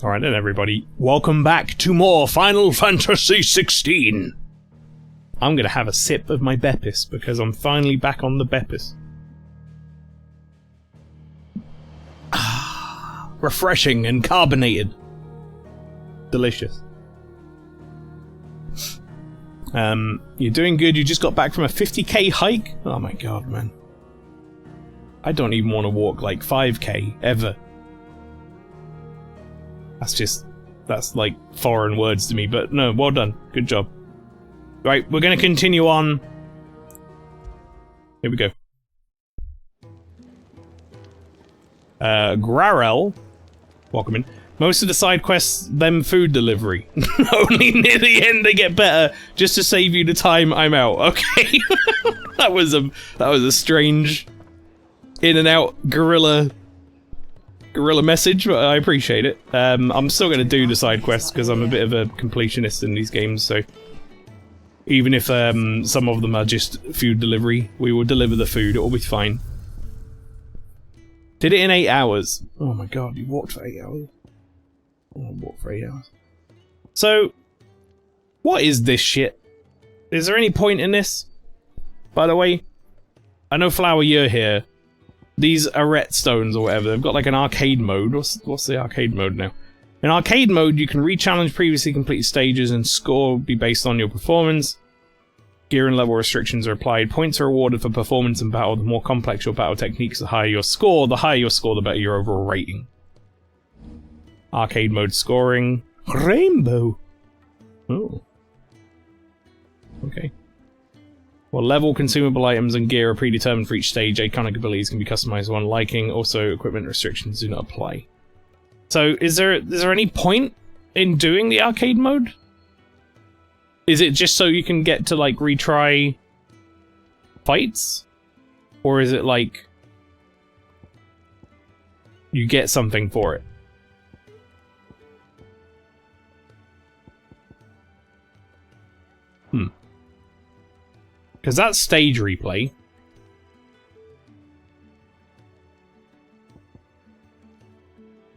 Alright then, everybody. Welcome back to more Final Fantasy XVI. I'm gonna have a sip of my Beppis, because I'm finally back on the Beppis. Refreshing and carbonated. Delicious. You're doing good. You just got back from a 50k hike? Oh my god, man. I don't even want to walk like 5k, ever. That's like foreign words to me, but no, well done. Good job. Right, we're gonna continue on. Here we go. Grarel, welcome in. Most of the side quests, them food delivery. Only near the end they get better, just to save you the time. I'm out. Okay, that was a strange in and out gorilla message, but I appreciate it. I'm still gonna do the side quests because I'm a bit of a completionist in these games. So even if some of them are just food delivery, we will deliver the food. It will be fine. Did it in 8 hours. Oh my god, you walked for 8 hours. Oh, I walked for 8 hours. So, what is this shit? Is there any point in this? By the way, I know Flower, you're here. These arete stones or whatever, they've got like an arcade mode. What's the arcade mode now? In arcade mode, you can re-challenge previously completed stages and score will be based on your performance. Gear and level restrictions are applied. Points are awarded for performance in battle. The more complex your battle techniques, the higher your score. The higher your score, the better your overall rating. Arcade mode scoring. Rainbow! Oh. Okay. Well, level, consumable items, and gear are predetermined for each stage. Iconic abilities can be customized one liking. Also, equipment restrictions do not apply. So, is there any point in doing the arcade mode? Is it just so you can get to, like, retry fights? Or is it, like, you get something for it? Because that's stage replay.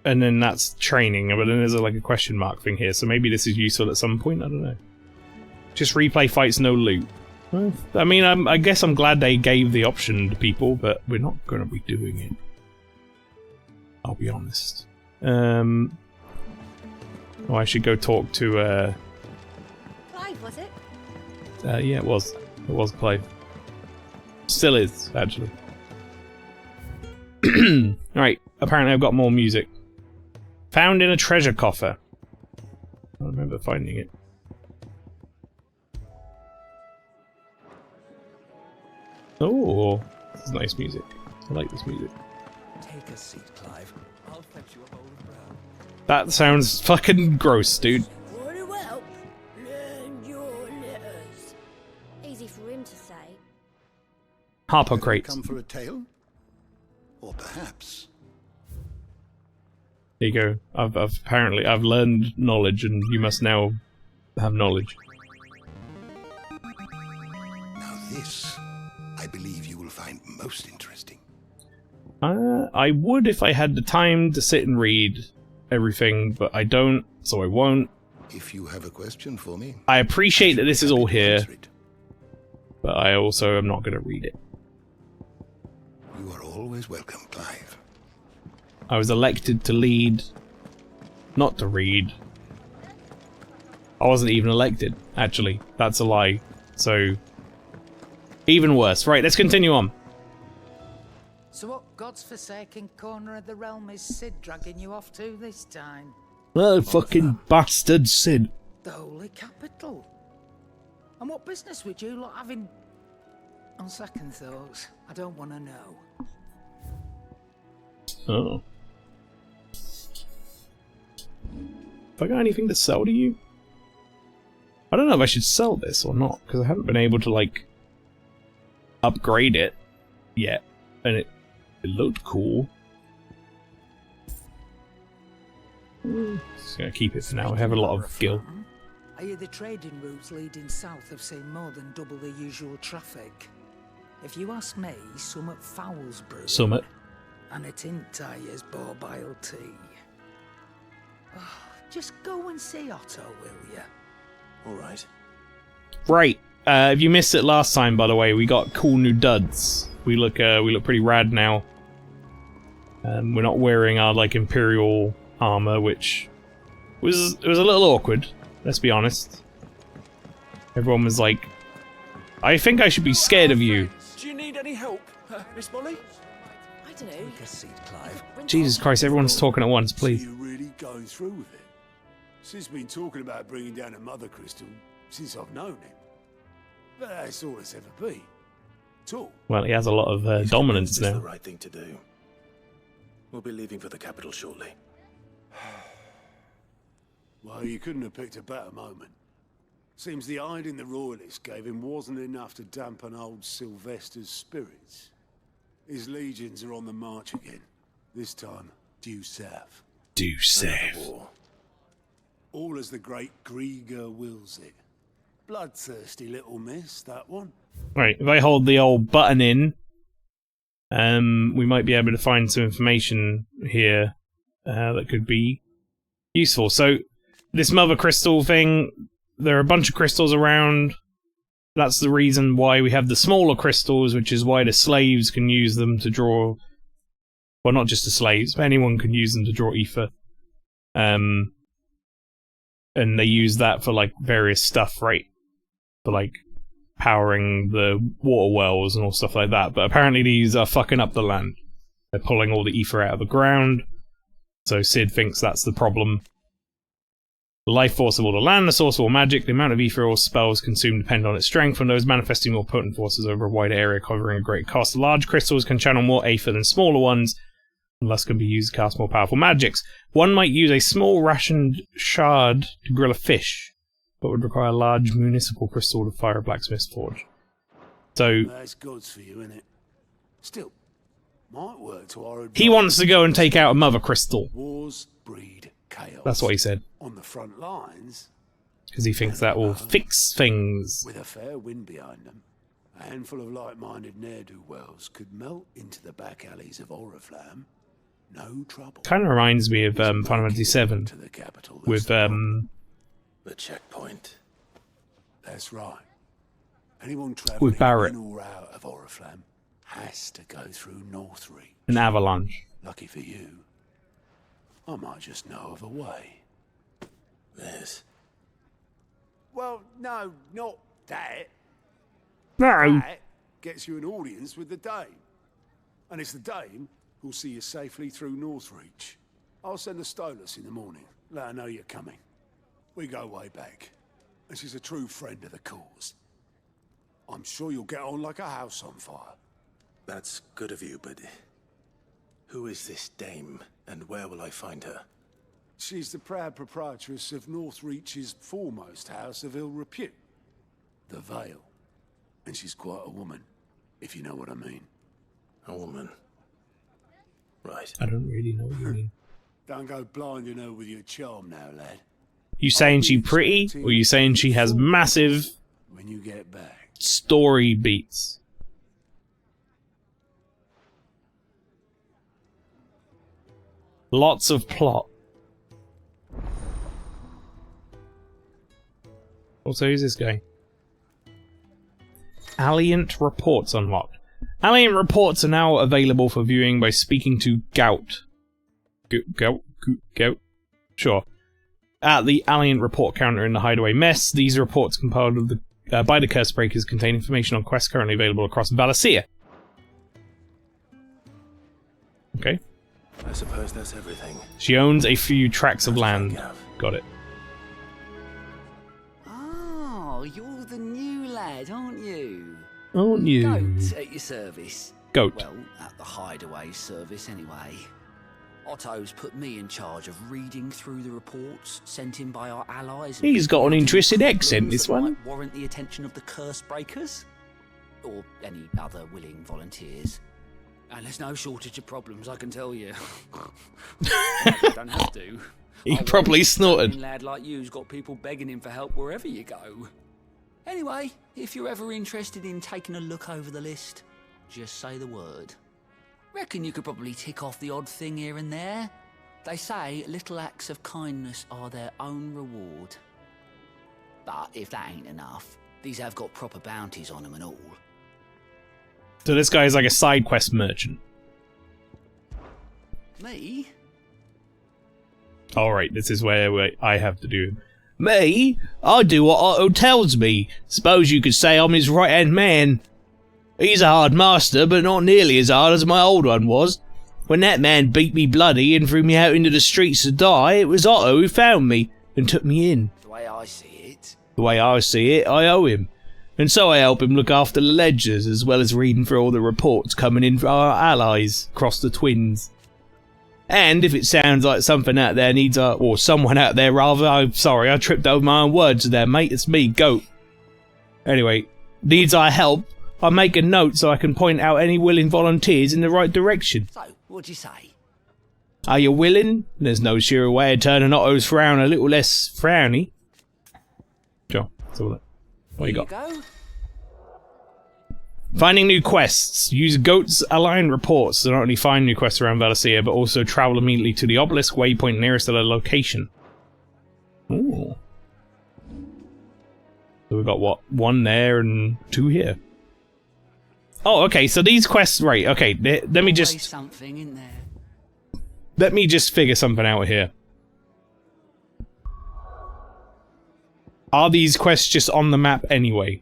And then that's training, but then there's like a question mark thing here, so maybe this is useful at some point, I don't know. Just replay fights, no loot. Well, I mean, I guess I'm glad they gave the option to people, but we're not going to be doing it. I'll be honest. Oh, I should go talk to, Clive, was it? yeah, it was. It was Clive. Still is, actually. Right, apparently I've got more music. Found in a treasure coffer. I remember finding it. Oh, this is nice music. I like this music. Take a seat, Clive. I'll fetch you a bowl of brown. That sounds fucking gross, dude. Very well. Learn your letters. Easy for him to say. Harpocrates. Come for a tale? Or perhaps... There you go. I've learned knowledge, and you must now have knowledge. Now this, I believe you will find most interesting. I would if I had the time to sit and read everything, but I don't, so I won't. If you have a question for me... I appreciate that this is all here, answer it. but I also am not going to read it. You are always welcome, Clive. I was elected to lead, not to read. I wasn't even elected, actually. That's a lie. So, even worse. Right, let's continue on. So what God's forsaken corner of the realm is Sid dragging you off to this time? Oh, fucking bastard Sid. The Holy Capital. And what business would you lot having... On second thoughts, I don't want to know. Oh. Have I got anything to sell to you? I don't know if I should sell this or not, because I haven't been able to, like, upgrade it yet. And it looked cool. Just gonna keep it for now. I have a lot of gil. I hear the trading routes leading south have seen more than double the usual traffic. If you ask me, Summit fowls brew. Summit. And a tin tyres borbile tea. Oh, Just go and see Otto, will you? All right. Right. If you missed it last time, by the way, we got cool new duds. We look pretty rad now. We're not wearing our like Imperial armor, which was a little awkward. Let's be honest. Everyone was like, "I think I should be scared of you." Do you need any help, Miss Molly? I don't know. Take a seat, Clive. Jesus Christ! Everyone's talking at once, please. So you're really going through with it? Sis been talking about bringing down a mother crystal since I've known him. But that's all it's ever been. Talk. Well, he has a lot of dominance This is now. the right thing to do. We'll be leaving for the capital shortly. Well, you couldn't have picked a better moment. Seems the hiding the royalists gave him wasn't enough to dampen old Sylvester's spirits. His legions are on the march again. This time, due south. Due south. War. All as the great Grieger wills it. Bloodthirsty little miss, that one. Right, if I hold the old button in, we might be able to find some information here that could be useful. So, this mother crystal thing, there are a bunch of crystals around. That's the reason why we have the smaller crystals, which is why the slaves can use them to draw... Well, not just the slaves, but anyone can use them to draw ether. And they use that for, like, various stuff, right? For, like, powering the water wells and all stuff like that. But apparently these are fucking up the land. They're pulling all the ether out of the ground. So Sid thinks that's the problem. The life force of all the land, the source of all magic, the amount of ether or spells consumed depend on its strength, and those manifesting more potent forces over a wider area covering a great cost. Large crystals can channel more ether than smaller ones, and thus can be used to cast more powerful magics. One might use a small rationed shard to grill a fish, but would require a large municipal crystal to fire a blacksmith's forge. So That's gods for you, innit? Still, might work to our advantage. he wants to go and take out a mother crystal. Wars breed chaos. That's what he said. On the front lines, Because he thinks that will fix things. with a fair wind behind them, a handful of like-minded ne'er-do-wells could melt into the back alleys of Oriflamme. No trouble. Kind of reminds me of Final Fantasy VII To the capital. that's with the problem. The checkpoint. That's right. Anyone traveling Barrett. in or out of Oriflamme has to go through Northreach. an avalanche. Lucky for you, I might just know of a way. This. Well, no, not that. No! That gets you an audience with the Dame. And it's the Dame who'll see you safely through Northreach. I'll send a Stolas in the morning. Let her know you're coming. We go way back. And she's a true friend of the cause. I'm sure you'll get on like a house on fire. That's good of you, but who is this dame, and where will I find her? She's the proud proprietress of Northreach's foremost house of ill repute, the Vale. And she's quite a woman, if you know what I mean. A woman. Right. I don't really know what you mean. Don't go blinding her with your charm now, lad. You saying she pretty, or you saying she has massive When you get back. story beats? Lots of plot. Also, who's this guy? Alliant reports unlocked. Alliant reports are now available for viewing by speaking to Gout. Gout? Sure. At the Alliant report counter in the Hideaway Mess, these reports compiled of by the Curse Breakers contain information on quests currently available across Valencia. Okay. I suppose that's everything. She owns a few tracts of land. Got it. Oh, you're the new lad, aren't you? Aren't you? Goat at your service. Goat. Well, at the Hideaway service, anyway. Otto's put me in charge of reading through the reports sent in by our allies. and He's got an figuring out interesting any accent, problems this that one. might warrant the attention of the Curse Breakers. Or any other willing volunteers. And there's no shortage of problems, I can tell you. Don't have to. He probably snorted. A lad like you's got people begging him for help wherever you go. Anyway, if you're ever interested in taking a look over the list, just say the word. Reckon you could probably tick off the odd thing here and there. They say little acts of kindness are their own reward. But if that ain't enough, these have got proper bounties on them and all. So this guy is like a side quest merchant. Me? Alright, this is where I have to do. Me? I do what Otto tells me. Suppose you could say I'm his right-hand man. He's a hard master, but not nearly as hard as my old one was. When that man beat me bloody and threw me out into the streets to die, it was Otto who found me and took me in. The way I see it. The way I see it, I owe him. And so I help him look after the ledgers, as well as reading through all the reports coming in from our allies across the Twins. And if it sounds like something out there needs or someone out there rather, I'm sorry, I tripped over my own words there, mate, it's me, Goat. Anyway, needs our help, I make a note so I can point out any willing volunteers in the right direction. So, what'd you say? Are you willing? There's no surer way of turning Otto's frown a little less frowny. Sure, that's all that. What you got? Go. Finding new quests. Use Goat's Align reports to not only find new quests around Valencia, but also travel immediately to the obelisk waypoint nearest to the location. Ooh. So we've got, what, 1 there and 2 here. Oh, okay, so these quests, right, okay, let me just... something in there. Let me just figure something out here. Are these quests just on the map anyway?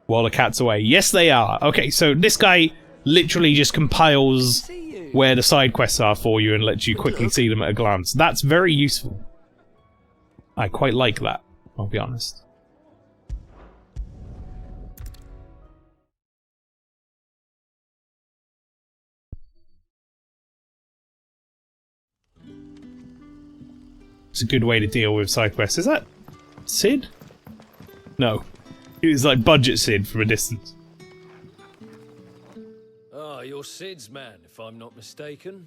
While the cat's away. Yes, they are. Okay, so this guy literally just compiles where the side quests are for you and lets you quickly see them at a glance. That's very useful. I quite like that, I'll be honest. It's a good way to deal with side quests. Is that Sid? No. It was like budget Sid from a distance. Ah, you're Sid's man, if I'm not mistaken.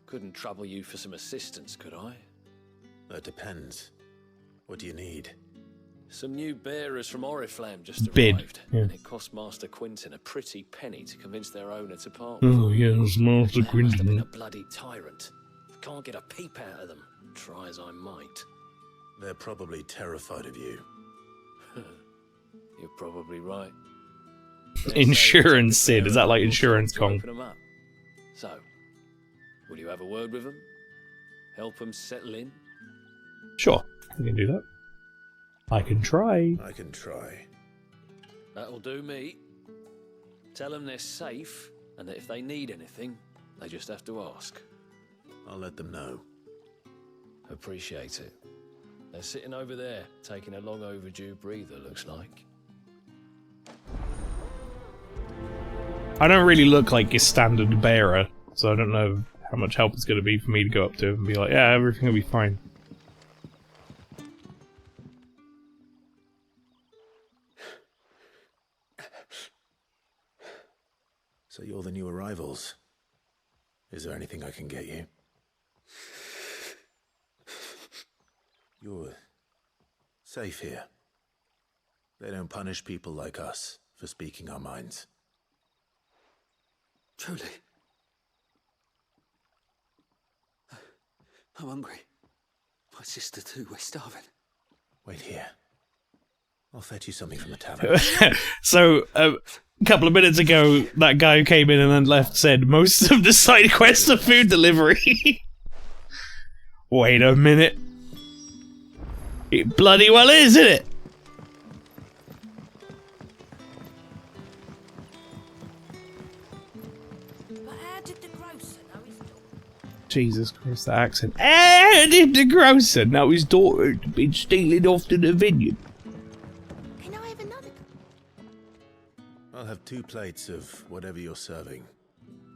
Couldn't trouble you for some assistance, could I? That depends. What do you need? Some new bearers from Oriflamme just Bid. arrived, Yeah. and it cost Master Quinton a pretty penny to convince their owner to part. Oh yes, Master Man must have been Quinton. a bloody tyrant. Can't get a peep out of them, try as I might. They're probably terrified of you. You're probably right. Insurance Sid, is that like insurance Kong? Open 'em up. So, will you have a word with them? Help them settle in? Sure, we can do that. I can try. I can try. That'll do me. Tell them they're safe, and that if they need anything, they just have to ask. I'll let them know. Appreciate it. They're sitting over there, taking a long overdue breather, looks like. I don't really look like your standard bearer, so I don't know how much help it's going to be for me to go up to him and be like, yeah, everything will be fine. So you're the new arrivals. Is there anything I can get you? You're safe here. They don't punish people like us for speaking our minds. Truly. I'm hungry. My sister too, we're starving. Wait here. I'll fetch you something from the tavern. So, a couple of minutes ago, that guy who came in and then left said most of the side quests are food delivery. Wait a minute. It bloody well is, isn't it? But how did the grocer know his daughter? Jesus Christ, that accent. And if the grocer know his daughter had been stealing off to the vineyard. Can I have another? I'll have 2 plates of whatever you're serving.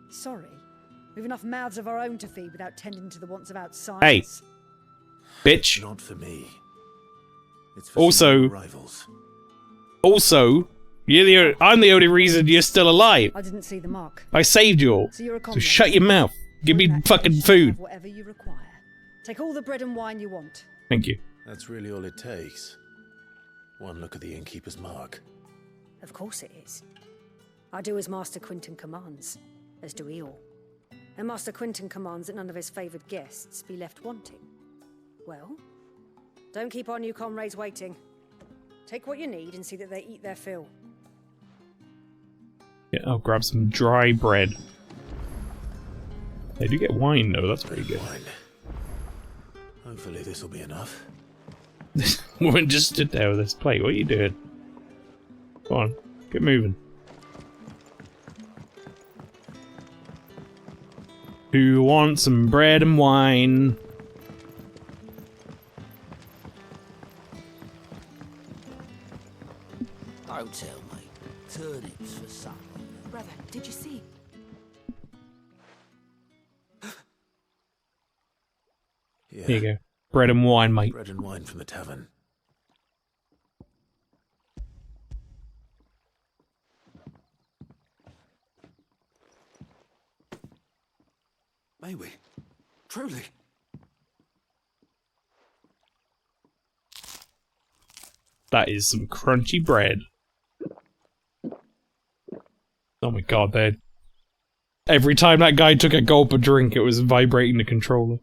Sorry. We've enough mouths of our own to feed without tending to the wants of outsiders. Hey. Bitch. Not for me. It's for Also- some new arrivals. Also, I'm the only reason you're still alive. I didn't see the mark. I saved you all. So you're a So comrade. shut your mouth. Give me We're in that fucking case, food. have whatever you require. Take all the bread and wine you want. Thank you. That's really all it takes. One look at the innkeeper's mark. Of course it is. I do as Master Quinton commands, as do we all. And Master Quinton commands that none of his favoured guests be left wanting. Well, don't keep our new comrades waiting. Take what you need and see that they eat their fill. Yeah, I'll grab some dry bread. They do get wine though, that's pretty good. Wine. Hopefully this will be enough. This woman just stood there with this plate. What are you doing? Come on, get moving. Who wants some bread and wine? Don't tell me. Turnips for supper. Brother, did you see? Yeah. Here you go. Bread and wine, mate. Bread and wine from the tavern. May we? Truly? That is some crunchy bread. Oh my god, they... Every time that guy took a gulp of drink, it was vibrating the controller.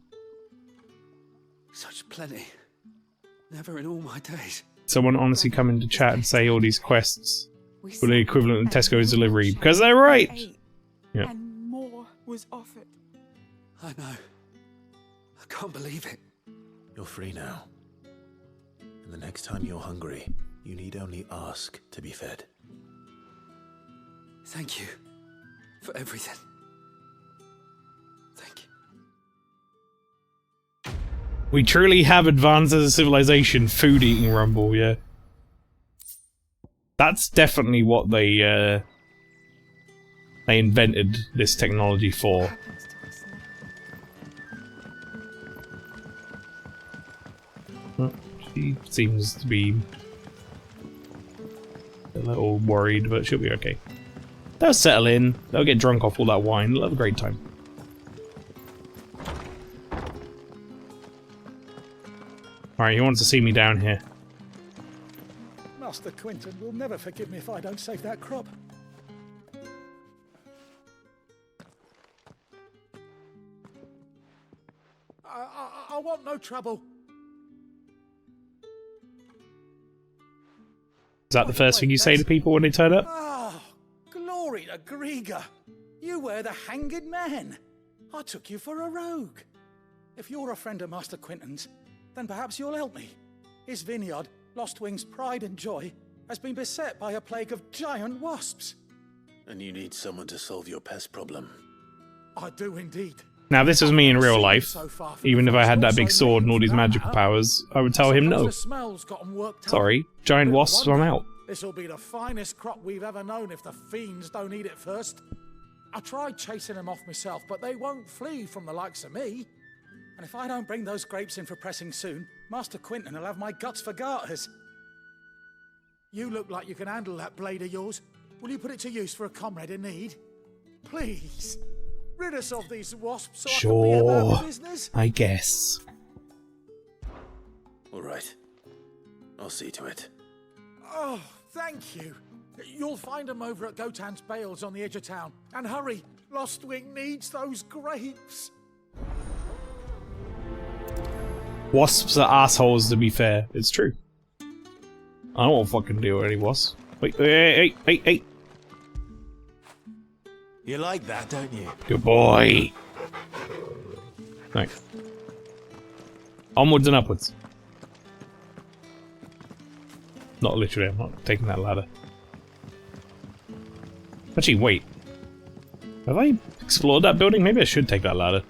Such plenty. Never in all my days. Someone honestly come into chat and say all these quests were the equivalent of Tesco's delivery, because they're right! Yeah. And more was offered. I know. I can't believe it. You're free now. And the next time you're hungry, you need only ask to be fed. Thank you for everything. Thank you. We truly have advanced as a civilization, food eating rumble, yeah. That's definitely what they invented this technology for. Well, she seems to be a little worried, but she'll be okay. They'll settle in, they'll get drunk off all that wine, they'll have a great time. Alright, he wants to see me down here. Master Quinton will never forgive me if I don't save that crop. I want no trouble. Is that the first thing you say to people when they turn up? Oh, glory to Grieger. You were the hanged man. I took you for a rogue. If you're a friend of Master Quinton's, then perhaps you'll help me. His vineyard, Lostwing's pride and joy, has been beset by a plague of giant wasps. And you need someone to solve your pest problem. I do indeed. Now, if this was me in real life, even if I had that big sword and all these magical powers, I would tell him no. Sorry, giant wasps, I'm out. This'll be the finest crop we've ever known if the fiends don't eat it first. I tried chasing them off myself, but they won't flee from the likes of me. And if I don't bring those grapes in for pressing soon, Master Quinton will have my guts for garters. You look like you can handle that blade of yours. Will you put it to use for a comrade in need? Please. Rid us of these wasps so I can be about business. I guess. All right. I'll see to it. Oh, thank you. You'll find them over at Gotan's Bales on the edge of town. And hurry, Lostwing needs those grapes. Wasps are assholes, to be fair. It's true. I don't want to fucking deal with any wasps. Wait, hey. You like that, don't you? Good boy. Thanks. Onwards and upwards. Not literally, I'm not taking that ladder. Actually, wait. Have I explored that building? Maybe I should take that ladder.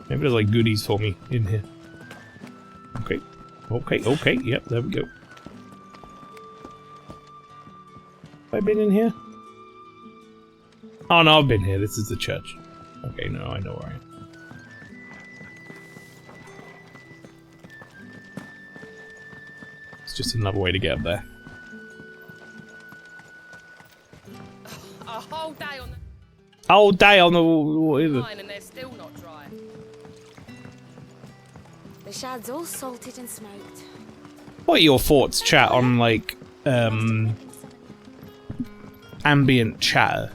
Maybe there's like goodies for me in here. Okay, yep, there we go. Have I been in here? Oh no, I've been here. This is the church. Okay, no, I know where I am. It's just another way to get up there. A whole day on the Whole day on the... what is it? line and they're still not dry. The shad's all salted and smoked. What are your thoughts, chat, on like ambient chatter?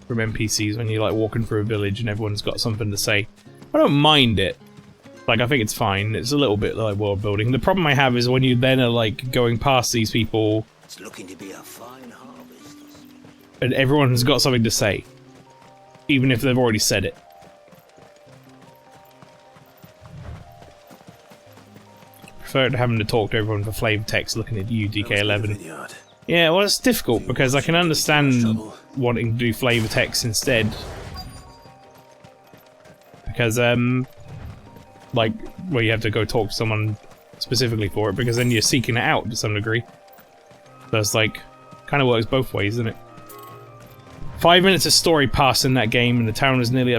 from NPCs when you're like walking through a village and everyone's got something to say. I don't mind it. Like, I think it's fine. It's a little bit like world building. The problem I have is when you then are like going past these people. It's looking to be a fine harvest. And everyone's got something to say, even if they've already said it. Prefer to having to talk to everyone for flavor text looking at you, DK11. Yeah, well, it's difficult because I can understand wanting to do flavor text instead. Because, like, well, you have to go talk to someone specifically for it, because then you're seeking it out to some degree. So it's like, kind of works both ways, doesn't it? 5 minutes of story passed in that game, and the town is nearly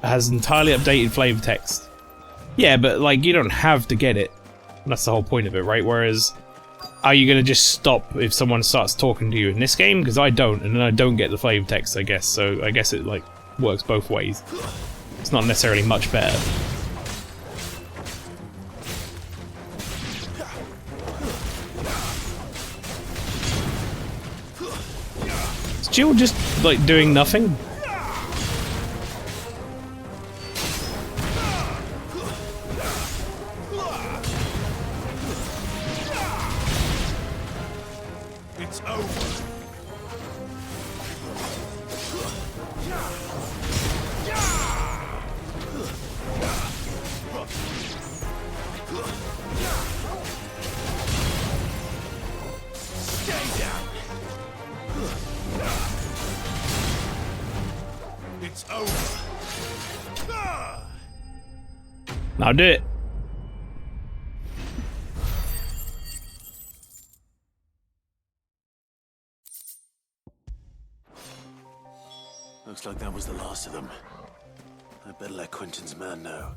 has entirely updated flavor text. Yeah, but like, you don't have to get it. That's the whole point of it, right? Whereas, are you gonna just stop if someone starts talking to you in this game? Because I don't, and then I don't get the flavor text, I guess. So I guess it like works both ways. It's not necessarily much better. Is Jill just like doing nothing? It's over. Stay down. It's over. Now do it. Looks like that was the last of them. I better let Quentin's man know.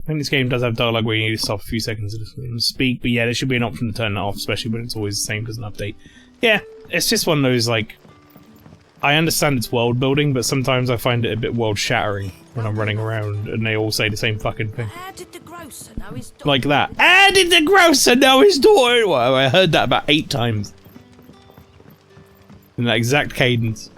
I think this game does have dialogue where you need to stop a few seconds to speak, but yeah, there should be an option to turn that off, especially when it's always the same as an update. Yeah, it's just one of those, like... I understand it's world building, but sometimes I find it a bit world shattering when I'm running around and they all say the same fucking thing. How did the grocer know his daughter? Like that. How did the grocer know his daughter? Well, I heard that about 8 times. In that exact cadence.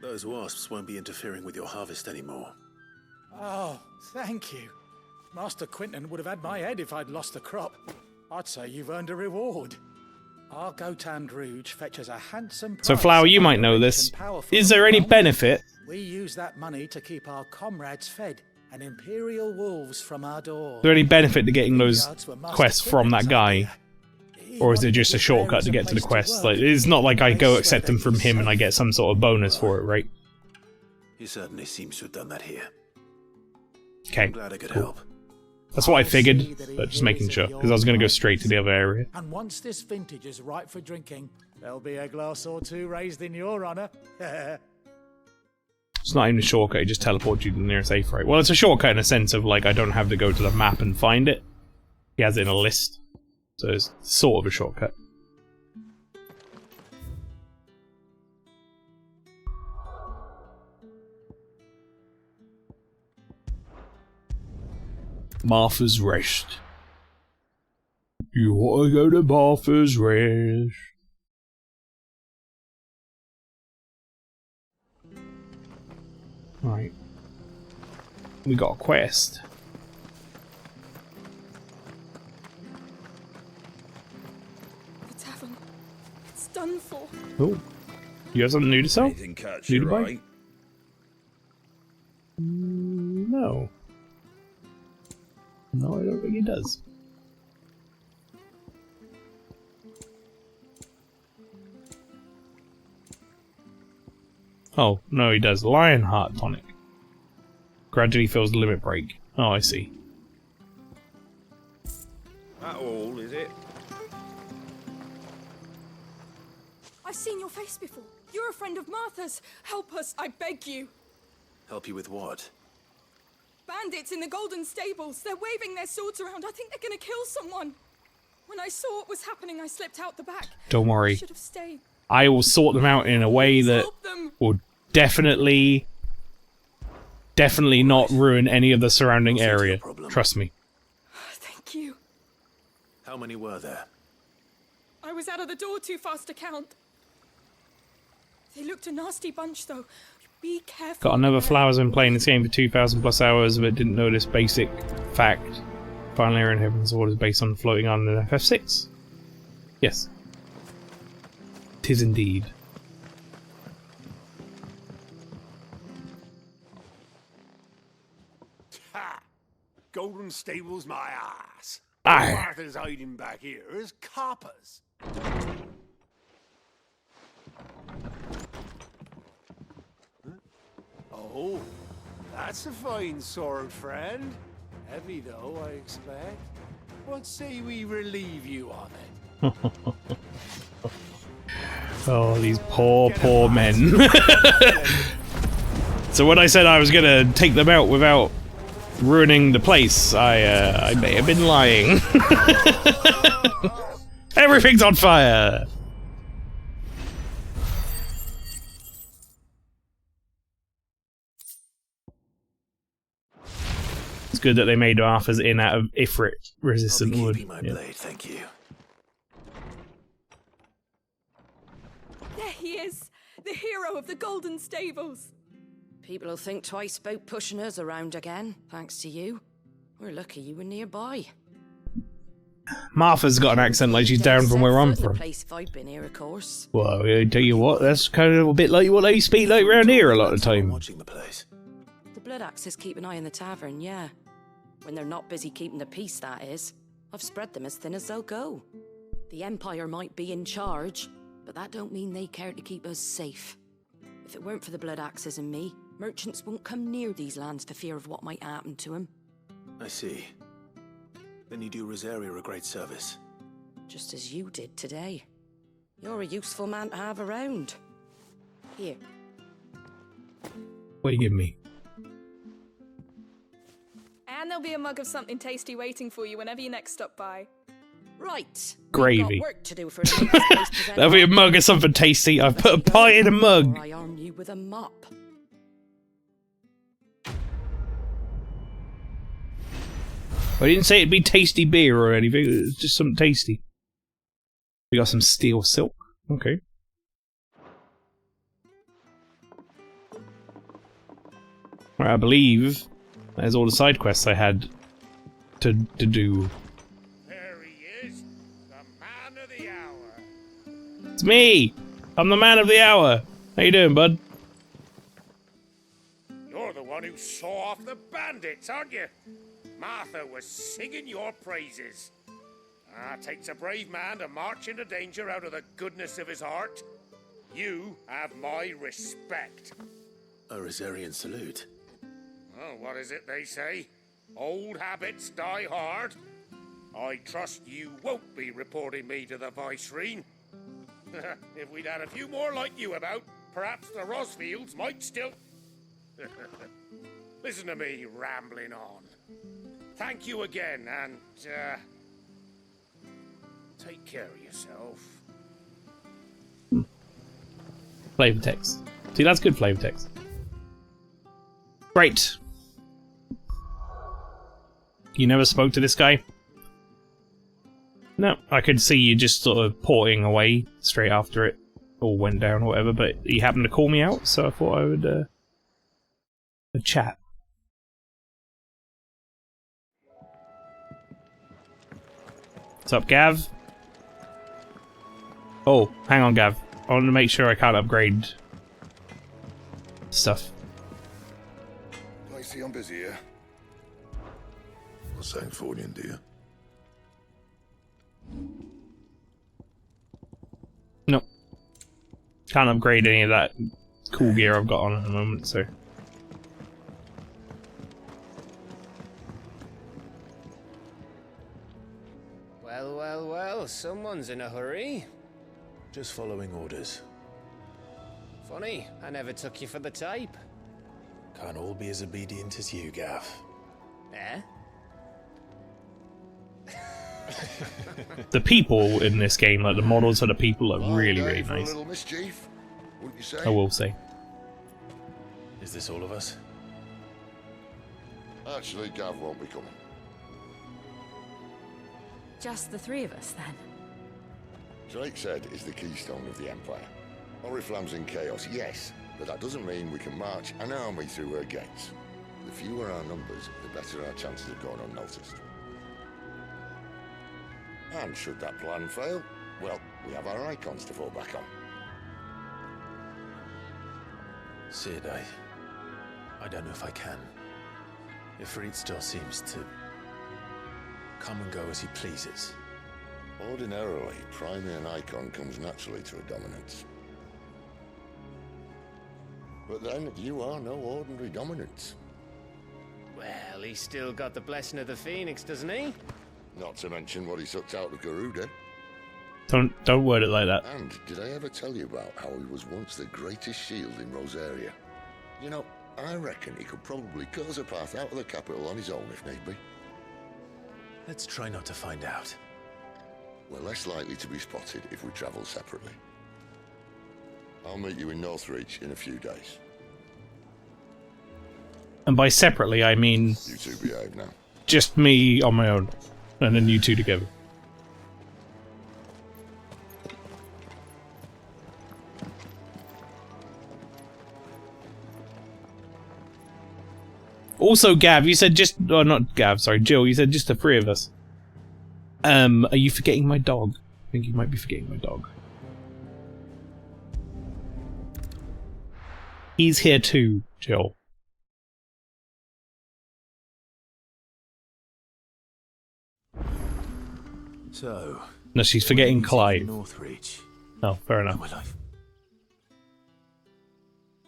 Those wasps won't be interfering with your harvest anymore. Oh, thank you. Master Quentin would have had my head if I'd lost the crop. I'd say you've earned a reward. Our Gotand Rouge fetches a handsome price. So, Flower, you might know this. Is there any benefit? We use that money to keep our comrades fed and Imperial wolves from our door. Is there any benefit to getting those quests from that guy? Or is it just a shortcut to get to the quest? Like, it's not like I go accept them from him and I get some sort of bonus for it, right? He certainly seems to have done that here. Okay, I'm glad I could cool. help. That's what I figured, but just making sure, because I was going to go straight to the other area. And once this vintage is ripe for drinking, there'll be a glass or two raised in your honor. It's not even a shortcut, it just teleports you to the nearest safe, right? Well, it's a shortcut in a sense of, like, I don't have to go to the map and find it. He has it in a list. So it's sort of a shortcut. Martha's Rest. You want to go to Martha's Rest? Right. We got a quest. The tavern. It's done for. Oh. You have something new to sell? Anything catch New you to buy? right? No. No, I don't think he does. Oh, no, he does. Lionheart tonic. Gradually fills the limit break. Oh, I see. That all, is it? I've seen your face before. You're a friend of Martha's. Help us, I beg you. Help you with what? Bandits in the Golden Stables. They're waving their swords around. I think they're gonna kill someone. When I saw what was happening, I slipped out the back. Don't worry. Should have stayed. I will sort them out in a way that Help them. will definitely definitely not ruin any of the surrounding area. Trust me. Thank you. How many were there? I was out of the door too fast to count. They looked a nasty bunch, though. Be careful. Got another flowers been playing this game for 2,000 plus hours, but didn't know this basic fact. Finally, Iron Heaven's Sword is based on floating on an FF6. Yes. 'Tis indeed. Ha! Golden Stables, my ass. Aye. Martha's hiding back here as coppers. Oh, that's a fine sword, friend. Heavy, though, I expect. What say we relieve you of it? Oh, these poor, poor men. So when I said I was gonna take them out without ruining the place, I may have been lying. Everything's on fire! It's good that they made Arthur's Inn out of Ifrit resistant wood. My blade, thank you. There he is, the hero of the Golden Stables. People will think twice about pushing us around again, thanks to you. We're lucky you were nearby. Martha's got an accent like she's down from where I'm from. Place if I'd been here, of course. Well, I tell you what, that's kind of a bit like what they speak like around here a lot of the time. Watching the place. The Blood Axes keep an eye on the tavern, yeah. When they're not busy keeping the peace, that is. I've spread them as thin as they'll go. The Empire might be in charge, but that don't mean they care to keep us safe. If it weren't for the Blood Axes and me, merchants won't come near these lands for fear of what might happen to them. I see. Then you do Rosaria a great service. Just as you did today. You're a useful man to have around. Here. What are you giving me? And there'll be a mug of something tasty waiting for you whenever you next stop by. Right. Gravy. We've got work to do for the That'll be a mug of something tasty. I've put a pie in a mug. I arm you with a mop. I didn't say it'd be tasty beer or anything. It's just something tasty. We got some steel silk. Okay. Right, I believe there's all the side quests I had to do. There he is, the man of the hour. It's me! I'm the man of the hour! How you doing, bud? You're the one who saw off the bandits, aren't you? Martha was singing your praises. Takes a brave man to march into danger out of the goodness of his heart. You have my respect. A Rosarian salute. Oh, what is it they say? Old habits die hard. I trust you won't be reporting me to the Viceroy. If we'd had a few more like you about, perhaps the Rosfields might still... Listen to me rambling on. Thank you again, and, take care of yourself. Flavor text. See, that's good flavor text. Great. You never spoke to this guy? No, I could see you just sort of porting away straight after it all went down or whatever, but he happened to call me out, so I thought I would, chat. What's up, Gav? Oh, hang on, Gav. I want to make sure I can't upgrade stuff. I see I'm busy here. Well, St. Fornian, do you? Nope. Can't upgrade any of that cool gear I've got on at the moment, so... Well, well, well, someone's in a hurry. Just following orders. Funny, I never took you for the type. Can't all be as obedient as you, Gav. Eh? The people in this game, like the models of the people, are really, really For a nice. little mischief, wouldn't you say? I will say. Is this all of us? Actually, Gav won't be coming. Just the three of us, then? Drake's Head is the keystone of the Empire. Oriflamme's in chaos, yes, but that doesn't mean we can march an army through her gates. The fewer our numbers, the better our chances of going unnoticed. And should that plan fail, well, we have our icons to fall back on. Sid, I don't know if I can. Ifrit still seems to come and go as he pleases. Ordinarily, priming an icon comes naturally to a dominance. But then, you are no ordinary dominance. Well, he's still got the blessing of the Phoenix, doesn't he? Not to mention what he sucked out of Garuda. Don't word it like that. And did I ever tell you about how he was once the greatest shield in Rosaria? You know, I reckon he could probably cut us a path out of the capital on his own if need be. Let's try not to find out. We're less likely to be spotted if we travel separately. I'll meet you in Northreach in a few days. And by separately, I mean... You two behave now. Just me on my own. And then you two together. Also, Gav, you said just... Oh, not Gav, sorry, Jill, you said just the three of us. Are you forgetting my dog? I think you might be forgetting my dog. He's here too, Jill. So... No, she's forgetting Clive. Northreach. Oh, fair enough. My life.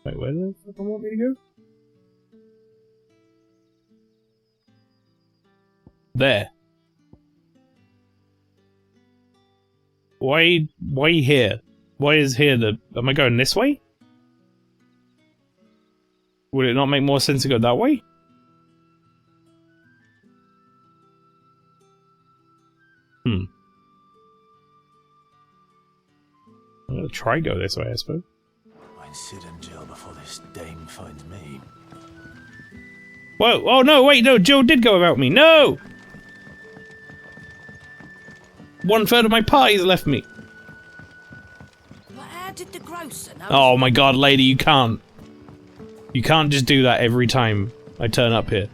Wait, where the fuck do I want me to go? There. Why here? Why is here the... Am I going this way? Would it not make more sense to go that way? I'm gonna try go this way, I suppose. Find Sid and Jill before this dame finds me. Whoa! Oh no! Wait! No! Jill did go without me. No! 1/3 of my party's left me. But how did the grocer know? Oh my god, lady, you can't. You can't just do that every time I turn up here.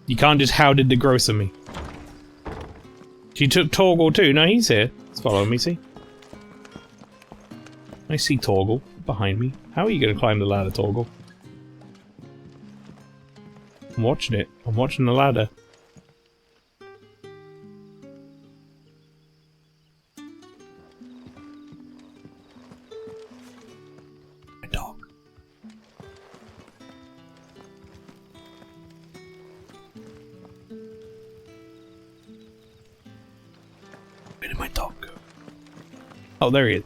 You can't just how did the grocer me. She took Torgal too. No, he's here. He's following me, see? I see Torgal behind me. How are you going to climb the ladder, Torgal? I'm watching it. I'm watching the ladder. My dog. Where did my dog go? Oh, there he is.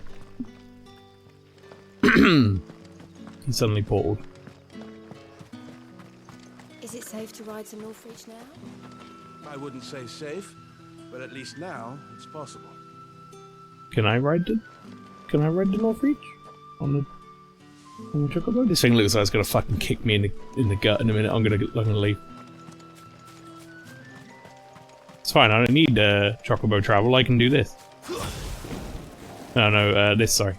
He suddenly portaled. Is it safe to ride to Northreach now? I wouldn't say safe, but at least now it's possible. Can I ride the Northreach? On the chocobo? This thing looks like it's gonna fucking kick me in the gut in a minute. I'm gonna leave. It's fine, I don't need chocobo travel, I can do this. No, this, sorry.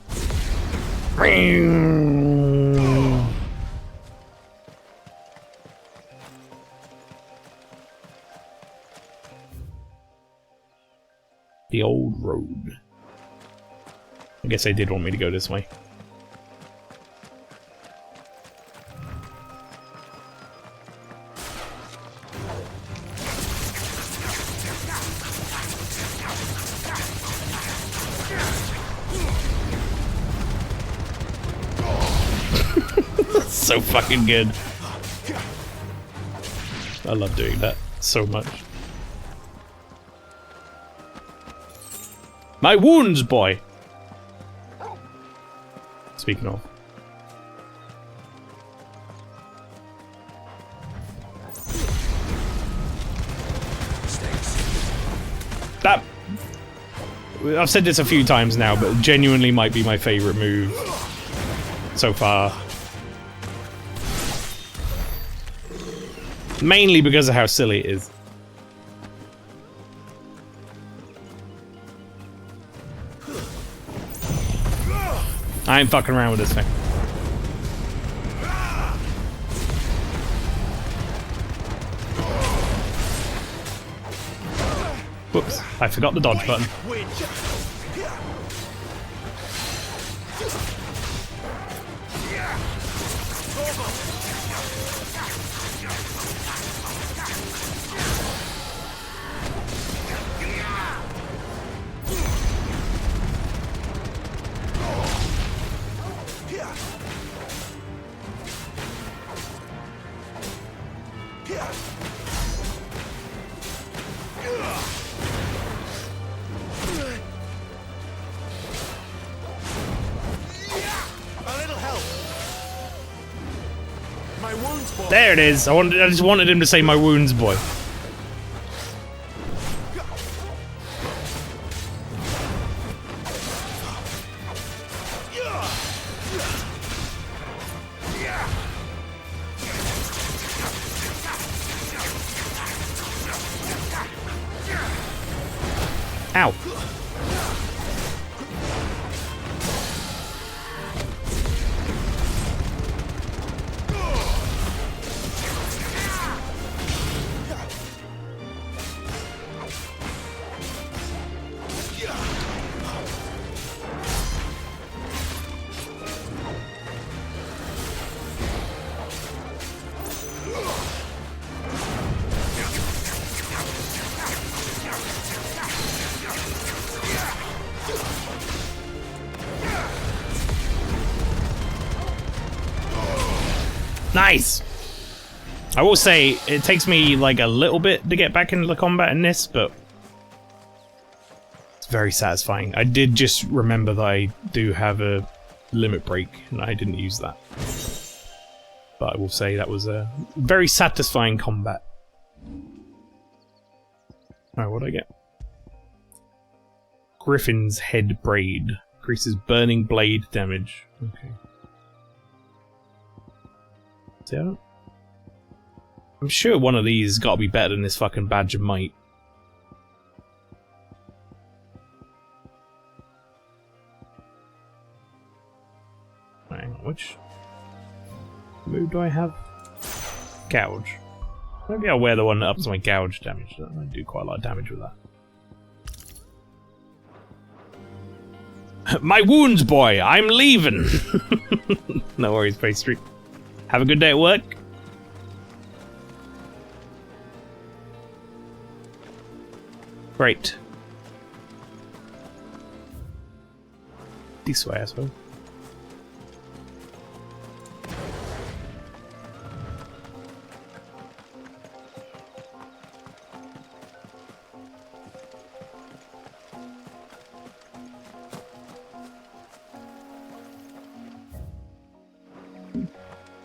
The old road. I guess they did want me to go this way. So fucking good. I love doing that so much. My wounds, boy! Speaking of. That... I've said this a few times now, but genuinely might be my favourite move so far. Mainly because of how silly it is. I ain't fucking around with this thing. Whoops, I forgot the dodge button. There it is. I just wanted him to say my wounds, boy. Ow. Nice! I will say, it takes me like a little bit to get back into the combat in this, but it's very satisfying. I did just remember that I do have a limit break, and I didn't use that. But I will say that was a very satisfying combat. Alright, what do I get? Griffin's Head Braid. Increases burning blade damage. Okay. Yeah. I'm sure one of these has got to be better than this fucking Badge of Might. Hang on, which move do I have? Gouge. Maybe I'll wear the one that ups my gouge damage. I do quite a lot of damage with that. My wounds, boy! I'm leaving! No worries, Face Street. Have a good day at work. Great. This way, I suppose.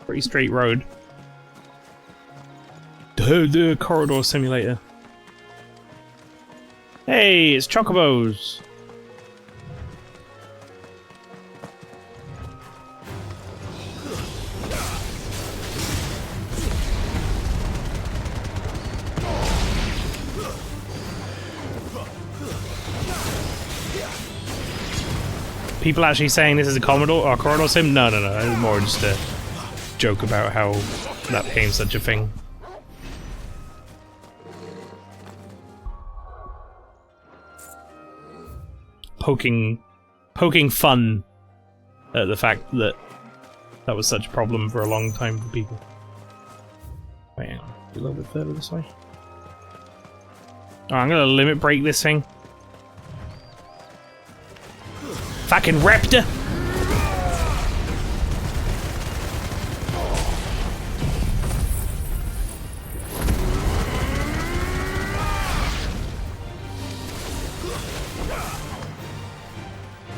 Pretty straight road. The corridor simulator. Hey, it's Chocobos. People actually saying this is a Commodore or a corridor sim? No, no, no. It's more just a joke about how that became such a thing. Poking fun at the fact that that was such a problem for a long time for people. Wait, hang on. A little bit further this way. Oh, I'm gonna limit break this thing. Fucking raptor!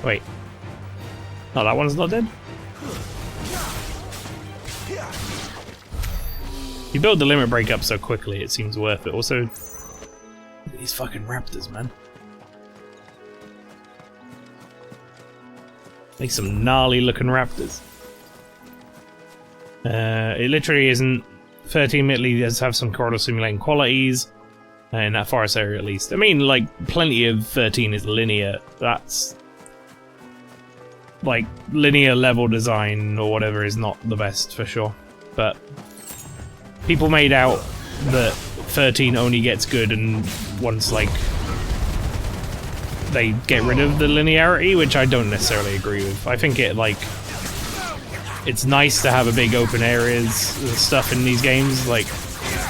Wait. Oh, that one's not dead? You build the limit break up so quickly, it seems worth it. Also, look at these fucking raptors, man. Like some gnarly looking raptors. It literally isn't 13 admittedly does have some corridor simulating qualities, in that forest area at least. I mean, like, plenty of 13 is linear. That's... like, linear level design or whatever is not the best, for sure. But people made out that 13 only gets good and once, like, they get rid of the linearity, which I don't necessarily agree with. I think it, like, it's nice to have a big open areas and stuff in these games, like,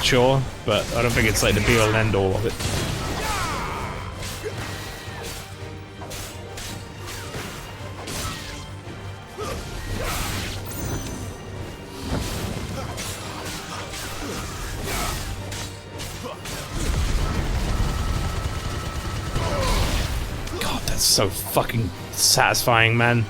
sure, but I don't think it's, like, the be-all and end-all of it. So fucking satisfying, man.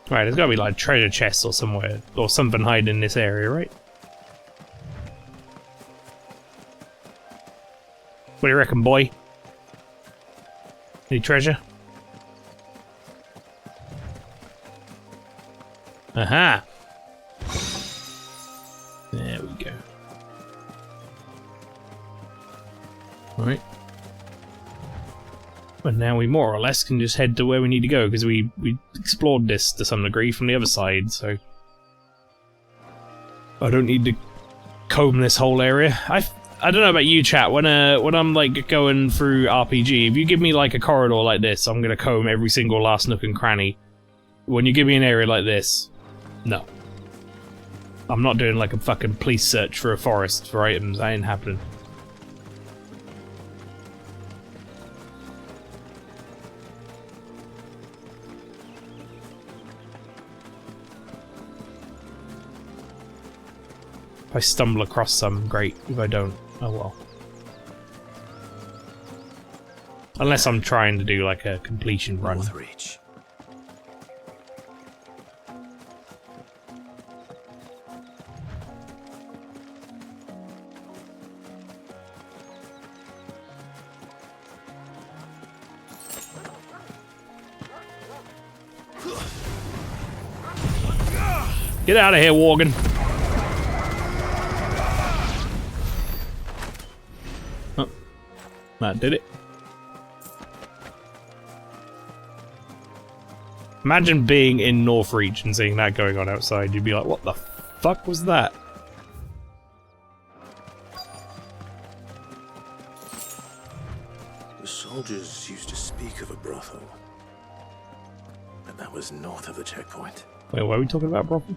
Right, there's gotta be like treasure chests or somewhere, or something hiding in this area, right? What do you reckon, boy? Any treasure? Aha! There we go. Right. And now we more or less can just head to where we need to go, because we explored this to some degree from the other side, so... I don't need to comb this whole area. I don't know about you, chat, when I'm like going through RPG, if you give me like a corridor like this, I'm gonna comb every single last nook and cranny. When you give me an area like this, no. I'm not doing like a fucking police search for a forest for items. That ain't happening. If I stumble across some, great. If I don't, oh well. Unless I'm trying to do like a completion run. Northreach. Get out of here, Worgen. Oh, that did it. Imagine being in Northreach and seeing that going on outside. You'd be like, what the fuck was that? The soldiers used to speak of a brothel, but that was north of the checkpoint. Wait, what are we talking about, brothel?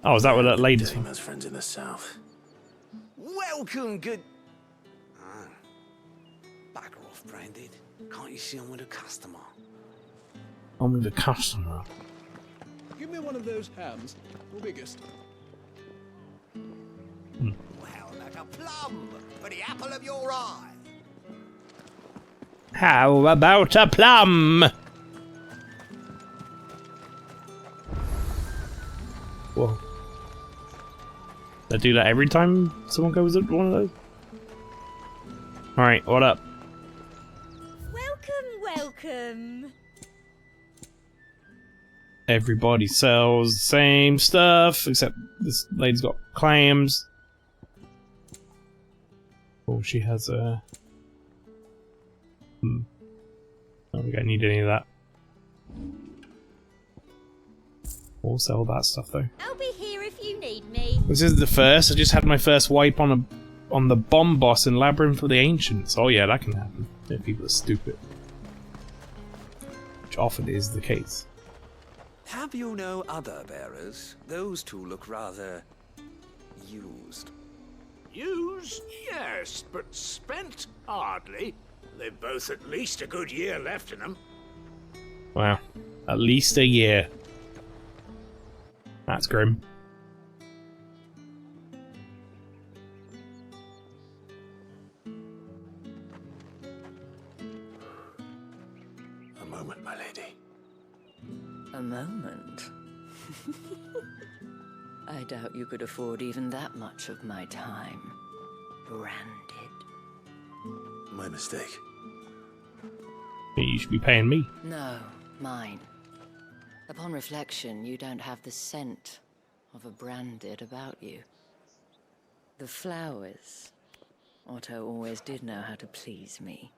Oh, is that what that lady's from? Has friends in the south. Welcome, good... Backer off, Branded. Can't you see I'm with a customer? I'm with a customer. Give me one of those hams, the biggest. Well, like a plum for the apple of your eye. How about a plum? Whoa. I do that every time someone goes up to one of those? Alright, what up? Welcome. Everybody sells the same stuff, except this lady's got clams. Oh, she has a... I don't think I need any of that. We'll sell that stuff though. I'll be here if you need me. This is the first. I just had my first wipe on the bomb boss in Labyrinth of the Ancients. Oh yeah, that can happen. Yeah, people are stupid. Which often is the case. Have you no other bearers? Those two look rather... used. Used? Yes, but spent? Hardly. They've both at least a good year left in them. Wow. At least a year. That's grim. A moment, my lady. A moment? I doubt you could afford even that much of my time. Branded. my mistake. You should be paying me. No, mine. Upon reflection, you don't have the scent of a branded about you. The flowers. Otto always did know how to please me.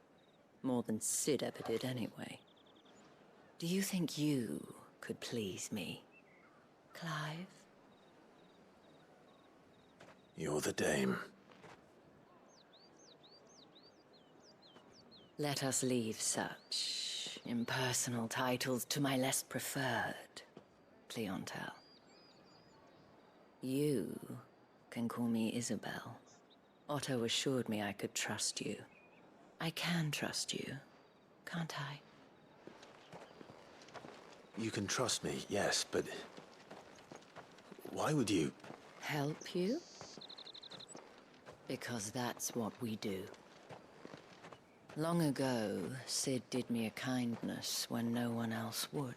More than Sid ever did anyway. Do you think you could please me, Clive? You're the dame. Let us leave such impersonal titles to my less preferred clientele. You can call me Isabel. Otto assured me I could trust you. I can trust you, can't I? You can trust me, yes, but... why would you... Help you? Because that's what we do. Long ago, Sid did me a kindness when no one else would.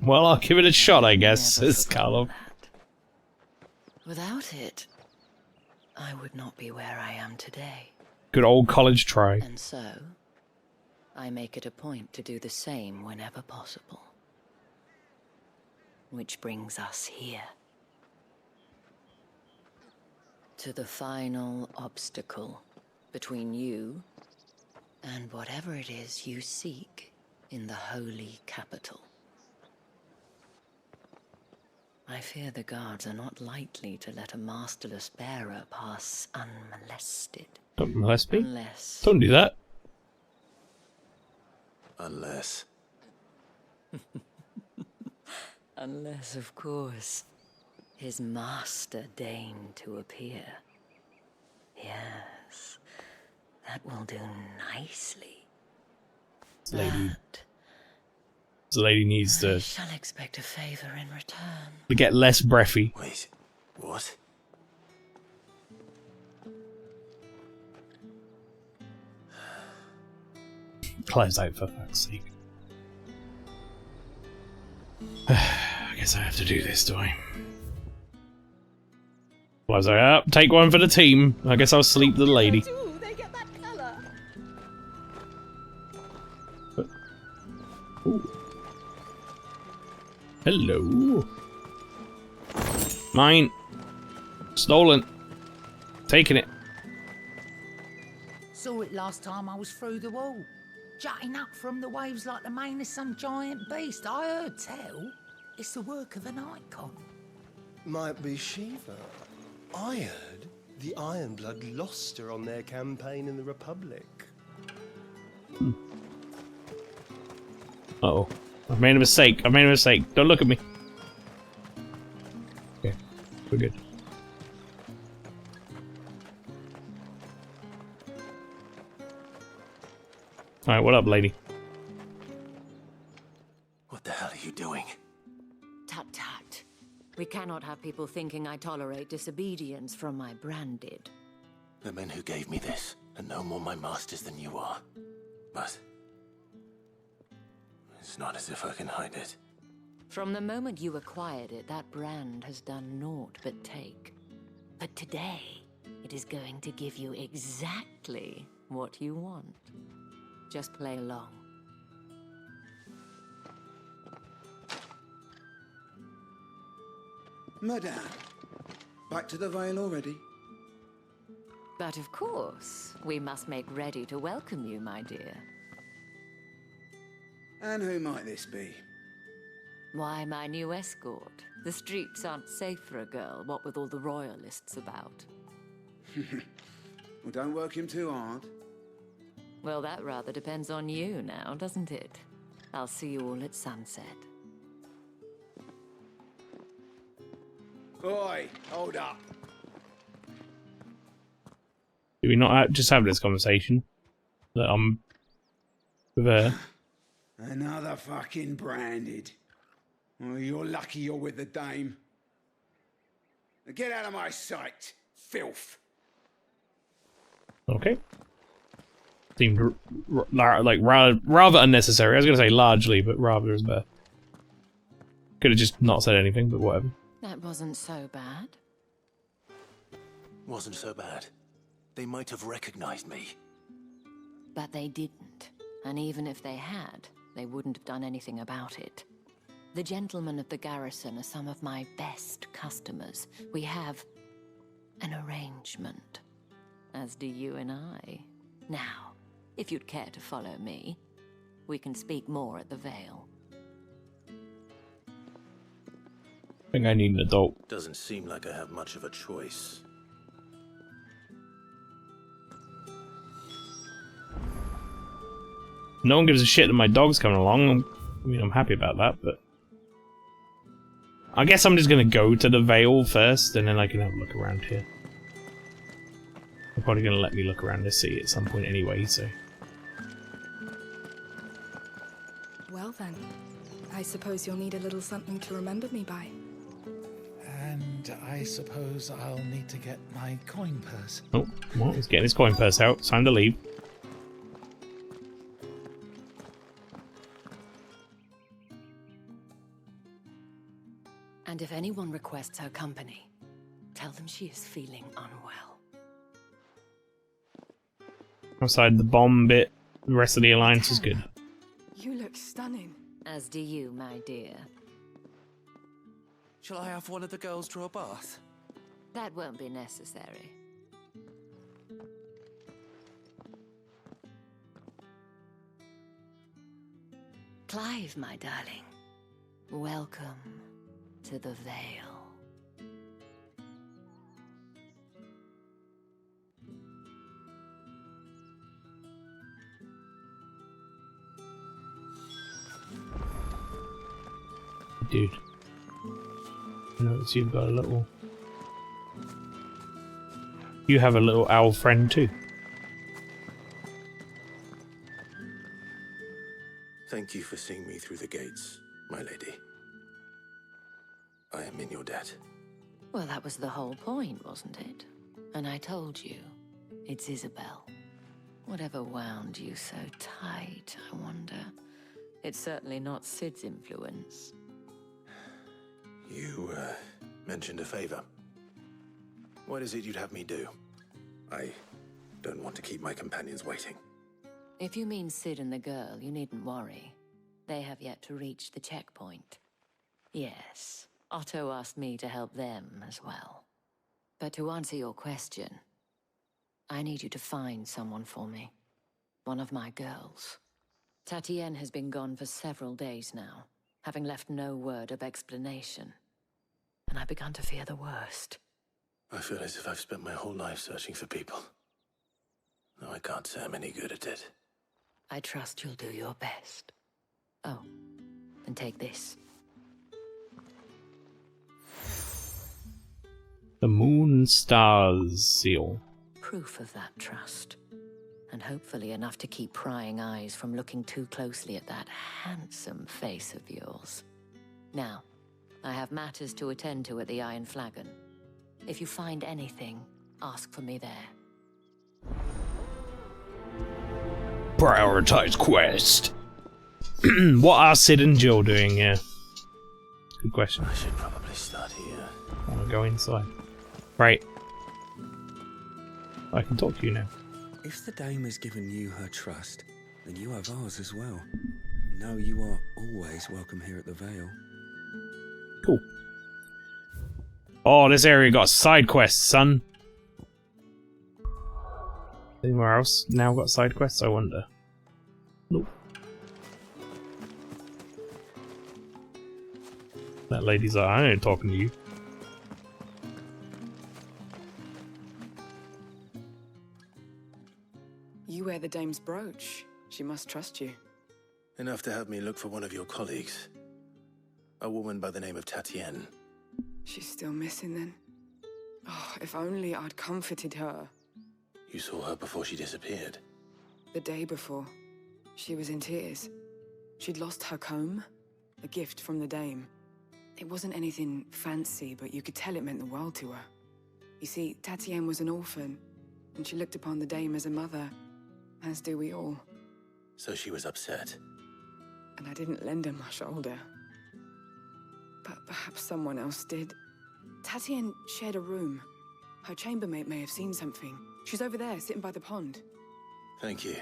Well, I'll give it a shot, I guess, says Karlov. Without it, I would not be where I am today. Good old college try. And so, I make it a point to do the same whenever possible. Which brings us here. To the final obstacle between you and whatever it is you seek in the holy capital. I fear the guards are not likely to let a masterless bearer pass unmolested. Don't molest me. Unless... Don't do that. Unless... Unless, of course, his master deigned to appear. Yes, that will do nicely. This lady needs to... I shall expect a favor in return. To get less breathy. Wait, what? Clive's out, for fuck's sake. I guess I have to do this, do I? Clive's like, take one for the team. I guess I'll sleep the lady. They get that colour. Ooh. Hello. Mine. Stolen. Taking it. Saw it last time I was through the wall. Jutting up from the waves like the mane of some giant beast. I heard tell. It's the work of an icon. Might be Shiva. I heard the Ironblood lost her on their campaign in the Republic. Uh-oh. I've made a mistake. I've made a mistake. Don't look at me. Okay. We're good. Alright, what up, lady? What the hell are you doing? Tut-tut. We cannot have people thinking I tolerate disobedience from my branded. The men who gave me this are no more my masters than you are. But... it's not as if I can hide it. From the moment you acquired it, that brand has done naught but take. But today, it is going to give you exactly what you want. Just play along. Madame, back to the Vale already? But of course, we must make ready to welcome you, my dear. And who might this be? Why, my new escort. The streets aren't safe for a girl, what with all the royalists about. Well, don't work him too hard. Well, that rather depends on you now, doesn't it? I'll see you all at sunset. Oi, hold up. Do we not just have this conversation? That I'm with her. Another fucking branded. Oh, you're lucky you're with the dame. Now get out of my sight, filth. Okay. Seemed like rather unnecessary. I was going to say largely, but rather is better. Could have just not said anything, but whatever. That wasn't so bad. Wasn't so bad. They might have recognized me. But they didn't. And even if they had, they wouldn't have done anything about it. The gentlemen of the garrison are some of my best customers. We have an arrangement, as do you and I. Now, if you'd care to follow me, we can speak more at the Vale. I think I need an adult. Doesn't seem like I have much of a choice. No one gives a shit that my dog's coming along. I mean, I'm happy about that, but... I guess I'm just gonna go to the Vale first, and then I can have a look around here. They're probably gonna let me look around the city at some point anyway, so... Well then, I suppose you'll need a little something to remember me by. And I suppose I'll need to get my coin purse. Oh, well, he's getting his coin purse out. It's time to leave. And if anyone requests her company, tell them she is feeling unwell. Outside the bomb bit, the rest of the alliance is good. You look stunning. As do you, my dear. Shall I have one of the girls draw a bath? That won't be necessary. Clive, my darling. Welcome to the Vale. Dude. I notice you've got a little... You have a little owl friend too. Thank you for seeing me through the gates, my lady. I am in your debt. Well, that was the whole point, wasn't it? And I told you, it's Isabel. Whatever wound you so tight, I wonder. It's certainly not Sid's influence. You, mentioned a favor. What is it you'd have me do? I don't want to keep my companions waiting. If you mean Sid and the girl, you needn't worry. They have yet to reach the checkpoint. Yes, Otto asked me to help them as well. But to answer your question, I need you to find someone for me. One of my girls. Tatienne has been gone for several days now, having left no word of explanation. And I began to fear the worst. I feel as if I've spent my whole life searching for people. No, I can't say I'm any good at it. I trust you'll do your best. Oh, and take this. The Moon and Stars seal. Proof of that trust. And hopefully enough to keep prying eyes from looking too closely at that handsome face of yours. Now, I have matters to attend to at the Iron Flagon. If you find anything, ask for me there. Prioritize quest. What are Sid and Jill doing here? Good question. I should probably start here. I want to go inside. Right. I can talk to you now. If the dame has given you her trust, then you have ours as well. No, you are always welcome here at the Vale. Cool. Oh, this area got side quests, son. Anywhere else now got side quests, I wonder. Nope. That lady's like, I ain't talking to you. You wear the dame's brooch. She must trust you. Enough to have me look for one of your colleagues. A woman by the name of Tatienne. She's still missing then. Oh, if only I'd comforted her. You saw her before she disappeared. The day before, she was in tears. She'd lost her comb, a gift from the dame. It wasn't anything fancy, but you could tell it meant the world to her. You see, Tatienne was an orphan, and she looked upon the dame as a mother, as do we all. So she was upset. And I didn't lend her my shoulder. But perhaps someone else did. Tatienne shared a room. Her chambermaid may have seen something. She's over there, sitting by the pond. Thank you.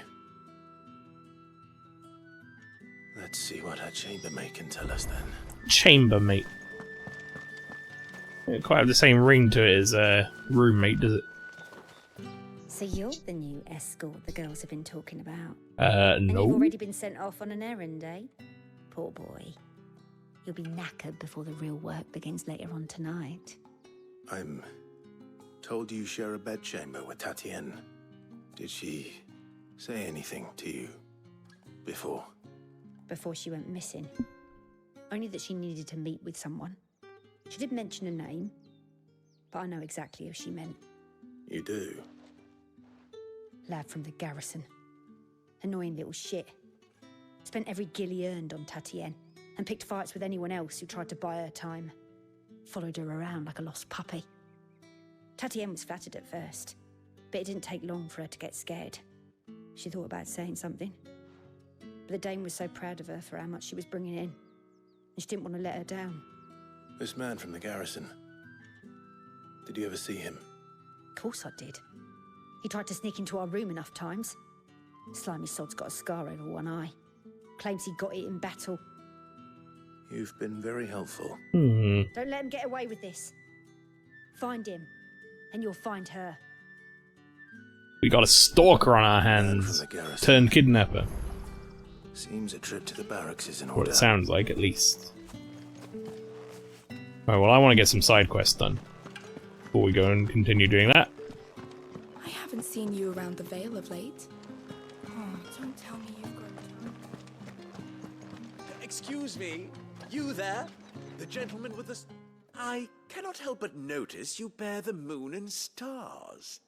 Let's see what our chambermaid can tell us then. Chambermate. It quite have the same ring to it as roommate, does it? So you're the new escort the girls have been talking about? No. And you've already been sent off on an errand, eh? Poor boy. You'll be knackered before the real work begins later on tonight. I'm told you share a bedchamber with Tatienne. Did she say anything to you before? Before she went missing. Only that she needed to meet with someone. She did mention a name, but I know exactly who she meant. You do? Lad from the garrison. Annoying little shit. Spent every gil he earned on Tatienne, and picked fights with anyone else who tried to buy her time. Followed her around like a lost puppy. Tatienne was flattered at first, but it didn't take long for her to get scared. She thought about saying something. But the dame was so proud of her for how much she was bringing in, and she didn't want to let her down. This man from the garrison. Did you ever see him? Of course I did. He tried to sneak into our room enough times. Slimy sod's got a scar over one eye. Claims he got it in battle. You've been very helpful. Don't let him get away with this. Find him, and you'll find her. We got a stalker on our hands. Turned kidnapper. Seems a trip to the barracks is in What order. it sounds like, at least. Right, well, I want to get some side quests done before we go and continue doing that. I haven't seen you around the Vale of late. Oh, don't tell me you've grown tired. Excuse me, you there? The gentleman with the... I cannot help but notice you bear the moon and stars.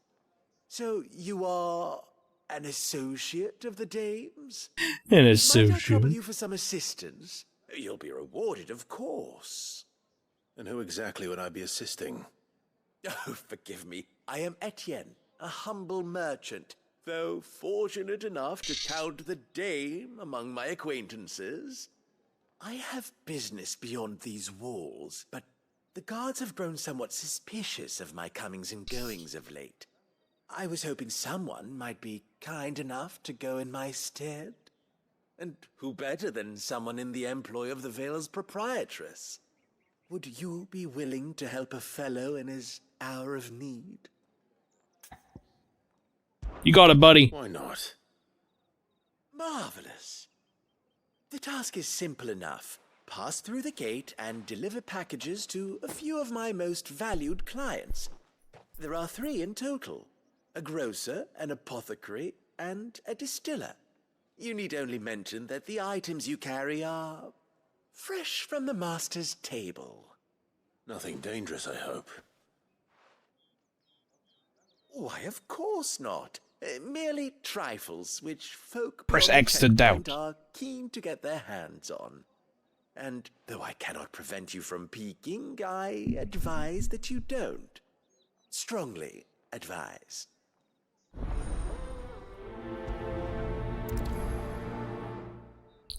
So you are an associate of the dames? An Might I associate. trouble you for some assistance? You'll be rewarded, of course. And who exactly would I be assisting? Oh, forgive me. I am Etienne, a humble merchant, though fortunate enough to count the dame among my acquaintances. I have business beyond these walls, but the guards have grown somewhat suspicious of my comings and goings of late. I was hoping someone might be kind enough to go in my stead. And who better than someone in the employ of the Vale's proprietress? Would you be willing to help a fellow in his hour of need? You got it, buddy. Why not? Marvelous. The task is simple enough. Pass through the gate and deliver packages to a few of my most valued clients. There are 3 in total. A grocer, an apothecary, and a distiller. You need only mention that the items you carry are fresh from the master's table. Nothing dangerous, I hope. Why, of course not. Merely trifles which folk Press beyond the X to checkpoint doubt. are keen to get their hands on. And though I cannot prevent you from peeking, I advise that you don't. Strongly advise.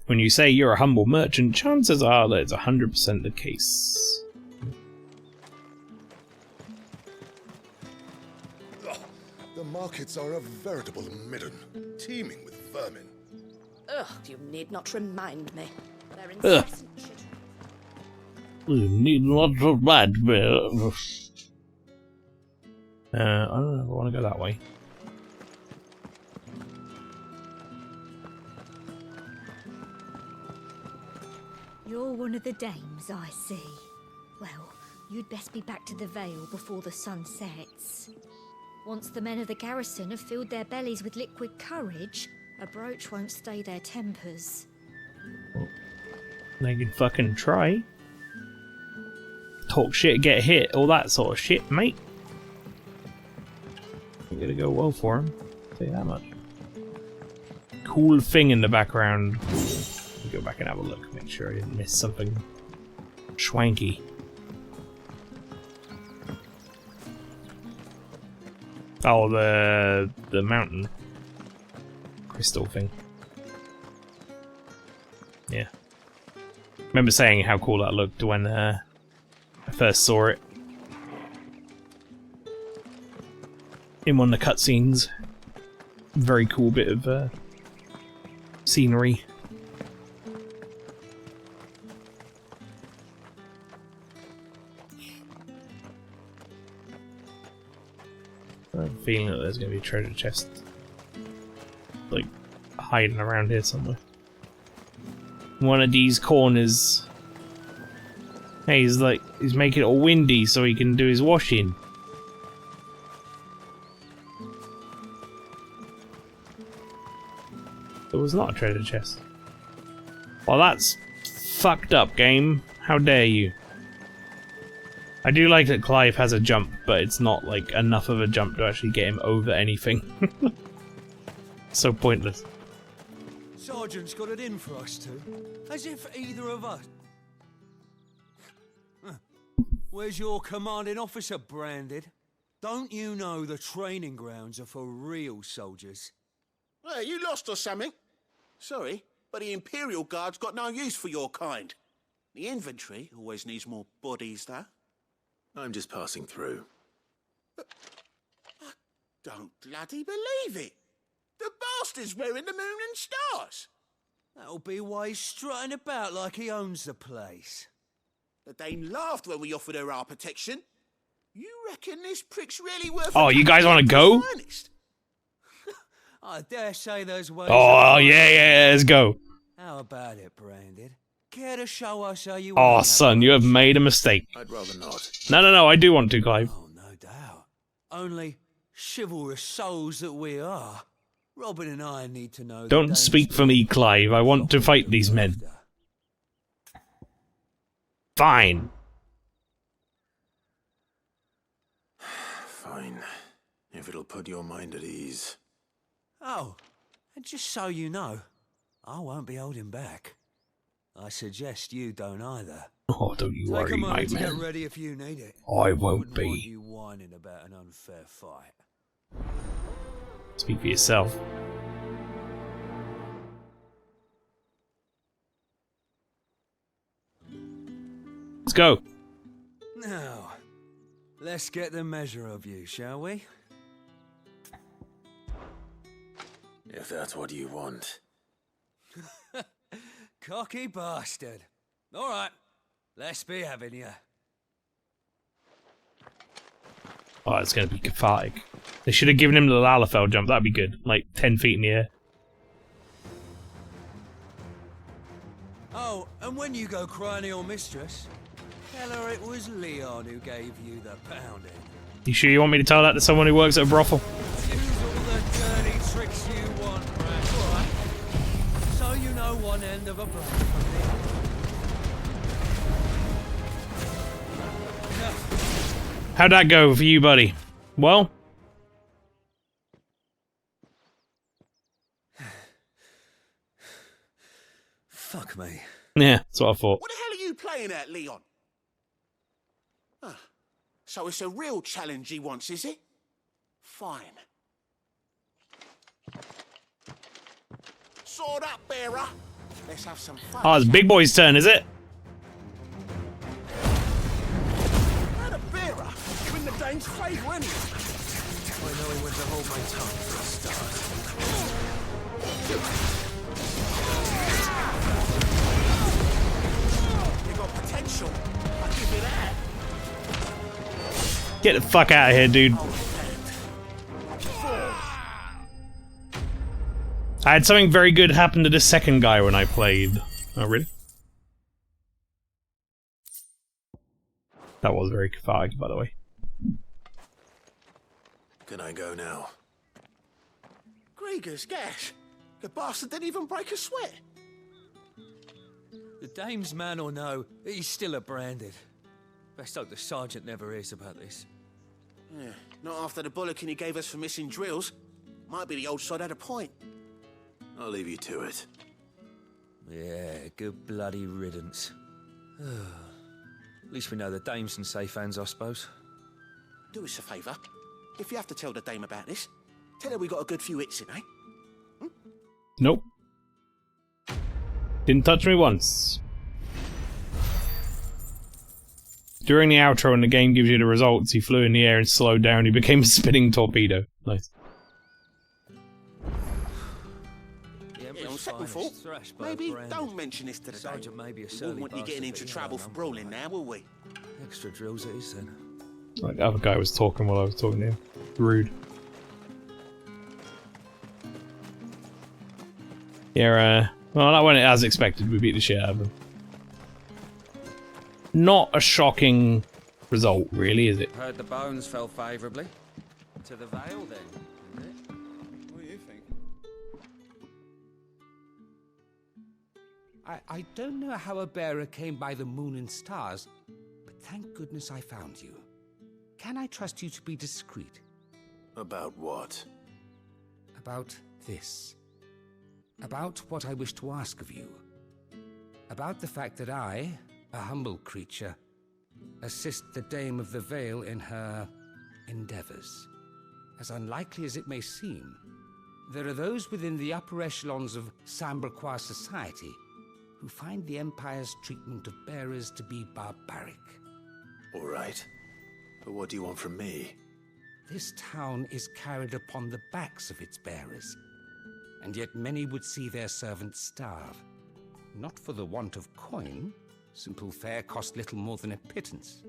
When you say you're a humble merchant, chances are that it's 100% the case. The markets are a veritable midden, teeming with vermin. Ugh, you need not remind me. They're Ugh. incessant shit. You need not so bad, but... I don't know if I want to go that way. You're one of the dames, I see. Well, you'd best be back to the Vale before the sun sets. Once the men of the garrison have filled their bellies with liquid courage, a brooch won't stay their tempers. They can fucking try. Talk shit, get hit, all that sort of shit, mate. You're gonna go well for him. Say that much. Cool thing in the background. Go back and have a look, make sure I didn't miss something schwanky. Oh, the mountain crystal thing. Yeah. Remember saying how cool that looked when I first saw it in one of the cutscenes. Very cool bit of scenery. feeling that there's going to be a treasure chest, like, hiding around here somewhere. One of these corners. Hey, he's making it all windy so he can do his washing. There was not a treasure chest. Well, that's fucked up, game. How dare you? I do like that Clive has a jump, but it's not like enough of a jump to actually get him over anything. So pointless. Sergeant's got it in for us two. As if either of us... Where's your commanding officer, Branded? Don't you know the training grounds are for real soldiers? Well, you lost or something? Sorry, but the Imperial Guard's got no use for your kind. The infantry always needs more bodies, though. I'm just passing through. But I don't bloody believe it. The bastard's wearing the moon and stars. That'll be why he's strutting about like he owns the place. The Dame laughed when we offered her our protection. You reckon this prick's really worth... Oh, you guys want to go? I dare say there's ways... Oh, yeah, let's go. How about it, Branded? Care to show us how you... Oh, son, you have made a mistake. I'd rather not. No, I do want to, Clive. Oh, no doubt. Only chivalrous souls that we are. Robin and I need to know... Don't speak for me, Clive. I want to fight these men. Fine. Fine. If it'll put your mind at ease. Oh, and just so you know, I won't be holding back. I suggest you don't either. Oh, don't you worry, mate, Get man. ready if you need it. I won't Want be. you whining about an unfair fight. Speak for yourself. Let's go. Now, let's get the measure of you, shall we? If that's what you want. Cocky bastard. All right, let's be having you. Oh, it's going to be cathartic. They should have given him the Lalafell jump. That'd be good. Like 10 feet in the air. Oh, and when you go crying to your mistress, tell her it was Leon who gave you the pounding. You sure you want me to tell that to someone who works at a brothel? Use all the dirty tricks you want, Brad. All right. So you know one end of a blade from How'd that go for you, buddy? Well? Fuck me. Yeah, that's what I thought. What the hell are you playing at, Leon? So it's a real challenge he wants, is it? Fine. Sword up, bearer. Let's have some fun. Oh, it's Big Boy's turn, is it? Not a bearer. You're in the Dane's favour, anyway. I know he went to hold my tongue for a start. You got potential. I'll give you that. Get the fuck out of here, dude. I had something very good happen to the second guy when I played. Oh, really? That was very cathartic, by the way. Can I go now? Grieger's gas. The bastard didn't even break a sweat. The Dame's man or no, he's still a Branded. Best hope the sergeant never hears about this. Yeah, not after the bullocking he gave us for missing drills. Might be the old sod had a point. I'll leave you to it. Yeah, good bloody riddance. At least we know the Dame's in safe hands, I suppose. Do us a favour. If you have to tell the Dame about this, tell her we got a good few hits in, eh? Nope. Didn't touch me once. During the outro, when the game gives you the results, he flew in the air and slowed down. He became a spinning torpedo. Nice. Yeah, on second thought, maybe don't mention this to the Dame. Maybe a We wouldn't want you getting into trouble for brawling now, will we? Extra drills it is then. Like the other guy was talking while I was talking to him. Rude. Yeah, well, that went as expected. We beat the shit out of them. Not a shocking result, really, is it? Heard the bones fell favourably. To the Vale, then, is it? What do you think? I don't know how a bearer came by the moon and stars, but thank goodness I found you. Can I trust you to be discreet? About what? About this. About what I wish to ask of you. About the fact that I, a humble creature, assist the Dame of the Vale in her endeavors. As unlikely as it may seem, there are those within the upper echelons of Samberquois society who find the Empire's treatment of bearers to be barbaric. All right. But what do you want from me? This town is carried upon the backs of its bearers, and yet many would see their servants starve. Not for the want of coin, simple fare cost little more than a pittance,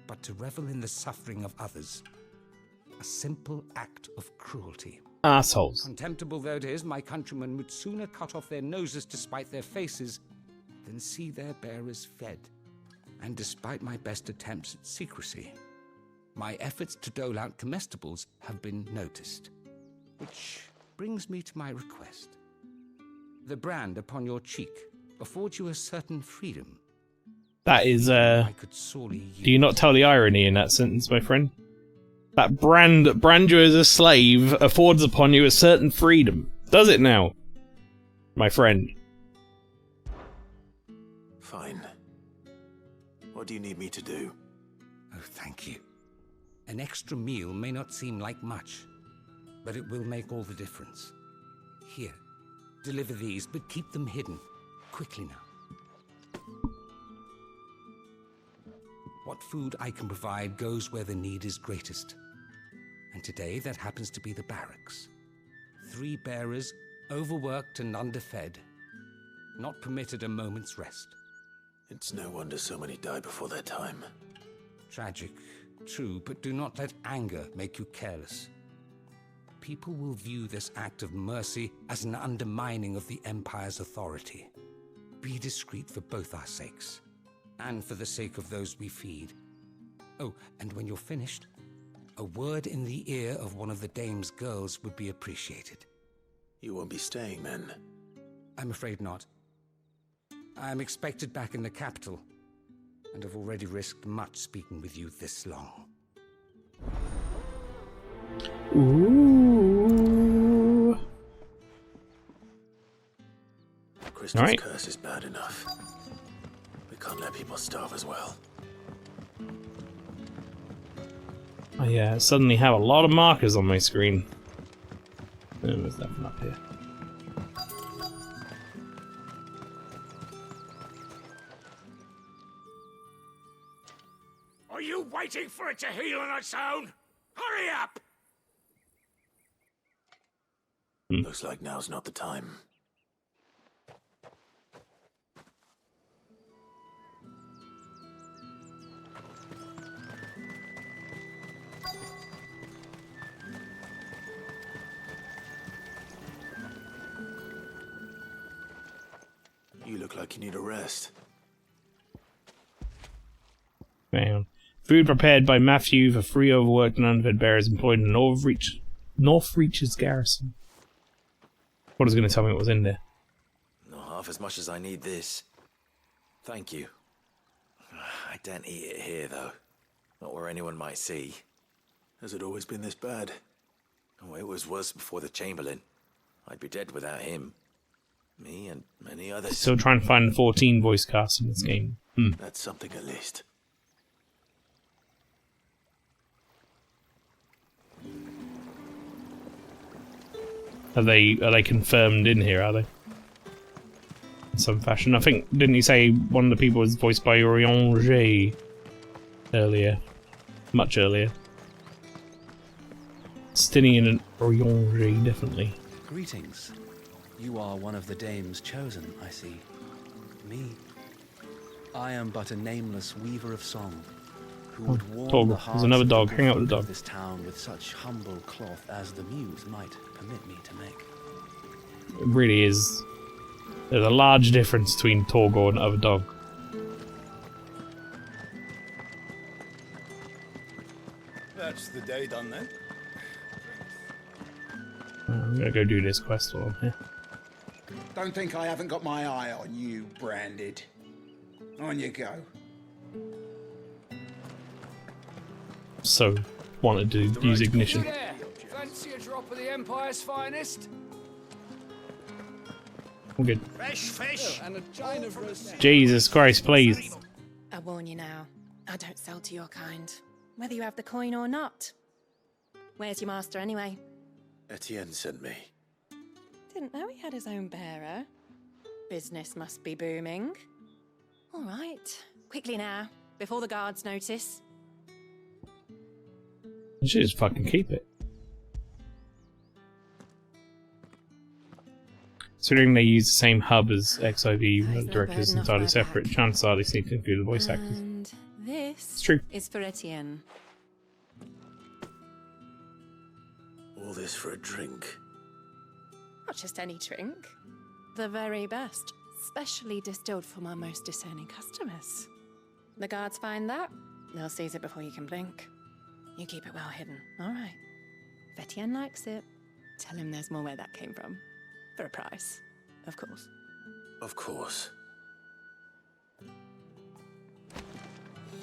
but to revel in the suffering of others. A simple act of cruelty. Assholes. Contemptible though it is, my countrymen would sooner cut off their noses to spite their faces than see their bearers fed. And despite my best attempts at secrecy, my efforts to dole out comestibles have been noticed. Which brings me to my request. The brand upon your cheek affords you a certain freedom. That is, do you not tell the irony in that sentence, my friend? That brand you as a slave affords upon you a certain freedom. Does it now, my friend? Fine. What do you need me to do? Oh, thank you. An extra meal may not seem like much, but it will make all the difference. Here, deliver these, but keep them hidden. Quickly now. What food I can provide goes where the need is greatest. And today that happens to be the barracks. 3 bearers, overworked and underfed, not permitted a moment's rest. It's no wonder so many die before their time. Tragic, true, but do not let anger make you careless. People will view this act of mercy as an undermining of the Empire's authority. Be discreet for both our sakes, and for the sake of those we feed. Oh, and when you're finished, a word in the ear of one of the Dame's girls would be appreciated. You won't be staying then? I'm afraid not. I'm expected back in the capital, and have already risked much speaking with you this long. Ooh. Kristen's curse is bad enough. We can't let people starve as well. I suddenly have a lot of markers on my screen. There's nothing up here. Are you waiting for it to heal on its own? Hurry up! Looks like now's not the time. You look like you need a rest. Man. Food prepared by Matthew for 3 overworked and underfed bearers employed in North Reach's garrison. What is going to tell me what was in there? Not half as much as I need this. Thank you. I don't eat it here, though. Not where anyone might see. Has it always been this bad? Oh, it was worse before the Chamberlain. I'd be dead without him. Me and many others. Still trying to find the 14 voice casts in this game. That's something at least. Are they confirmed in here, are they? In some fashion. I think, didn't you say one of the people was voiced by Orion earlier? Much earlier. Stinian and Orion, definitely. Greetings. You are one of the dames chosen, I see. Me. I am but a nameless weaver of song, who would warm the hearts There's another of dog. the Hang out with the folk dog. of this town with such humble cloth as the muse might permit me to make. It really is. There's a large difference between Torgor and other dog. That's the day done then. I'm gonna go do this quest while I'm here. Don't think I haven't got my eye on you, Branded. On you go. So, wanted to use ignition. There. Fancy a drop of the Empire's finest? I'm good. Fresh fish and a china of roast. Jesus Christ, please. I warn you now, I don't sell to your kind, whether you have the coin or not. Where's your master anyway? Etienne sent me. Didn't know he had his own bearer. Business must be booming. All right, quickly now, before the guards notice. I should just fucking keep it. Considering they use the same hub as XIV directors entirely separate, chances are they seem to include the voice actors. And this It's true. is for Etienne. All this for a drink. Not just any drink. The very best, specially distilled for my most discerning customers. The guards find that, they'll seize it before you can blink. You keep it well hidden, all right. If Etienne likes it, tell him there's more where that came from. For a price, of course. Of course.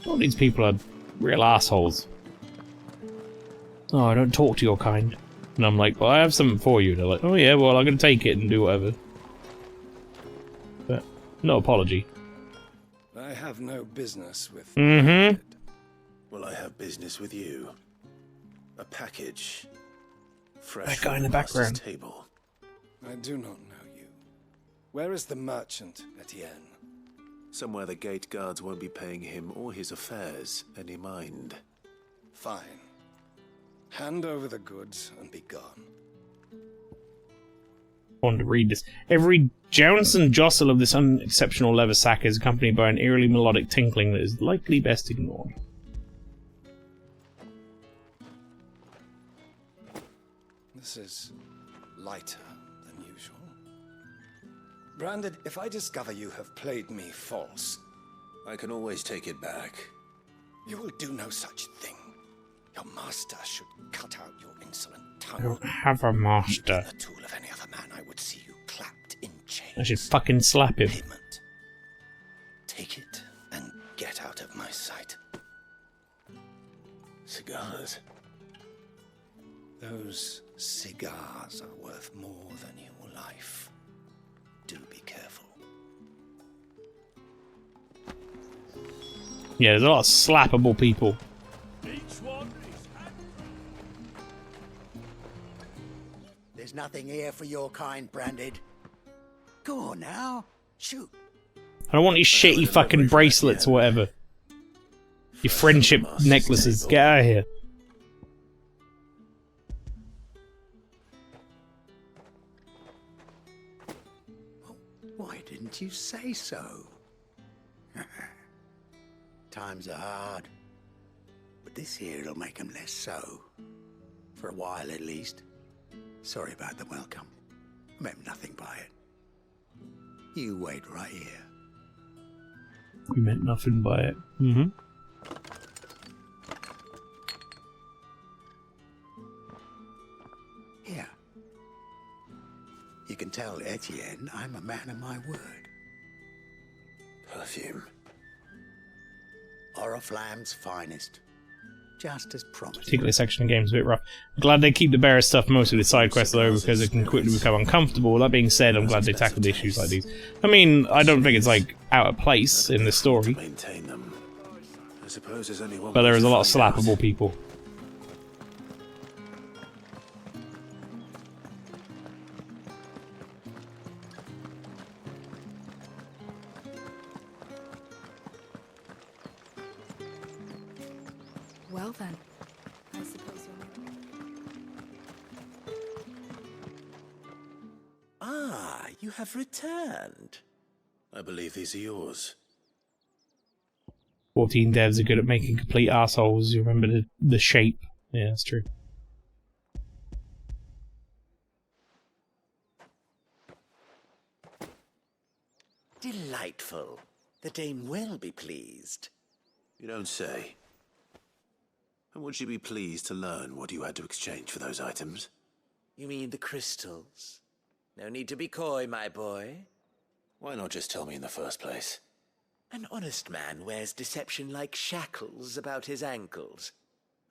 All these people are real assholes. Oh, I don't talk to your kind. And I'm like, well, I have something for you. They're like, oh yeah, well, I'm going to take it and do whatever. But, no apology. I have no business with... Mm-hmm. Well, I have business with you. A package. Fresh That guy in the from Master's background. Table. I do not know you. Where is the merchant, Etienne? Somewhere the gate guards won't be paying him or his affairs any mind. Fine. Hand over the goods and be gone. I want to read this. Every jounce and jostle of this unexceptional leather sack is accompanied by an eerily melodic tinkling that is likely best ignored. This is lighter than usual. Branded, if I discover you have played me false... I can always take it back. You will do no such thing. Your master should cut out your insolent tongue. I don't have a master. The tool of any other man, I would see you clapped in chains. I should fucking slap him. Payment. Take it and get out of my sight. Cigars. Those cigars are worth more than your life. Do be careful. Yeah, there's a lot of slappable people. There's nothing here for your kind, Branded. Go on now, shoot. I don't want your shitty fucking bracelets or whatever. Your friendship necklaces. Get out of here. Why didn't you say so? Times are hard, but this here'll make them less so. For a while, at least. Sorry about the welcome. Meant nothing by it. You wait right here. We meant nothing by it. Mm-hmm. Here. You can tell Etienne I'm a man of my word. Perfume. Oriflamme's finest. Just as promised. Particular section of the game is a bit rough. I'm glad they keep the bearer stuff mostly with side quests though, because it can quickly become uncomfortable. That being said, I'm glad they tackled issues like these. I mean, I don't think it's like out of place in the story, Maintain them. I suppose there's only one. but there is a lot of way to find slappable out. people. Well then, I suppose you're... Ah, you have returned. I believe these are yours. 14 devs are good at making complete assholes. You remember the shape. Yeah, that's true. Delightful. The dame will be pleased. You don't say. And would she be pleased to learn what you had to exchange for those items? You mean the crystals? No need to be coy, my boy. Why not just tell me in the first place? An honest man wears deception like shackles about his ankles.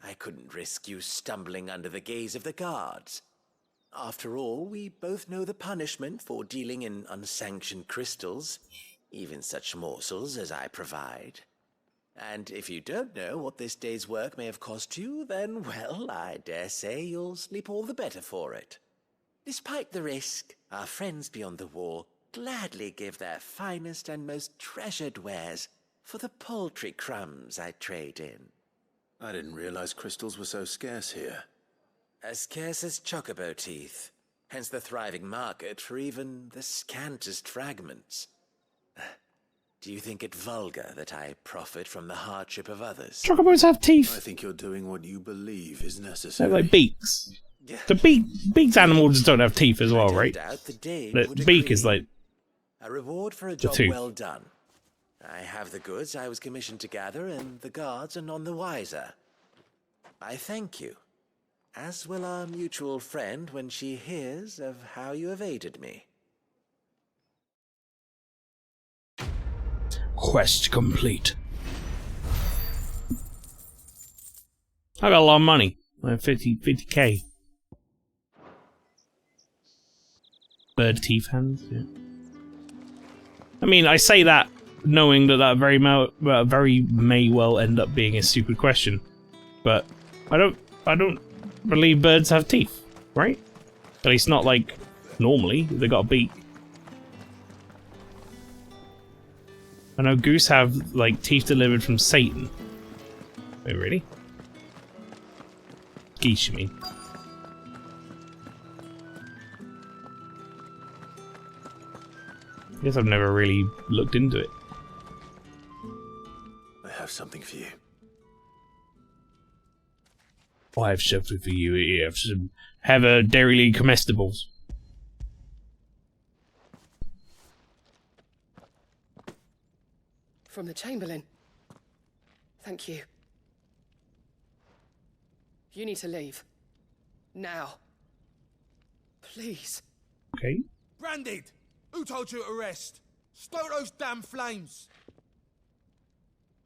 I couldn't risk you stumbling under the gaze of the guards. After all, we both know the punishment for dealing in unsanctioned crystals, even such morsels as I provide. And if you don't know what this day's work may have cost you, then, well, I dare say you'll sleep all the better for it. Despite the risk, our friends beyond the wall gladly give their finest and most treasured wares for the paltry crumbs I trade in. I didn't realize crystals were so scarce here. As scarce as chocobo teeth, hence the thriving market for even the scantest fragments. Do you think it vulgar that I profit from the hardship of others? Chocobos have teeth. I think you're doing what you believe is They're necessary. like beaks. The beaks animals don't have teeth as well, right? The beak is like a reward for a the job tooth. well done. I have the goods I was commissioned to gather, and the guards are none the wiser. I thank you, as will our mutual friend when she hears of how you have aided me. Quest complete. I got a lot of money. 50k. Bird teeth hands, yeah. I mean, I say that knowing that very may well end up being a stupid question, but I don't believe birds have teeth, right? At least not like normally. They got a beak. I know goose have like teeth delivered from Satan. Wait, really? Geese, you mean? I guess I've never really looked into it. I have something for you. I have something for you. You have some dairy comestibles. From the Chamberlain. Thank you. You need to leave. Now. Please. Okay. Branded! Who told you to rest? Stoke those damn flames!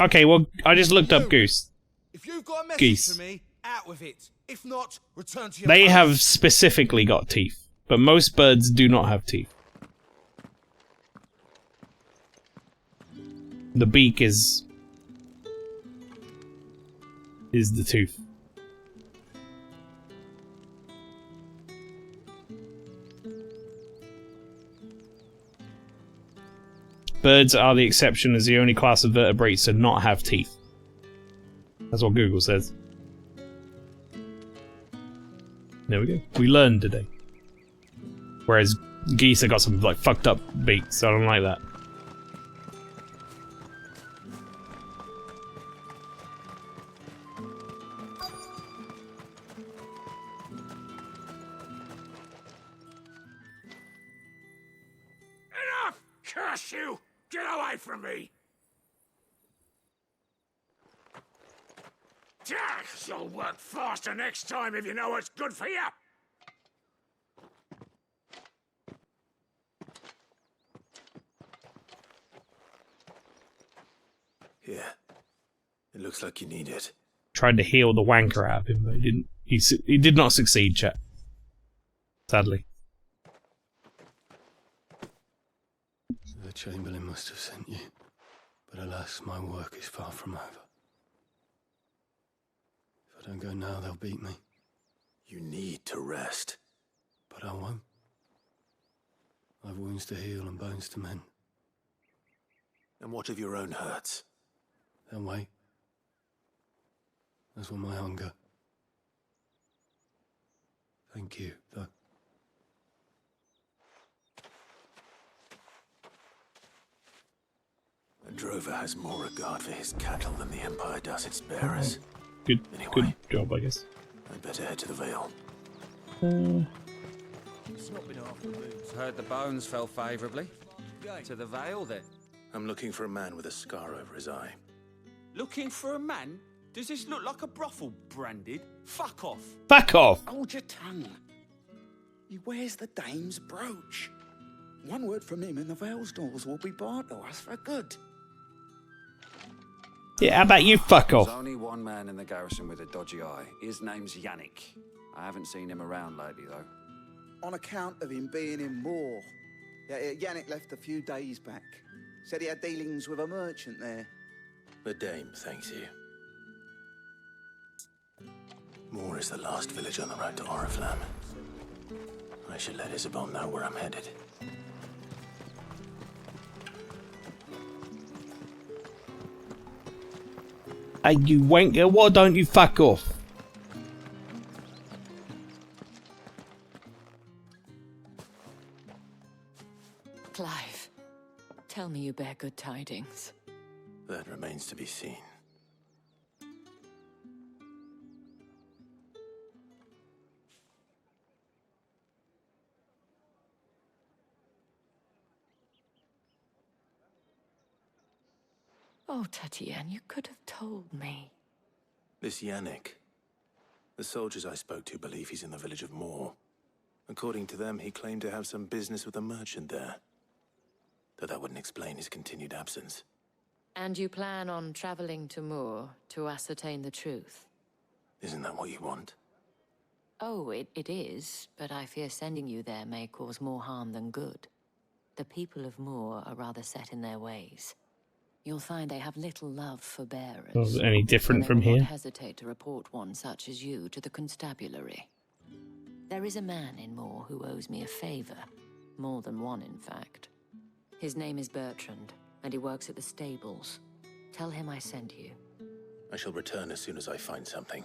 Okay, well, I just looked up goose. If you've got a message Geese. for me, out with it. If not, return to your They post. have specifically got teeth, but most birds do not have teeth. The beak is the tooth. Birds are the exception as the only class of vertebrates to not have teeth. That's what Google says. There we go. We learned today. Whereas geese have got some like fucked up beaks, so I don't like that. Enough! Curse you! Get away from me! You'll work faster next time if you know what's good for you! Here. It looks like you need it. Tried to heal the wanker out of him, but he didn't. He did not succeed, chat. Sadly. The Chamberlain must have sent you, but alas, my work is far from over. If I don't go now, they'll beat me. You need to rest. But I won't. I've wounds to heal and bones to mend. And what of your own hurts? They'll wait. As will my hunger. Thank you, though. A drover has more regard for his cattle than the Empire does its bearers. Good Anyway, job, I guess. I'd better head to the Vale. It's not been half the boots. Heard the bones fell favourably. To the Vale, then. I'm looking for a man with a scar over his eye. Looking for a man? Does this look like a brothel, Branded? Fuck off. Fuck off. Hold your tongue. He wears the dame's brooch. One word from him and the Vale's doors will be barred to us for good. Yeah, how about you fuck off? There's only one man in the garrison with a dodgy eye. His name's Yannick. I haven't seen him around lately, though. On account of him being in war. Yeah, Yannick left a few days back. Said he had dealings with a merchant there. The dame thanks you. Moor is the last village on the road to Oriflamme. I should let Isabel know where I'm headed. Hey, you wanker, why don't you fuck off? Clive, tell me you bear good tidings. That remains to be seen. Oh, Tatienne, you could have told me. This Yannick. The soldiers I spoke to believe he's in the village of Moor. According to them, he claimed to have some business with a merchant there. Though that wouldn't explain his continued absence. And you plan on traveling to Moor to ascertain the truth? Isn't that what you want? Oh, it is, but I fear sending you there may cause more harm than good. The people of Moor are rather set in their ways. You'll find they have little love for bearers. Was it any different from They will here? not hesitate to report one such as you to the constabulary. There is a man in Moor who owes me a favor. More than one, in fact. His name is Bertrand, and he works at the stables. Tell him I sent you. I shall return as soon as I find something.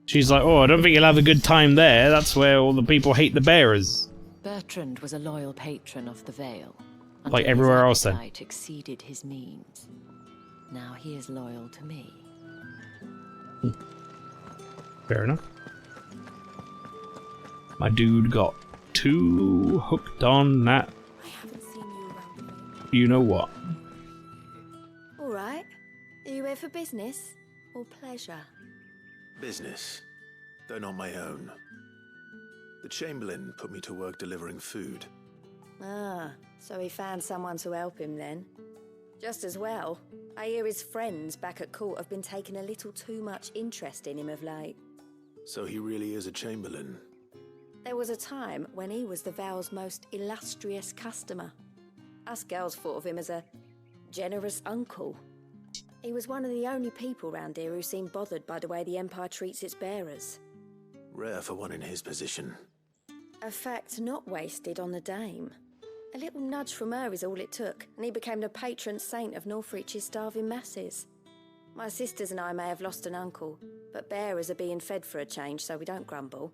She's like, oh, I don't think you'll have a good time there. That's where all the people hate the bearers. Bertrand was a loyal patron of the Vale. Like everywhere else then. His appetite exceeded his means. Now he is loyal to me. Fair enough. My dude got too hooked on that. I haven't seen you around. You know what? All right. Are you here for business or pleasure? Business, though not my own. The Chamberlain put me to work delivering food. Ah, so he found someone to help him then. Just as well. I hear his friends back at court have been taking a little too much interest in him of late. So he really is a Chamberlain. There was a time when he was the Vale's most illustrious customer. Us girls thought of him as a generous uncle. He was one of the only people round here who seemed bothered by the way the Empire treats its bearers. Rare for one in his position. A fact not wasted on the dame. A little nudge from her is all it took, and he became the patron saint of Northreach's starving masses. My sisters and I may have lost an uncle, but bearers are being fed for a change, so we don't grumble.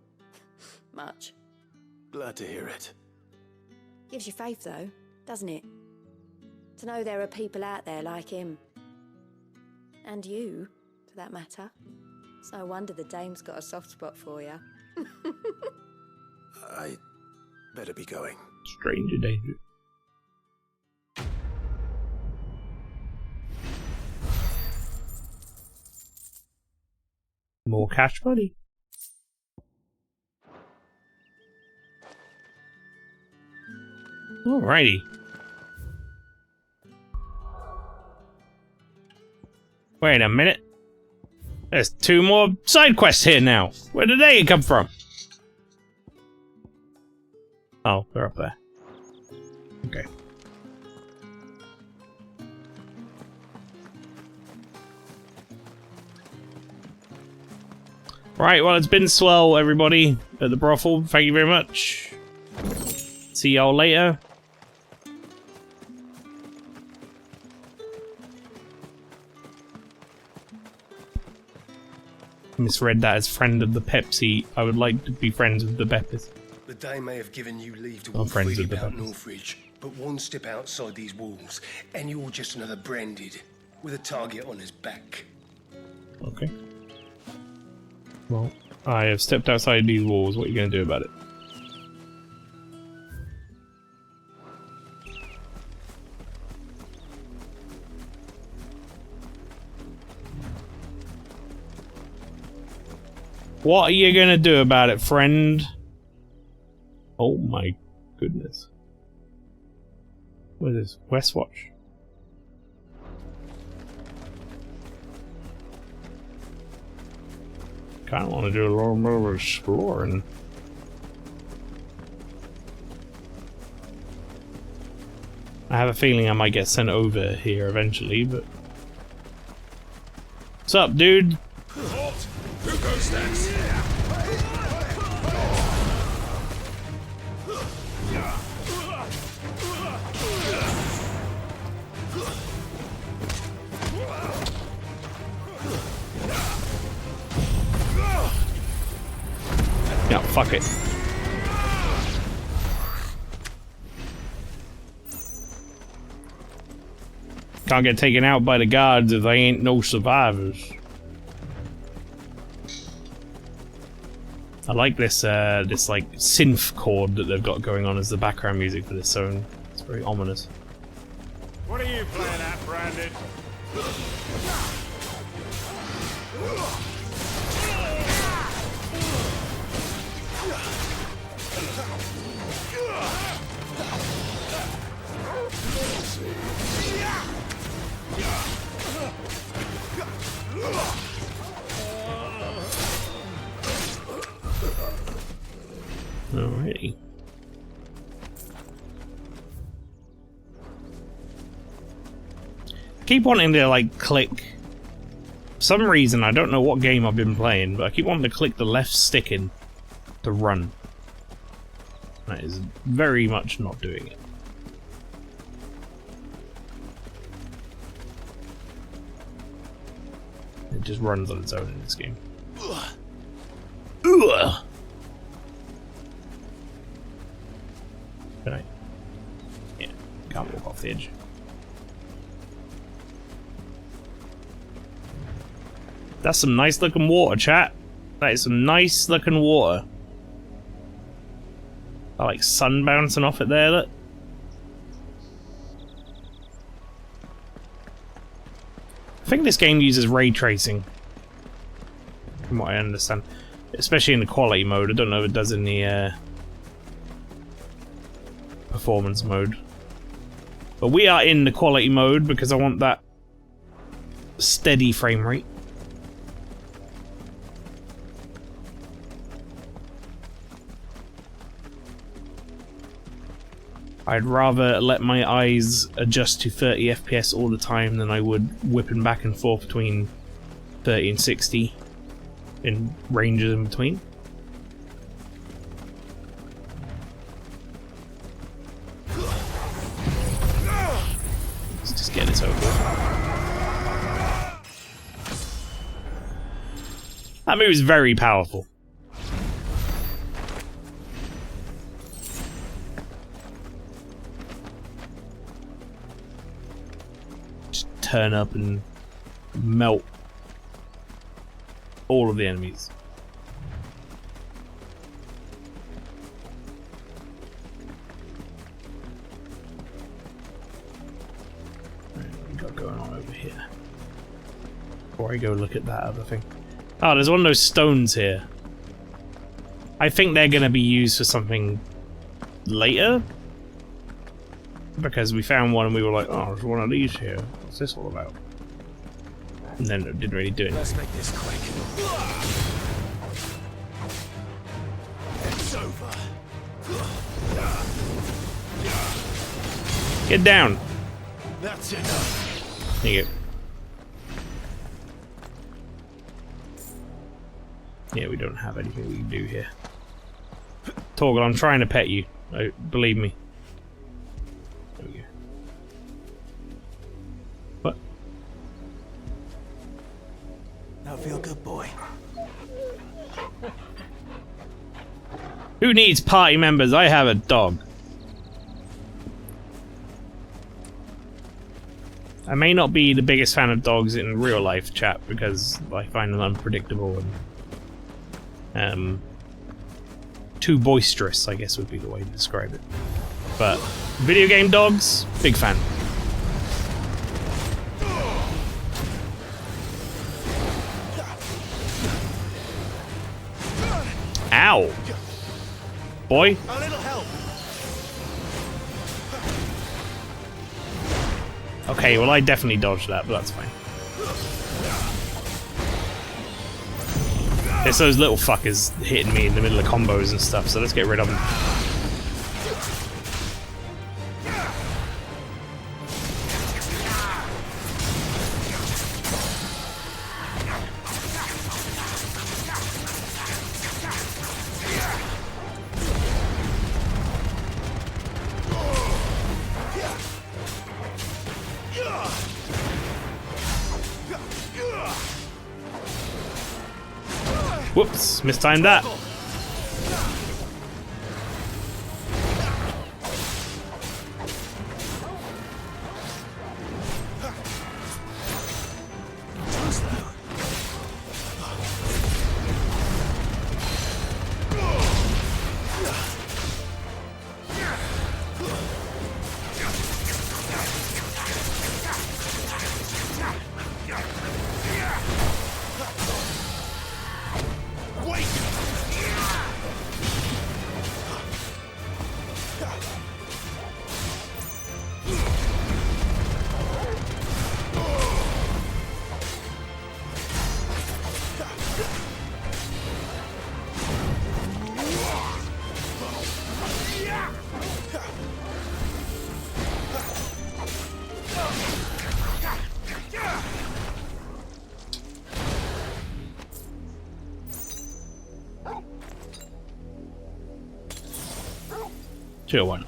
Much. Glad to hear it. Gives you faith, though, doesn't it? To know there are people out there like him. And you, for that matter. It's no wonder the dame's got a soft spot for you. I better be going. Stranger danger. More cash money. Alrighty. Wait a minute. There's 2 more side quests here now. Where did they come from? Oh, they're up there. Okay. Right, well, it's been swell, everybody, at the brothel. Thank you very much. See y'all later. Misread that as friend of the Pepsi. I would like to be friends with the Peppers. The Dame may have given you leave to I'm walk friends freely with the about Peppers. Northridge, but one step outside these walls, and you're just another Branded, with a target on his back. Okay. Well, I have stepped outside these walls. What are you going to do about it? What are you gonna do about it, friend? Oh my goodness. What is this? Westwatch? Kinda wanna do a little more exploring. I have a feeling I might get sent over here eventually, but... What's up, dude? Halt! Who goes next? Yeah, fuck it. Can't get taken out by the guards if they ain't no survivors. I like this this like synth chord that they've got going on as the background music for this zone. It's very ominous. What are you playing at, Brandon? Alrighty. Keep wanting to like click. For some reason, I don't know what game I've been playing, but I keep wanting to click the left stick in to run. That is very much not doing it. It just runs on its own in this game. Ugh. Can I? Yeah, can't walk off the edge. That's some nice looking water, chat. That is some nice looking water. I like sun bouncing off it there, look. I think this game uses ray tracing, from what I understand. Especially in the quality mode. I don't know if it does in the performance mode. But we are in the quality mode because I want that steady frame rate. I'd rather let my eyes adjust to 30 FPS all the time than I would whipping back and forth between 30 and 60 in ranges in between. Let's just get this over with. That move is very powerful. Turn up and melt all of the enemies. What we got going on over here? Before I go look at that other thing. Oh, there's one of those stones here. I think they're going to be used for something later. Because we found one and we were like, oh, there's one of these here. What's this all about? And then it didn't really do it. Let's make this quick. It's over. Get down. That's enough. There you go. Yeah, we don't have anything we can do here. Torgal, I'm trying to pet you. Oh, believe me. There we go. What? Now feel good, boy. Who needs party members? I have a dog. I may not be the biggest fan of dogs in real life, chat, because I find them unpredictable and too boisterous, I guess would be the way to describe it. But video game dogs, big fan. Ow! Boy. A little help. Okay, well I definitely dodged that, but that's fine. It's those little fuckers hitting me in the middle of combos and stuff, so let's get rid of them. Whoops, mistimed that. Sure one.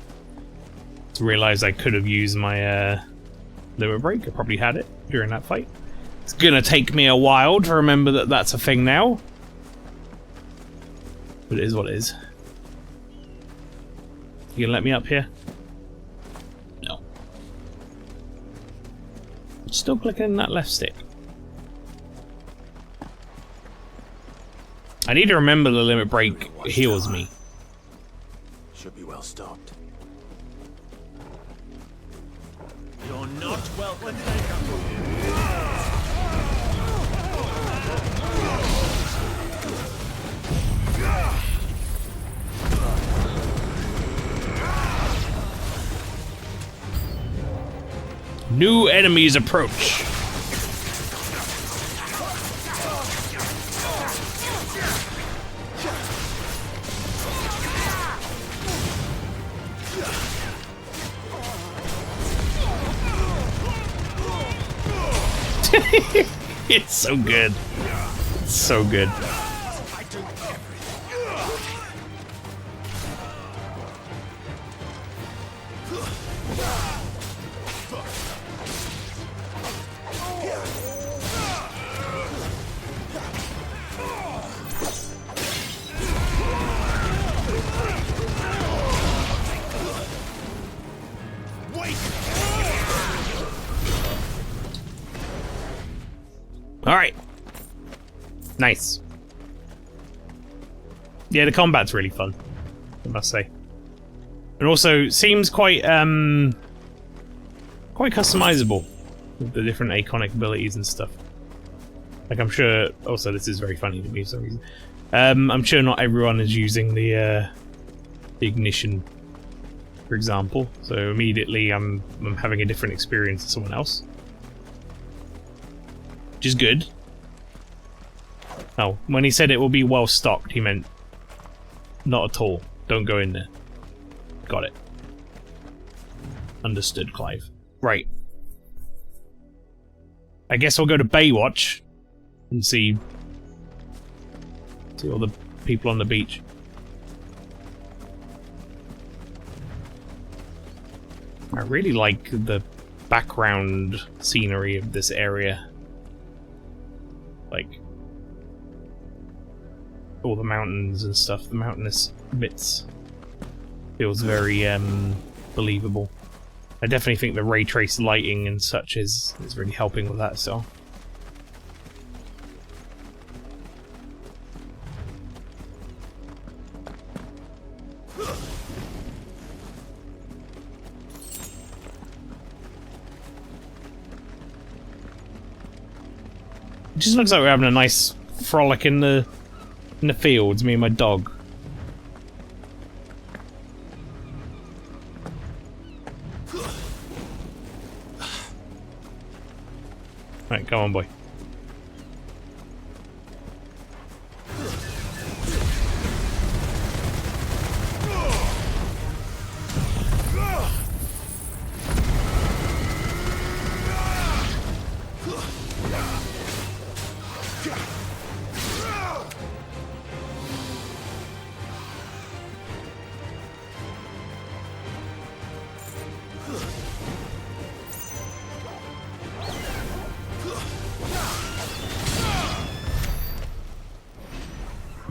To realise I could have used my limit break. I probably had it during that fight. It's gonna take me a while to remember that that's a thing now. But it is what it is. You gonna let me up here? No. Still clicking that left stick. I need to remember the limit break heals me. Should be well stocked. You're not welcome. New enemies approach. It's so good. It's so good. Alright. Nice. Yeah, the combat's really fun, I must say. And also seems quite quite customizable with the different iconic abilities and stuff. Like I'm sure also this is very funny to me for some reason. I'm sure not everyone is using the ignition, for example. So immediately I'm having a different experience to someone else. Which is good. Oh, when he said it will be well stocked, he meant not at all. Don't go in there. Got it. Understood, Clive. Right. I guess we'll go to Baywatch and see all the people on the beach. I really like the background scenery of this area. Like all the mountains and stuff, the mountainous bits feels very believable. I definitely think the ray trace lighting and such is really helping with that, so. It just looks like we're having a nice frolic in the fields, me and my dog. Right, come on, boy.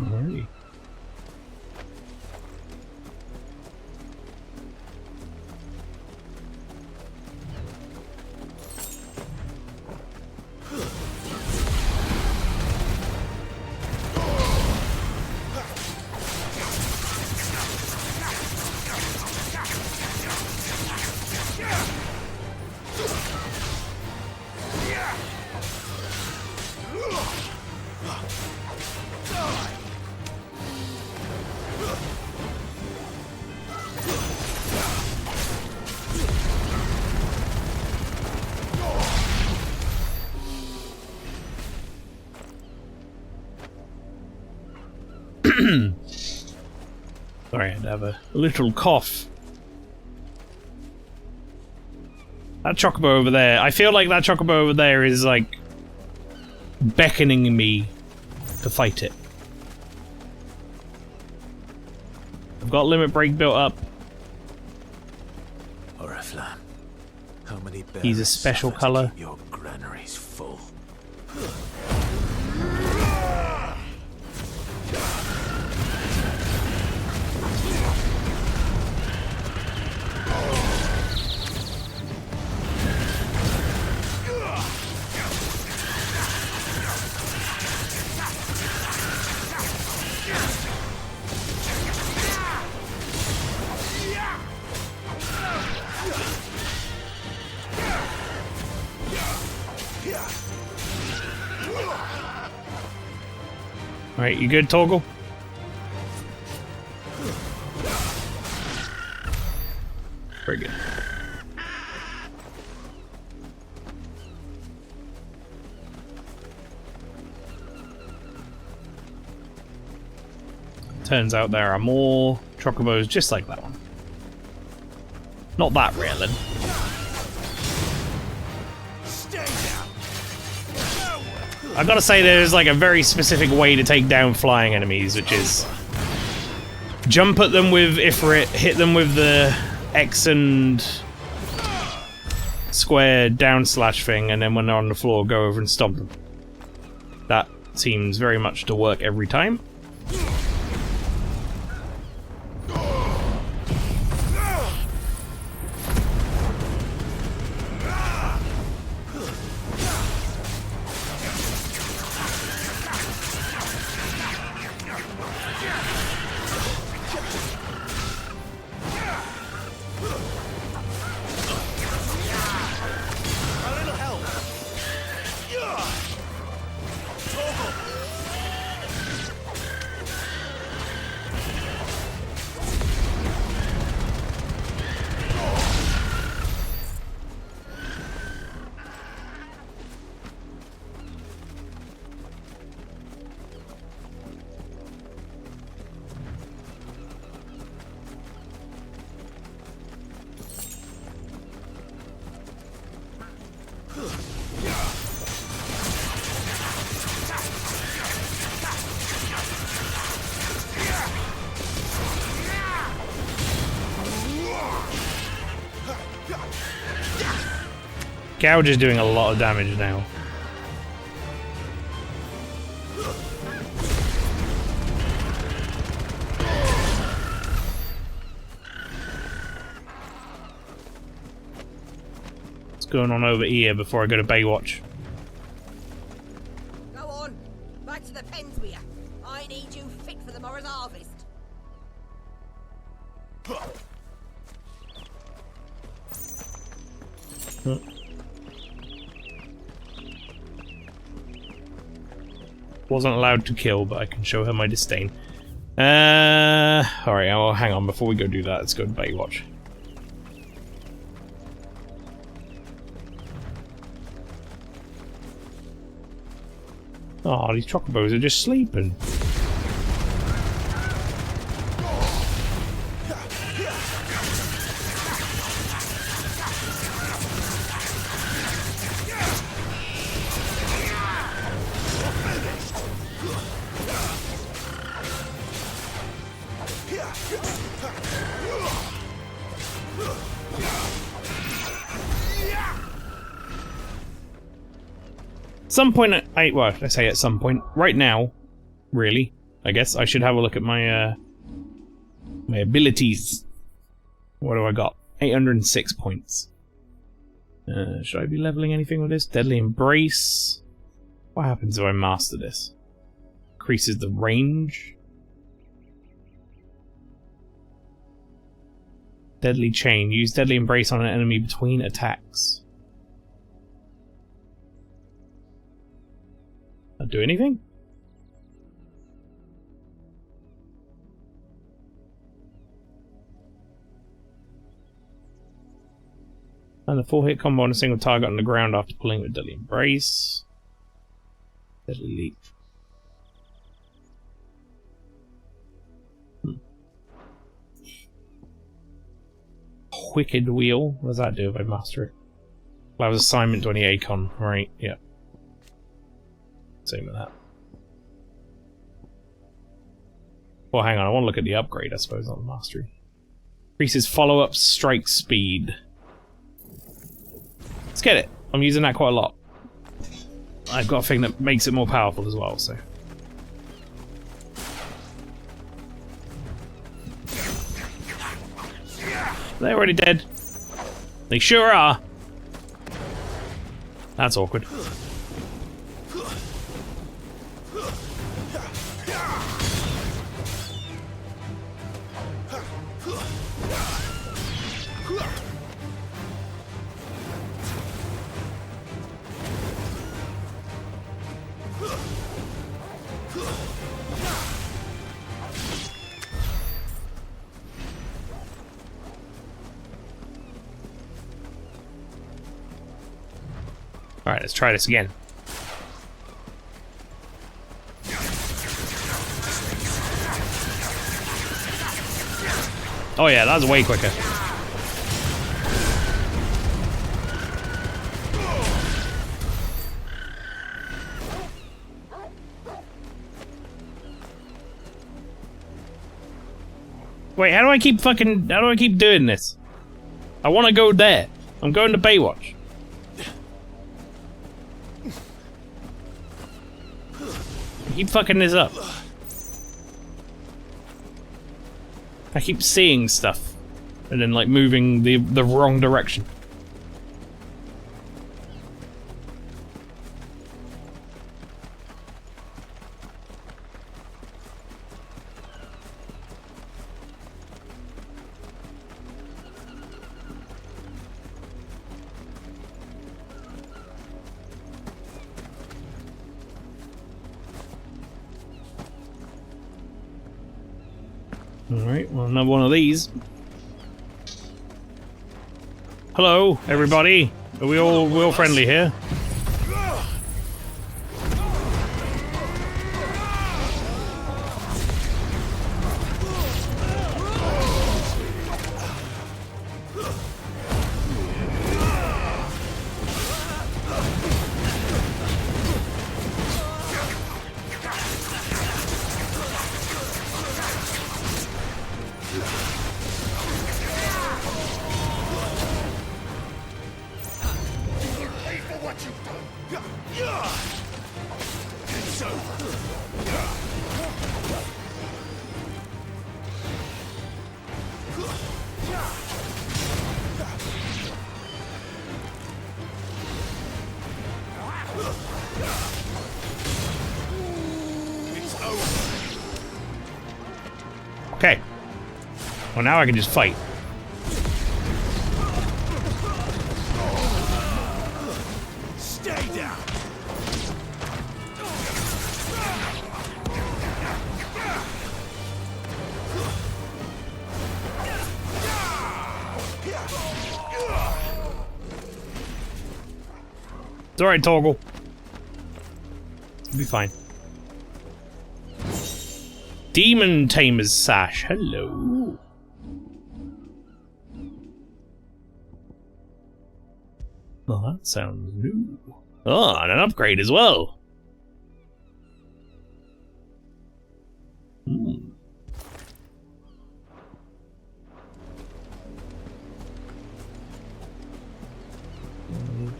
Alrighty. Sorry, I had to have a little cough. That chocobo over there, I feel like that chocobo over there is like beckoning me to fight it. I've got limit break built up. Oriflamme, how many He's a special color. Your granaries full. Alright, you good, Torgal? Very good. Turns out there are more chocobos just like that one. Not that rare then. I gotta say there's like a very specific way to take down flying enemies, which is jump at them with Ifrit, hit them with the X and square down slash thing, and then when they're on the floor go over and stomp them. That seems very much to work every time. Gouge is doing a lot of damage now. What's going on over here before I go to Baywatch? Go on, back to the pens with you. I need you fit for the morrow's harvest. Wasn't allowed to kill, but I can show her my disdain. Alright, I'll hang on before we go do that. Let's go to Baywatch. Oh, these chocobos are just sleeping. Some point, well, I say at some point. Right now, really, I guess I should have a look at my my abilities. What do I got? 806 points. Should I be leveling anything with this? Deadly Embrace. What happens if I master this? Increases the range. Deadly Chain. Use Deadly Embrace on an enemy between attacks. Not do anything? And a full hit combo on a single target on the ground after pulling with Deadly Embrace. Deadly Leap. Wicked Wheel. What does that do if I master it? Allows assignment to any Acon. Right, yeah. Same with that. Well, hang on. I want to look at the upgrade, I suppose, not the mastery. Increases follow-up strike speed. Let's get it. I'm using that quite a lot. I've got a thing that makes it more powerful as well, so. They're already dead. They sure are. That's awkward. Alright, let's try this again. Oh yeah, that was way quicker. Wait, how do I keep doing this? I want to go there. I'm going to Baywatch. I keep fucking this up. I keep seeing stuff and then like moving the wrong direction. Alright, well, another one of these. Hello, everybody. Are we all friendly here? Okay. Well, now I can just fight. Stay down. It's alright, Torgal. We'll be fine. Demon Tamer's Sash. Hello. Well, that sounds new. Oh, and an upgrade as well. Do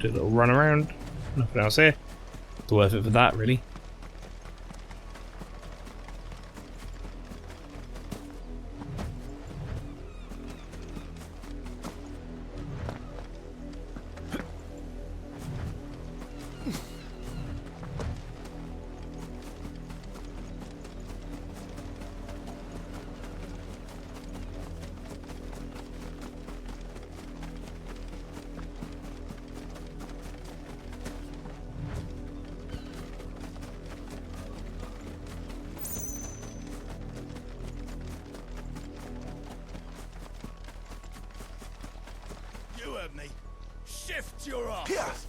a little run around. Nothing else here. It's worth it for that, really. You heard me. Shift your ass.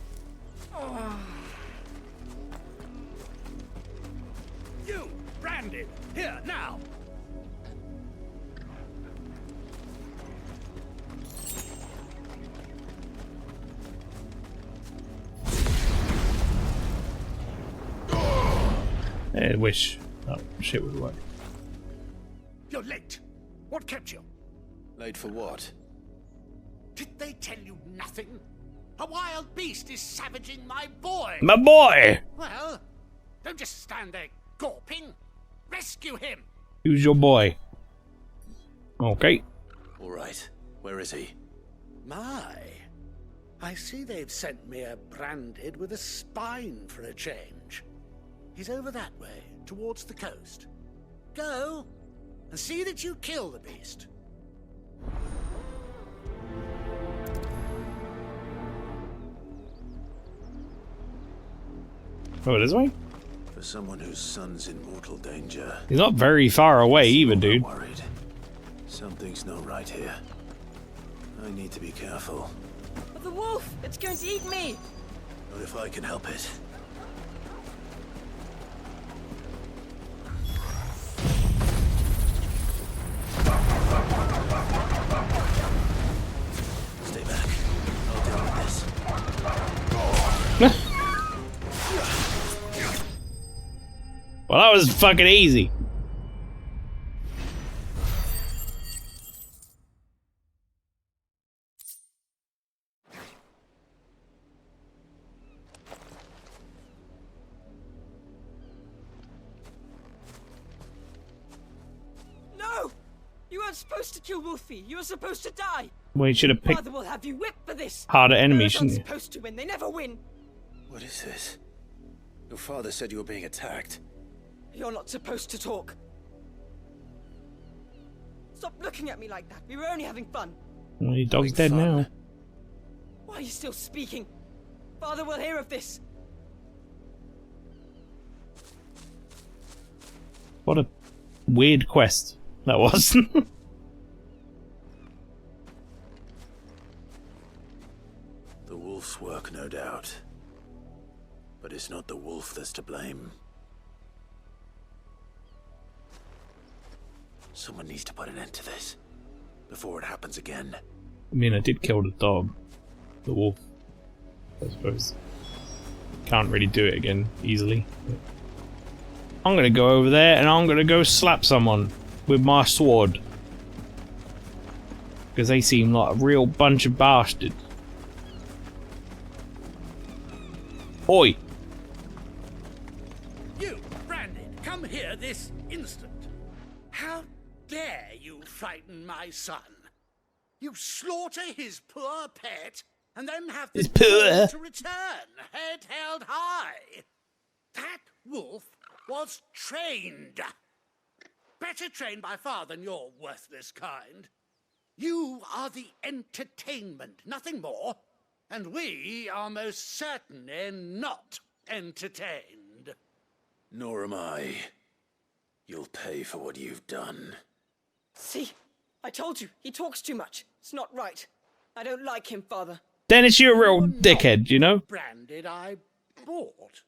You, branded. Here, now. I wish that shit would work. You're late. What kept you? Late for what? Did they tell you nothing? A wild beast is savaging my boy. My boy! Well, don't just stand there gawping. Rescue him. Who's your boy? Okay. All right. Where is he? My. I see they've sent me a branded with a spine for a change. He's over that way, towards the coast. Go, and see that you kill the beast. Oh, this way? For someone whose son's in mortal danger. He's not very far away either, dude. Worried. Something's not right here. I need to be careful. But the wolf! It's going to eat me! Not if I can help it. Stay back. I'll deal with this. Well, that was fucking easy. No! You weren't supposed to kill Wolfie. You were supposed to die. Well, you should have picked Father will have you whipped for this. harder enemies, They're not shouldn't you? supposed to win. They never win. What is this? Your father said you were being attacked. You're not supposed to talk. Stop looking at me like that. We were only having fun. Well, your dog's dead now. Why are you still speaking? Father will hear of this. What a weird quest that was. The wolf's work, no doubt. But it's not the wolf that's to blame. Someone needs to put an end to this before it happens again. I mean, I did kill the dog. The wolf, I suppose. Can't really do it again easily. But I'm gonna go over there and I'm gonna go slap someone with my sword. Because they seem like a real bunch of bastards. Oi! You, Brandon, come here this instant. How dare you frighten my son? You slaughter his poor pet, and then have the gall to return, head held high. That wolf was trained. Better trained by far than your worthless kind. You are the entertainment, nothing more. And we are most certainly not entertained. Nor am I. You'll pay for what you've done. See? I told you. He talks too much. It's not right. I don't like him, Father. Dennis, you're a real dickhead, you know? Branded I bought.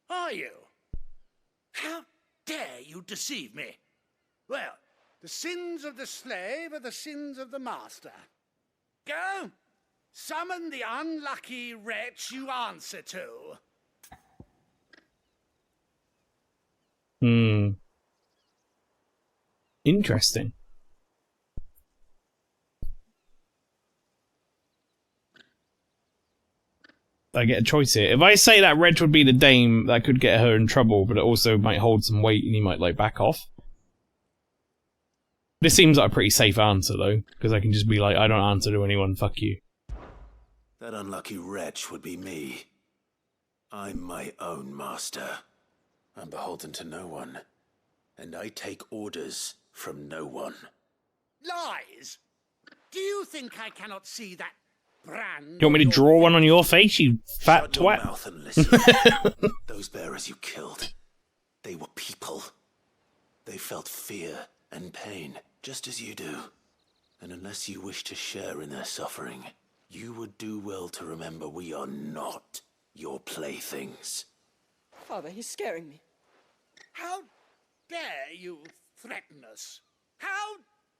Are you? How dare you deceive me? Well, the sins of the slave are the sins of the master. Go, summon the unlucky wretch you answer to. Interesting. I get a choice here. If I say that Reg would be the dame, that could get her in trouble, but it also might hold some weight and he might, like, back off. This seems like a pretty safe answer, though, because I can just be like, I don't answer to anyone, fuck you. That unlucky wretch would be me. I'm my own master. I'm beholden to no one, and I take orders from no one. Lies! Do you think I cannot see that brand? You want me to draw one on your face, you fat Shut your twat? mouth and listen. Those bearers you killed, they were people. They felt fear and pain, just as you do. And unless you wish to share in their suffering, you would do well to remember we are not your playthings. Father, he's scaring me. How dare you threaten us? How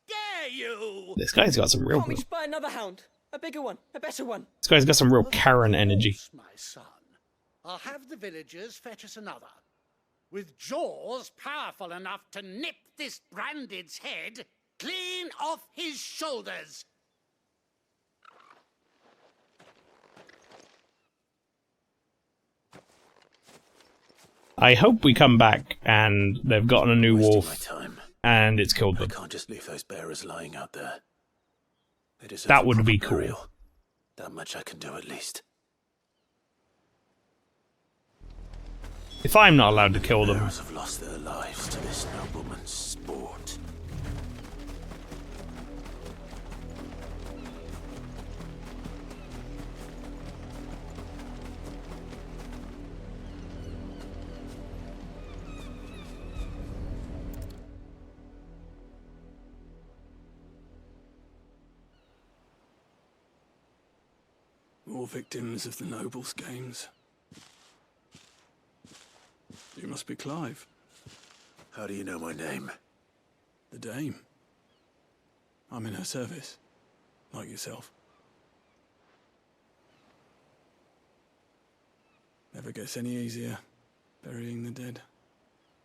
dare you? This guy's got some real... Can't we just buy another hound? A bigger one, a better one. This guy's got some real Karen energy. My son, I'll have the villagers fetch us another. With jaws powerful enough to nip this Branded's head clean off his shoulders. I hope we come back and they've gotten a new wolf and it's killed them. I can't just leave those bearers lying out there. They deserve That a would be proper cool. burial. That much I can do at least. If I'm not allowed to kill them... Bearers have lost their lives to this nobleman's sport. More victims of the nobles' games. You must be Clive. How do you know my name? The Dame. I'm in her service, like yourself. Never gets any easier, burying the dead.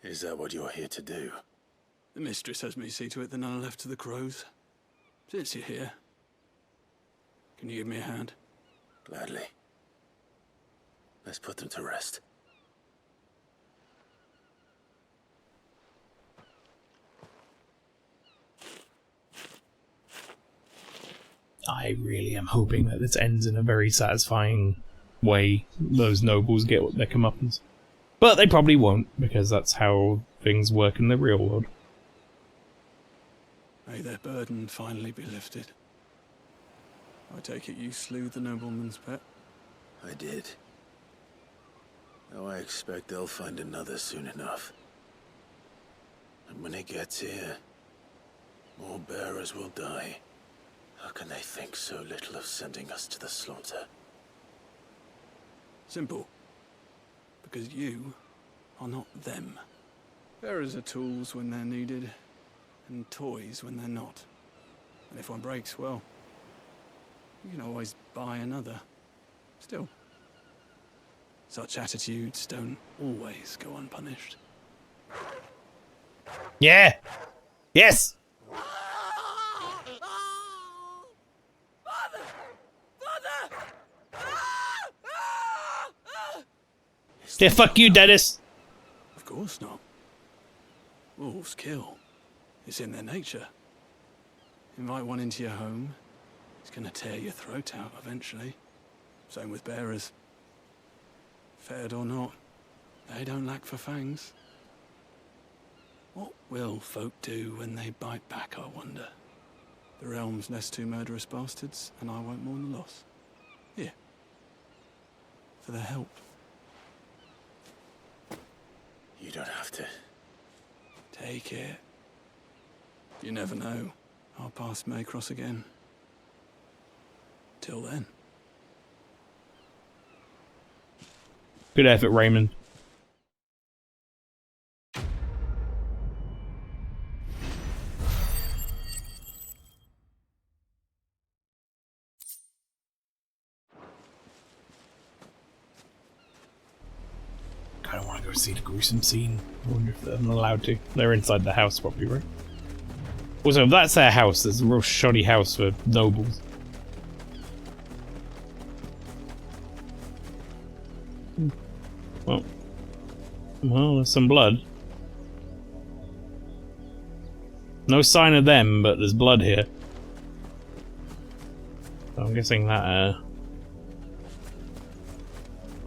Is that what you're here to do? The mistress has me see to it that none are left to the crows. Since you're here, can you give me a hand? Gladly. Let's put them to rest. I really am hoping that this ends in a very satisfying way. Those nobles get what their comeuppance. But they probably won't, because that's how things work in the real world. May their burden finally be lifted. I take it you slew the nobleman's pet? I did. Now I expect they'll find another soon enough. And when it gets here, more bearers will die. How can they think so little of sending us to the slaughter? Simple. Because you are not them. Bearers are tools when they're needed, and toys when they're not. And if one breaks, well, you can always buy another. Still, such attitudes don't always go unpunished. Yeah! Yes! Yeah, fuck you, Dennis! Of course not. Wolves kill. It's in their nature. Invite one into your home, it's gonna tear your throat out eventually. Same with bearers. Fed or not, they don't lack for fangs. What will folk do when they bite back, I wonder? The realm's less two murderous bastards, and I won't mourn the loss. Here. For their help. You don't have to. Take it. You never know. Our paths may cross again. Till then. Good effort, Raymond. to see the gruesome scene. I wonder if they're allowed to. They're inside the house, probably, right? Also, if that's their house, there's a real shoddy house for nobles. Well, there's some blood. No sign of them, but there's blood here. So I'm guessing that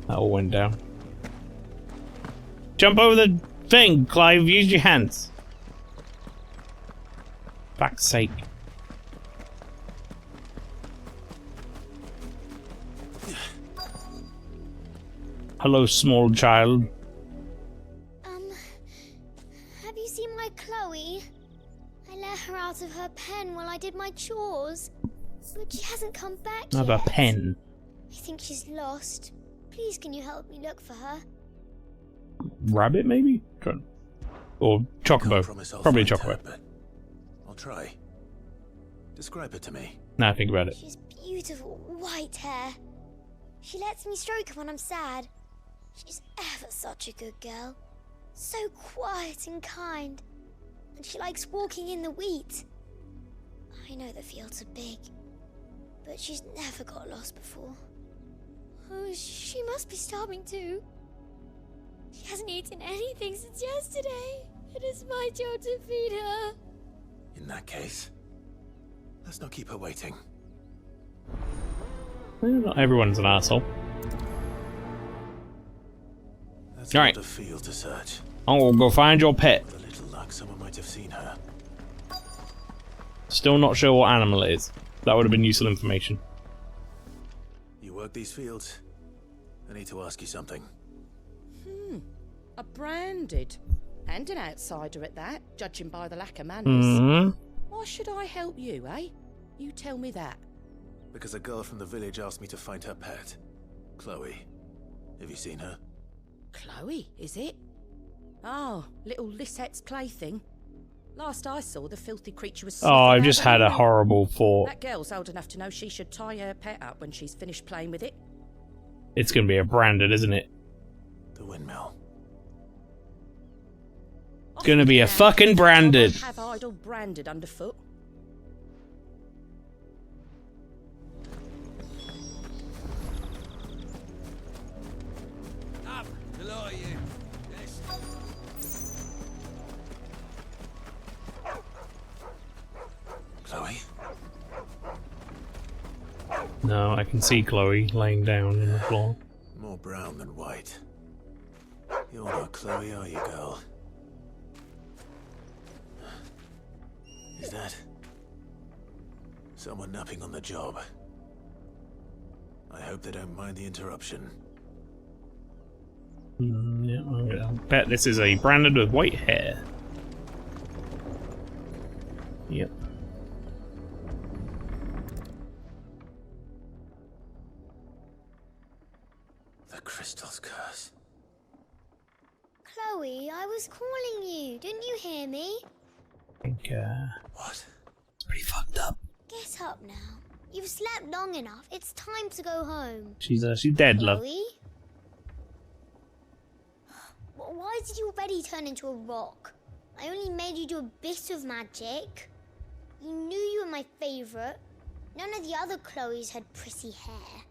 all went down. Jump over the thing, Clive. Use your hands. Fuck's sake. Hello, small child. Have you seen my Chloe? I let her out of her pen while I did my chores, but she hasn't come back yet. Have a pen. I think she's lost. Please, can you help me look for her? Rabbit, maybe? Or chocobo. Probably chocobo. I'll try. Describe her to me. Now think about it. She's beautiful white hair. She lets me stroke her when I'm sad. She's ever such a good girl. So quiet and kind. And she likes walking in the wheat. I know the fields are big, but she's never got lost before. Oh, she must be starving too. She hasn't eaten anything since yesterday. It is my job to feed her. In that case, let's not keep her waiting. Well, not everyone's an asshole. That's all right. not a field to search. I'll go find your pet. With a little luck, someone might have seen her. Still not sure what animal it is. That would have been useful information. You work these fields? I need to ask you something. A branded. And an outsider at that, judging by the lack of manners. Why should I help you, eh? You tell me that. Because a girl from the village asked me to find her pet. Chloe. Have you seen her? Chloe, is it? Oh, little Lisette's plaything. Last I saw, the filthy creature was... Oh, I've just had a horrible thought. That girl's old enough to know she should tie her pet up when she's finished playing with it. It's going to be a branded, isn't it? The windmill. It's going to be a fucking branded. Have idle branded underfoot. Up, below you. Yes. Chloe? No, I can see Chloe laying down on the floor. More brown than white. You're not Chloe, are you, girl? Is that someone napping on the job? I hope they don't mind the interruption. Yeah, I'll bet this is a branded with white hair. Yep. The crystal's curse. Chloe, I was calling you. Didn't you hear me? I think, What? it's pretty fucked up. Get up now. You've slept long enough. It's time to go home. She's dead, love. Chloe? Why did you already turn into a rock? I only made you do a bit of magic. You knew you were my favourite. None of the other Chloes had pretty hair.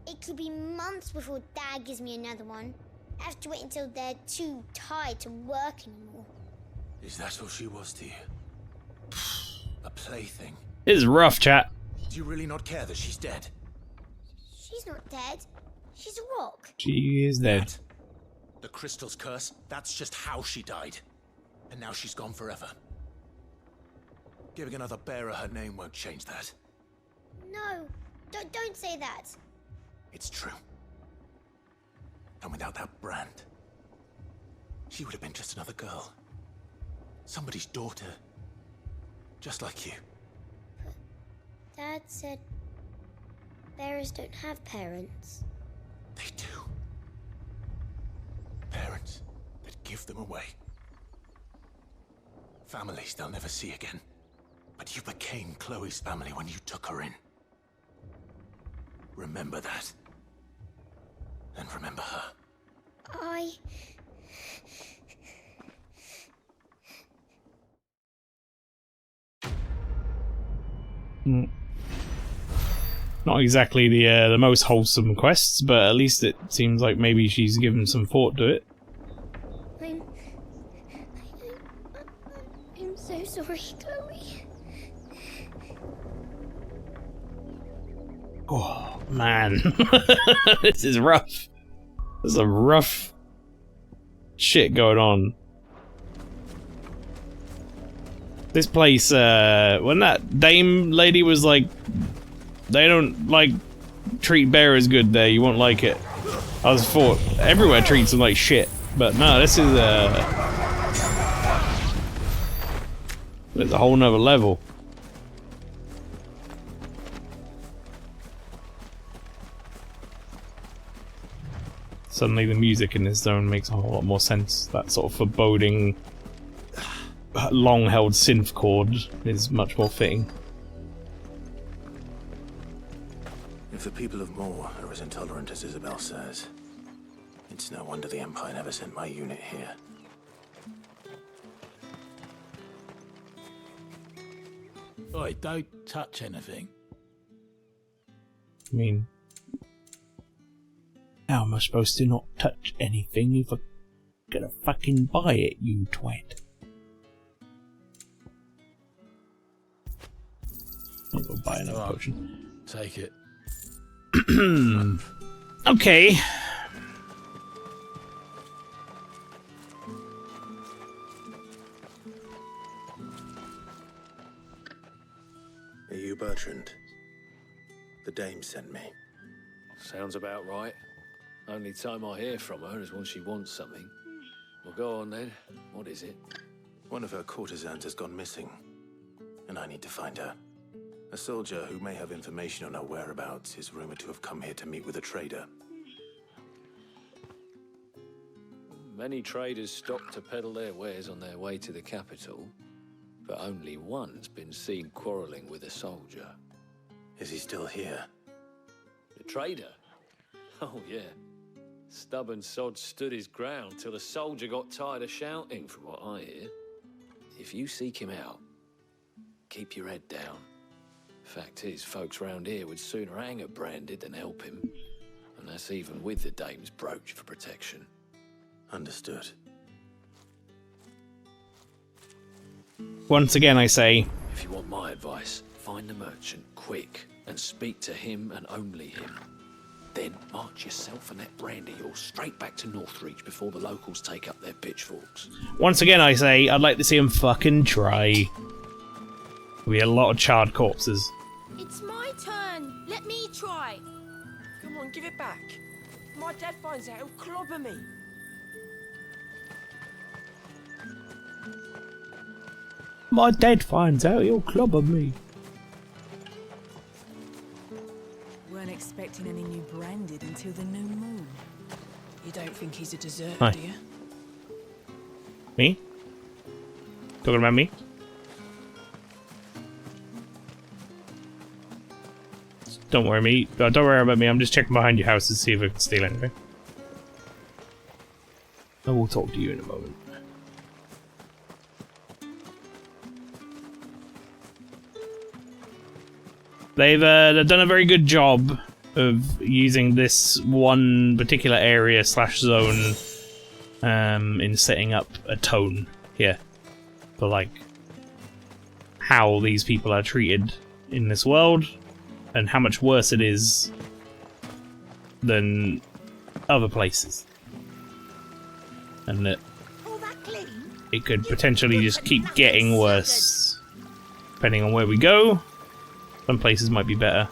It could be months before Dad gives me another one. I have to wait until they're too tired to work anymore. Is that all she was to you? A plaything? This is rough, chat. Do you really not care that she's dead? She's not dead. She's a rock. She is dead. The crystal's curse, that's just how she died. And now she's gone forever. Giving another bearer her name won't change that. No, don't say that. It's true. And without that brand, she would have been just another girl. Somebody's daughter. Just like you. Dad said bearers don't have parents. They do. Parents that give them away. Families they'll never see again. But you became Chloe's family when you took her in. Remember that. And remember her. I Not exactly the most wholesome quests, but at least it seems like maybe she's given some thought to it. I'm so sorry, Chloe. Oh man, this is rough. There's some rough shit going on. This place, when that dame lady was like, they don't like treat bearers good there, you won't like it. I was thought everywhere treats them like shit, but no, this is it's a whole nother level. Suddenly the music in this zone makes a whole lot more sense. That sort of foreboding, long-held synth chord is much more fitting. If the people of Moor are as intolerant as Isabel says, it's no wonder the Empire never sent my unit here. Oi, don't touch anything. I mean, how am I supposed to not touch anything if I'm gonna fucking buy it, you twat? I'm gonna buy another potion. Take it. Okay. Are you Bertrand? The dame sent me. Sounds about right. Only time I hear from her is when she wants something. Well, go on then. What is it? One of her courtesans has gone missing, and I need to find her. A soldier who may have information on her whereabouts is rumored to have come here to meet with a trader. Many traders stop to peddle their wares on their way to the capital, but only one's been seen quarreling with a soldier. Is he still here? The trader? Oh, yeah. Stubborn sod stood his ground till the soldier got tired of shouting, from what I hear. If you seek him out, keep your head down. Fact is, folks round here would sooner hang a branded than help him. And that's even with the dame's brooch for protection. Understood. Once again, I say, If you want my advice, find the merchant quick and speak to him and only him. Then march yourself and that brandy all straight back to Northreach before the locals take up their pitchforks. once again, I say, I'd like to see him fucking try. There'll be a lot of charred corpses. It's my turn. Let me try. Come on, give it back. If my dad finds out, he'll clobber me. My dad finds out, he'll clobber me. Weren't expecting any new branded until the new moon. You don't think he's a deserter, Hi. do you? Me? Talking about me? Don't worry, don't worry about me. I'm just checking behind your house to see if I can steal anything. I will talk to you in a moment. They've done a very good job of using this one particular area / zone in setting up a tone here for like how these people are treated in this world and how much worse it is than other places, and that it could potentially just keep getting worse depending on where we go. Some places might be better,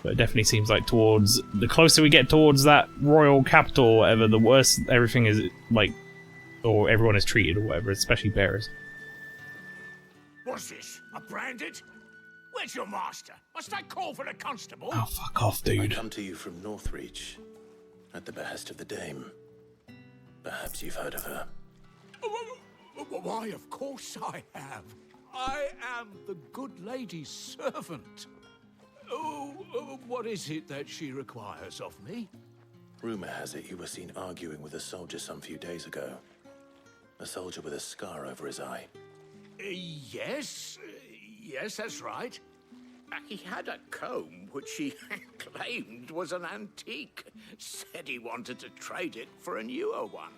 but it definitely seems like towards the closer we get towards that royal capital or whatever, the worse everything is like, or everyone is treated or whatever, especially bearers. What's this? A branded? Where's your master? Must I call for the constable? Oh, fuck off, dude. I come to you from Northreach, at the behest of the dame. Perhaps you've heard of her. Why, of course I have. I am the good lady's servant. Oh, what is it that she requires of me? Rumor has it you were seen arguing with a soldier some few days ago. A soldier with a scar over his eye. Yes, that's right. He had a comb which he claimed was an antique. Said he wanted to trade it for a newer one.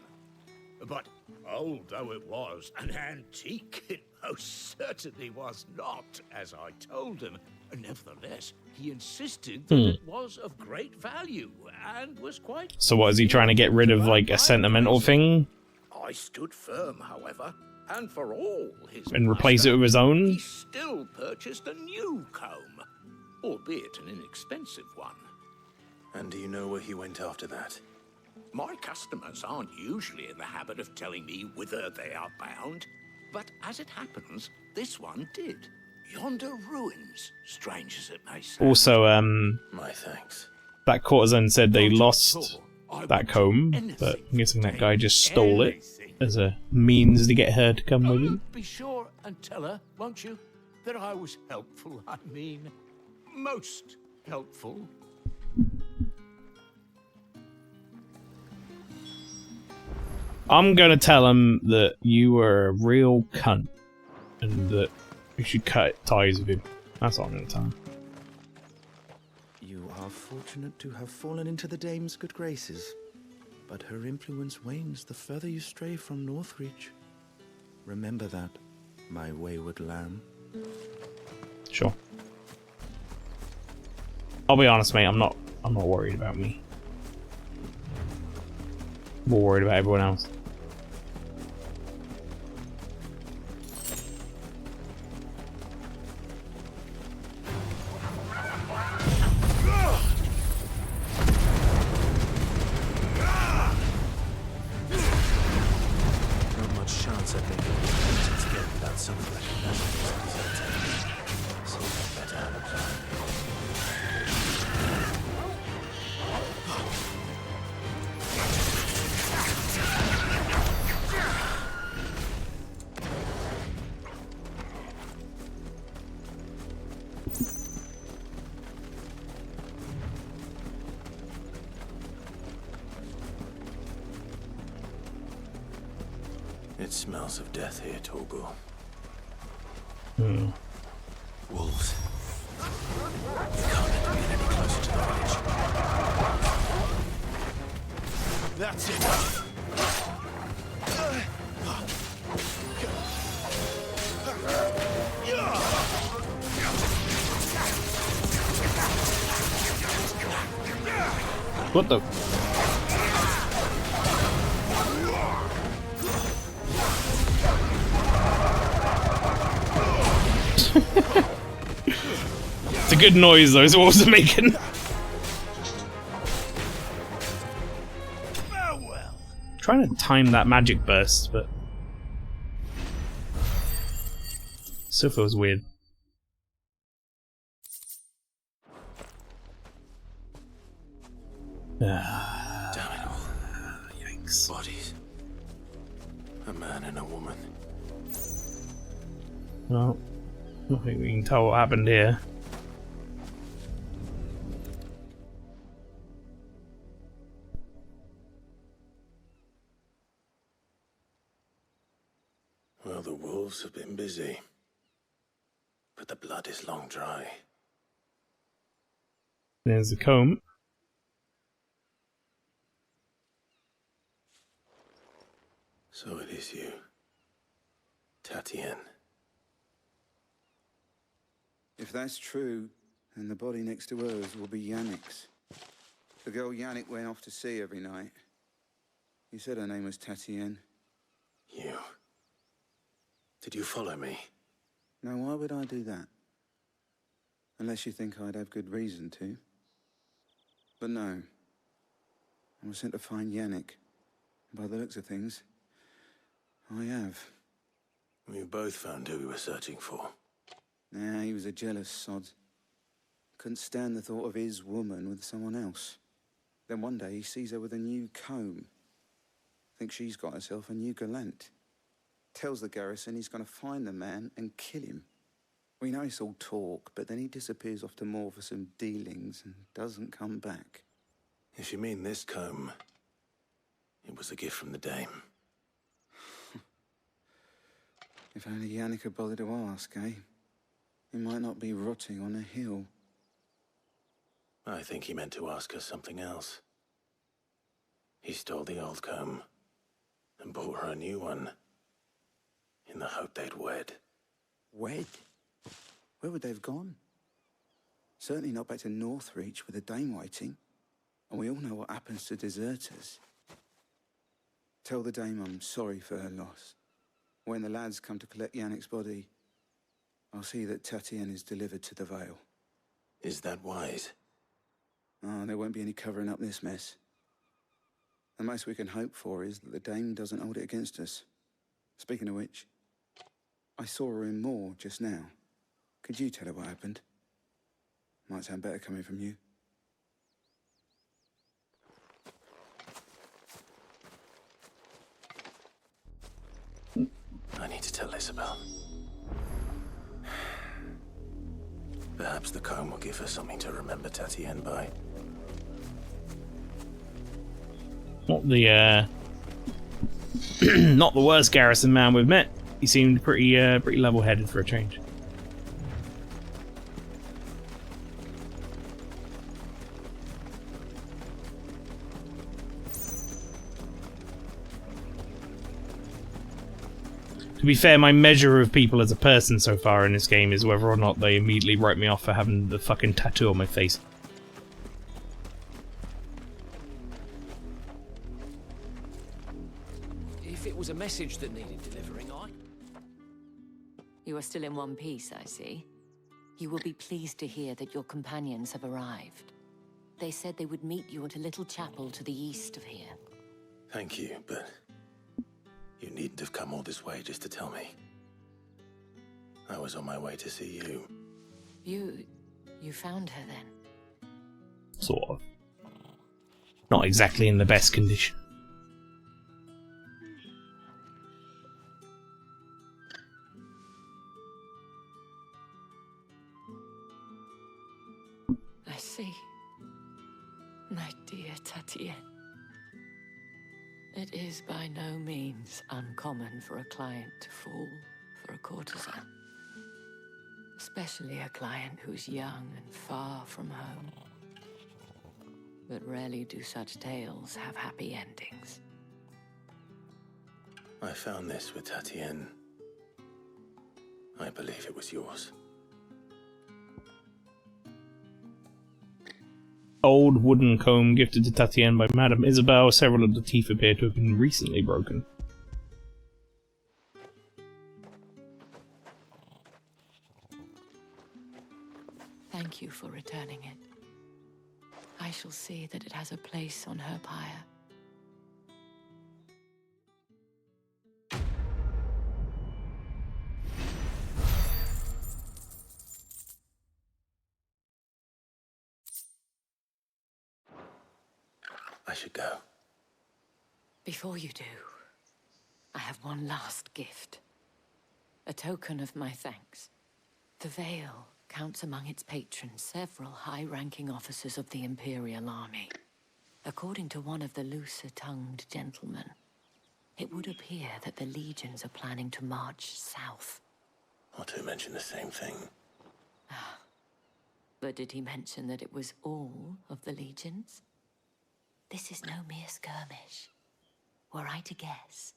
But old though it was, an antique it most certainly was not, as I told him. Nevertheless, he insisted that it was of great value and was quite... So what, is he trying to get rid of, like, a sentimental thing? I stood firm, however, and for all his... And replace it with his own? He still purchased a new comb, albeit an inexpensive one. And do you know where he went after that? My customers aren't usually in the habit of telling me whither they are bound, but as it happens, this one did. Yonder ruins, strange as it may sound. Also, My thanks. that courtesan said they lost that comb, but I'm guessing that guy just stole it as a means to get her to come with him. Be sure and tell her, won't you, that I was helpful. I mean, most helpful. I'm gonna tell him that you were a real cunt, and that you should cut ties with him. That's all I'm gonna tell him. You are fortunate to have fallen into the dame's good graces, but her influence wanes the further you stray from Northreach. Remember that, my wayward lamb. Sure. I'll be honest, mate. I'm not worried about me. I'm more worried about everyone else. Not much chance, I think, to get without some recognition. So we better have a plan. It smells of death here, Torgal. Wolves. We can't let them get any closer to the village. That's it. What the? It's a good noise those wolves are making. Trying to time that magic burst, but still feels weird. Damn it all. Yikes. Bodies. A man and a woman. Well, I think we can tell what happened here. Well, the wolves have been busy. But the blood is long dry. There's the comb. So it is you, Tatienne. If that's true, then the body next to hers will be Yannick's. The girl Yannick went off to see every night. You said her name was Tatienne. You. Did you follow me? Now, why would I do that? Unless you think I'd have good reason to. But no. I was sent to find Yannick. By the looks of things, I have. We both found who we were searching for. Nah, he was a jealous sod. Couldn't stand the thought of his woman with someone else. Then one day he sees her with a new comb. Thinks she's got herself a new gallant. Tells the garrison he's going to find the man and kill him. We know it's all talk, but then he disappears off to Moor for some dealings and doesn't come back. If you mean this comb, it was a gift from the dame. If only Yannick had bothered to ask, eh? He might not be rotting on a hill. I think he meant to ask her something else. He stole the old comb and bought her a new one in the hope they'd wed. Wed? Where would they have gone? Certainly not back to Northreach with a dame waiting. And we all know what happens to deserters. Tell the dame I'm sorry for her loss. When the lads come to collect Yannick's body, I'll see that Tatienne is delivered to the Vale. Is that wise? Oh, there won't be any covering up this mess. The most we can hope for is that the dame doesn't hold it against us. Speaking of which, I saw her in Moor just now. Could you tell her what happened? Might sound better coming from you. I need to tell Isabel. Perhaps the comb will give her something to remember Tatienne by. Not the not the worst garrison man we've met. He seemed pretty level-headed for a change. To be fair, my measure of people as a person so far in this game is whether or not they immediately write me off for having the fucking tattoo on my face. If it was a message that needed delivering, You are still in one piece, I see. You will be pleased to hear that your companions have arrived. They said they would meet you at a little chapel to the east of here. Thank you, but you needn't have come all this way just to tell me. I was on my way to see you. You found her then? Sort of. Not exactly in the best condition. I see. My dear Tatienne. It is by no means uncommon for a client to fall for a courtesan. Especially a client who's young and far from home. But rarely do such tales have happy endings. I found this with Tatienne. I believe it was yours. Old wooden comb gifted to Tatienne by Madame Isabel. Several of the teeth appear to have been recently broken. Thank you for returning it. I shall see that it has a place on her pyre. I should go. Before you do, I have one last gift. A token of my thanks. The Vale counts among its patrons several high-ranking officers of the Imperial Army. According to one of the looser-tongued gentlemen, it would appear that the legions are planning to march south. Or to mention the same thing. But did he mention that it was all of the legions? This is no mere skirmish. Were I to guess,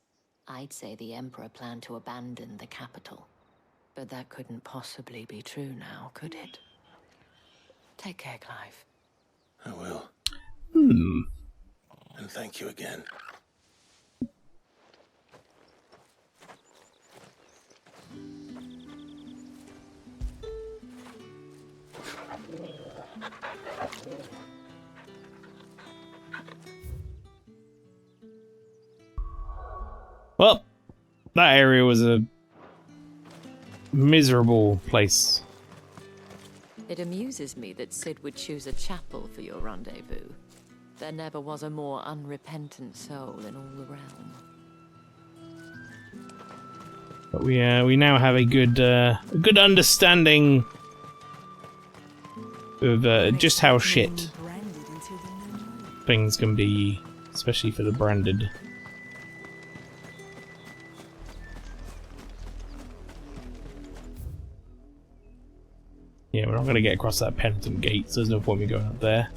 I'd say the Emperor planned to abandon the capital. But that couldn't possibly be true now, could it? Take care, Clive. I will. And thank you again. Well, that area was a miserable place. It amuses me that Cid would choose a chapel for your rendezvous. There never was a more unrepentant soul in all the realm. But we now have a good understanding of just how shit things can be, especially for the branded. Yeah, we're not going to get across that penitent gate, so there's no point in me going up there.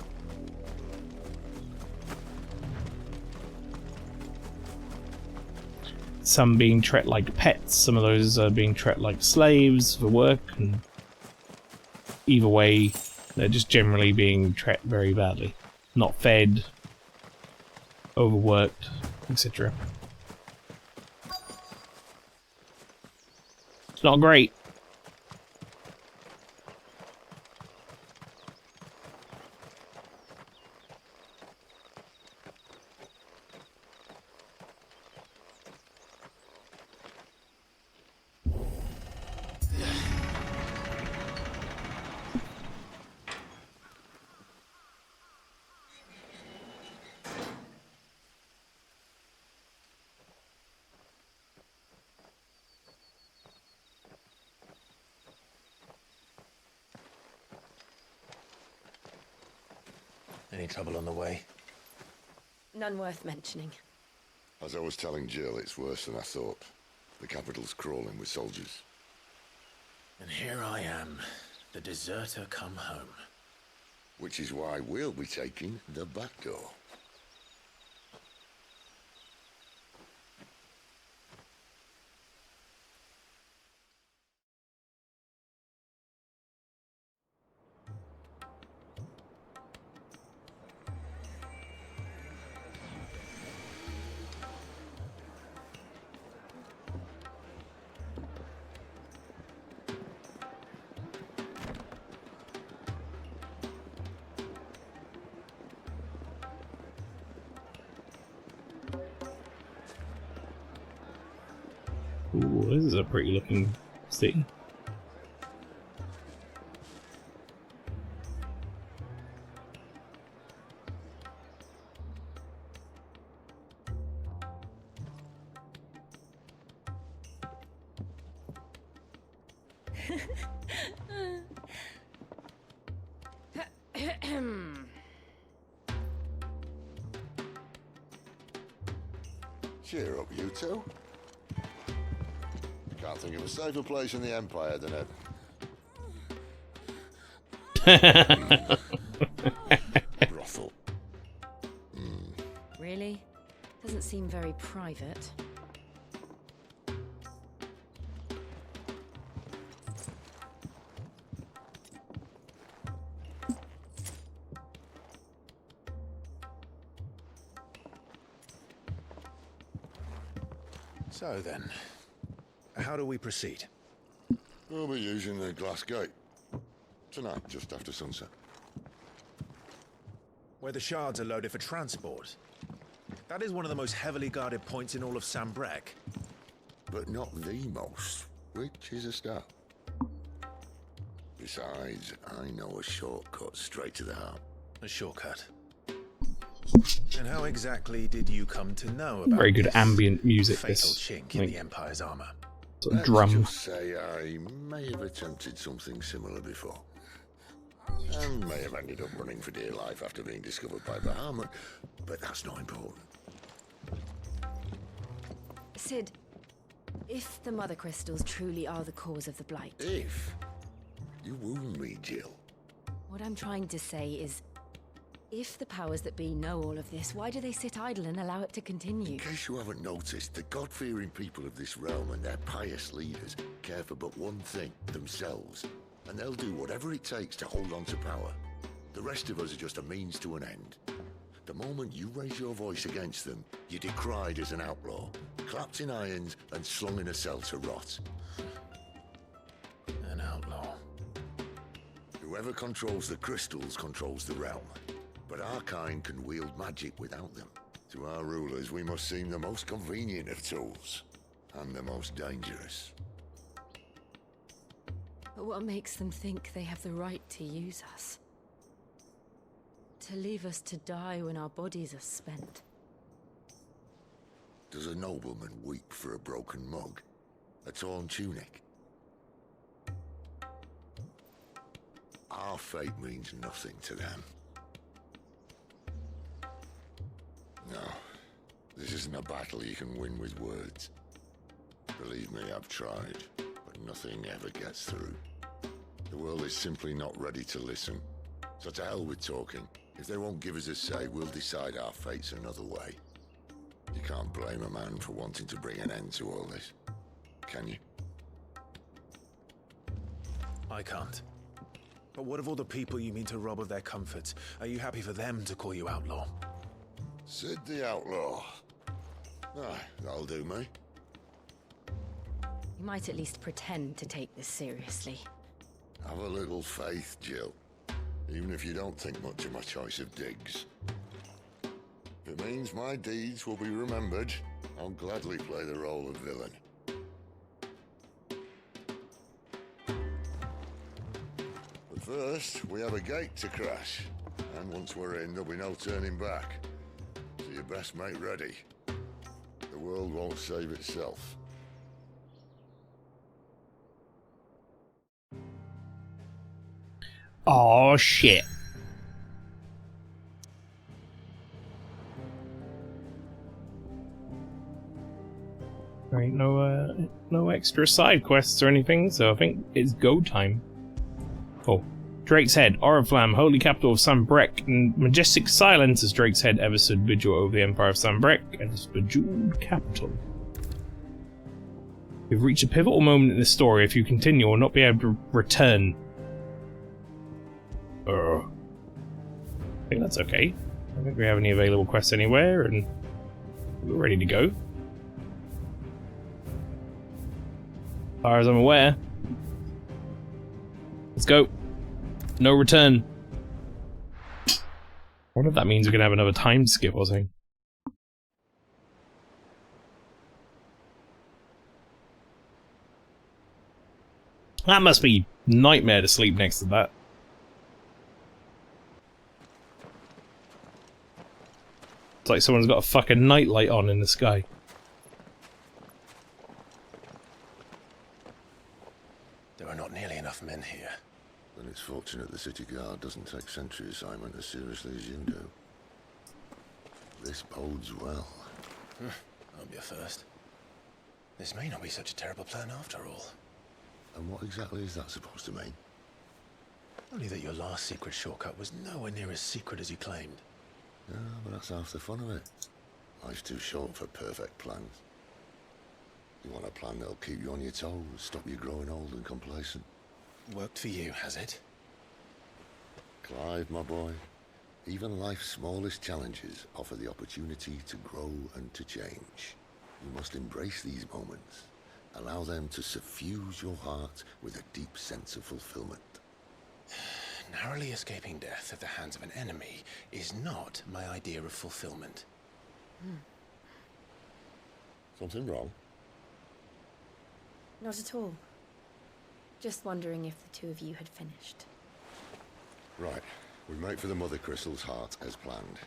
Some being treated like pets, some of those are being treated like slaves for work, and either way, they're just generally being treated very badly. Not fed, overworked, etc. It's not great. Any trouble on the way? None worth mentioning. As I was telling Jill, it's worse than I thought. The capital's crawling with soldiers. And here I am, the deserter come home. Which is why we'll be taking the back door. Ooh, this is a pretty looking city. Cheer up, you two. Can't think of a safer place in the Empire than a... brothel. Really? Doesn't seem very private. So then, how do we proceed? We'll be using the glass gate. Tonight, just after sunset. Where the shards are loaded for transport. That is one of the most heavily guarded points in all of Sambrek. But not the most, which is a start. Besides, I know a shortcut straight to the heart. A shortcut? And how exactly did you come to know about very good this ambient music, fatal this chink in the Empire's armor? sort of Let's drum. just say I may have attempted something similar before. And may have ended up running for dear life after being discovered by Bahamut, but that's not important. Sid, if the Mother Crystals truly are the cause of the Blight... If? You wound me, Jill. What I'm trying to say is, if the powers that be know all of this, why do they sit idle and allow it to continue? In case you haven't noticed, the God-fearing people of this realm and their pious leaders care for but one thing, themselves. And they'll do whatever it takes to hold on to power. The rest of us are just a means to an end. The moment you raise your voice against them, you're decried as an outlaw, clapped in irons and slung in a cell to rot. An outlaw. Whoever controls the crystals controls the realm. But our kind can wield magic without them. To our rulers, we must seem the most convenient of tools. And the most dangerous. But what makes them think they have the right to use us? To leave us to die when our bodies are spent? Does a nobleman weep for a broken mug? A torn tunic? Our fate means nothing to them. No. This isn't a battle you can win with words. Believe me, I've tried, but nothing ever gets through. The world is simply not ready to listen. So to hell with talking. If they won't give us a say, we'll decide our fates another way. You can't blame a man for wanting to bring an end to all this, can you? I can't. But what of all the people you mean to rob of their comforts? Are you happy for them to call you outlaw? Sid the Outlaw. Aye, that'll do me. You might at least pretend to take this seriously. Have a little faith, Jill. Even if you don't think much of my choice of digs. If it means my deeds will be remembered, I'll gladly play the role of villain. But first, we have a gate to crash. And once we're in, there'll be no turning back. So you best make ready. The world won't save itself. Oh shit. There ain't no extra side quests or anything, so I think it's go time. Oh. Drake's Head, Oriflamme, holy capital of Sanbreque, and majestic silence as Drake's Head ever stood vigil over the Empire of Sanbreque and its bejeweled capital. We've reached a pivotal moment in the story. If you continue, we'll not be able to return. I think that's okay. I don't think we have any available quests anywhere, and we're ready to go. As far as I'm aware. Let's go. No return. I wonder if that means we're gonna have another time skip or something. That must be nightmare to sleep next to that. It's like someone's got a fucking nightlight on in the sky. There are not nearly enough men here. Then it's fortunate the city guard doesn't take sentry assignment as seriously as you do. This bodes well. I'll be a first. This may not be such a terrible plan after all. And what exactly is that supposed to mean? Only that your last secret shortcut was nowhere near as secret as you claimed. Yeah, but that's half the fun of it. Life's too short for perfect plans. You want a plan that'll keep you on your toes, stop you growing old and complacent. Worked for you, has it? Clive, my boy, even life's smallest challenges offer the opportunity to grow and to change. You must embrace these moments. Allow them to suffuse your heart with a deep sense of fulfillment. Narrowly escaping death at the hands of an enemy is not my idea of fulfillment. Something wrong? Not at all. Just wondering if the two of you had finished. Right. We make for the Mother Crystal's heart as planned.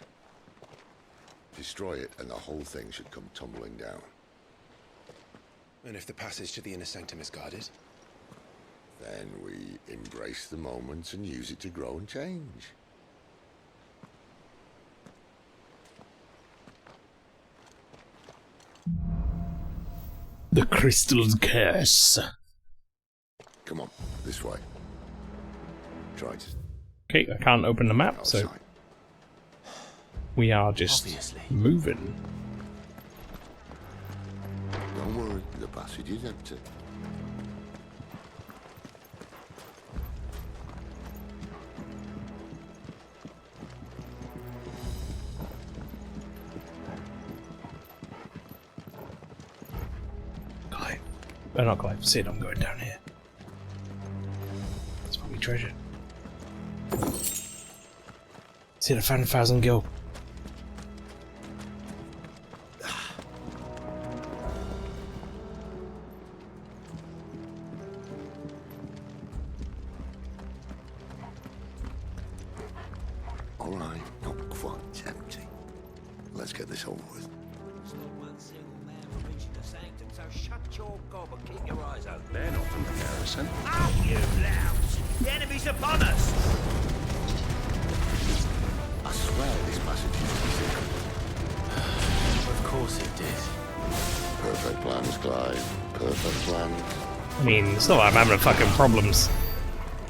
Destroy it and the whole thing should come tumbling down. And if the passage to the inner sanctum is guarded? Then we embrace the moment and use it to grow and change. The crystal's curse. Come on, this way. Try it. Okay, I can't open the map, so we are just moving. Don't worry, the passage is empty. Clive. Oh, not Clive. Sid, I'm going down here. That's probably treasure. Sid, I found 1,000 gil. All right, not quite empty. Let's get this over with. So shut your gob and keep your eyes open. They're not from the garrison. Out, you louts! The enemy's upon us! I swear this passage is secret. Clive, perfect plan. I mean, it's not like I'm having fucking problems,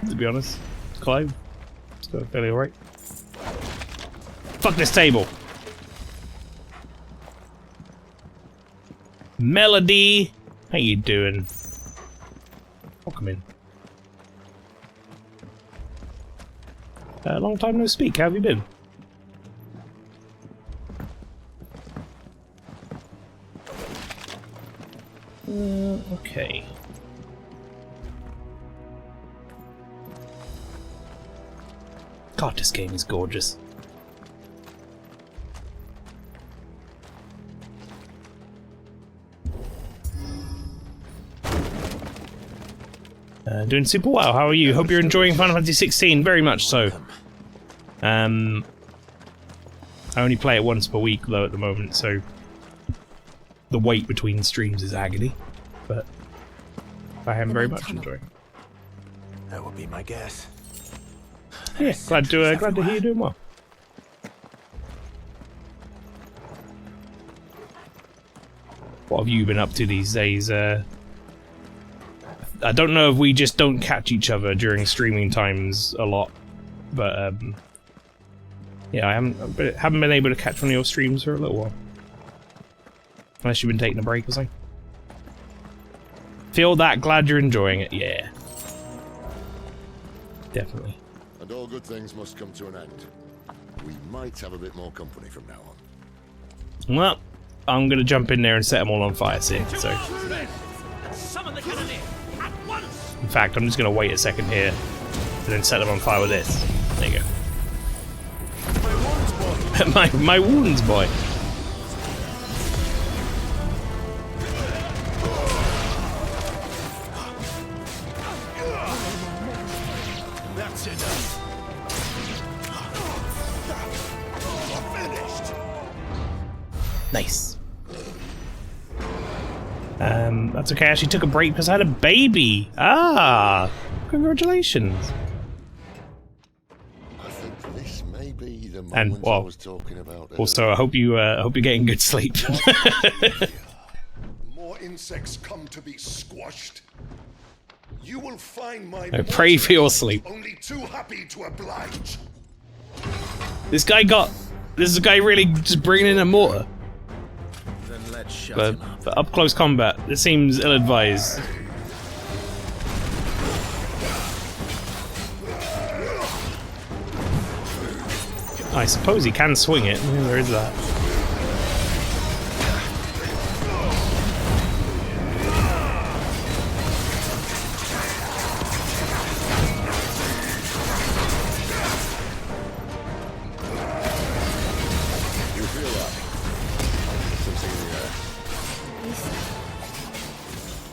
to be honest. Clive, it's got fairly alright. Fuck this table. Melody, how you doing? Welcome in. Long time no speak. How have you been? Okay. God, this game is gorgeous. Doing super well. How are you? Hope you're enjoying Final Fantasy XVI. Very much so. I only play it once per week though at the moment, so the wait between streams is agony. But I am very much enjoying it. That would be my guess. Yeah, glad to hear you're doing well. What have you been up to these days? I don't know if we just don't catch each other during streaming times a lot, but yeah, I haven't been able to catch one of your streams for a little while. Unless you've been taking a break or something. Feel that, glad you're enjoying it, yeah. Definitely. And all good things must come to an end. We might have a bit more company from now on. Well, I'm gonna jump in there and set them all on fire soon, so. In fact, I'm just gonna wait a second here and then set them on fire with this. There you go. my wounds, boy. That's enough. Finished. Nice. That's okay. I actually took a break because I had a baby. Ah, congratulations. I think this may be the moment And well, I was talking about. Also, I hope you're getting good sleep. More insects come to be squashed. You will find my I pray for your sleep. only too happy to oblige. This guy really just bringing in a mortar. Then let's shut him up. For up close combat, this seems ill-advised. I suppose he can swing it. Yeah, there is that.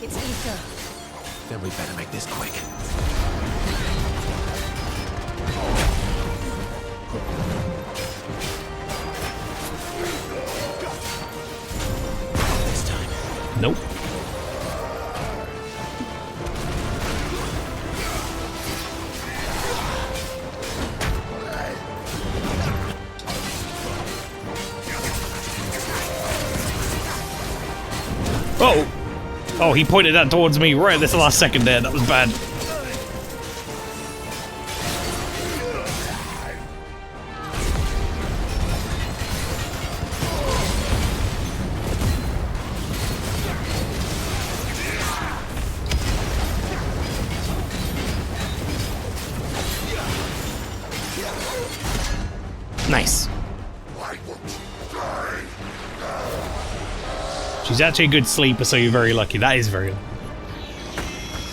It's Ether. Then we better make this quick. This time. Nope. Oh! Oh, he pointed that towards me right at this last second there. That was bad. Nice. She's actually a good sleeper, so you're very lucky. That is very lucky.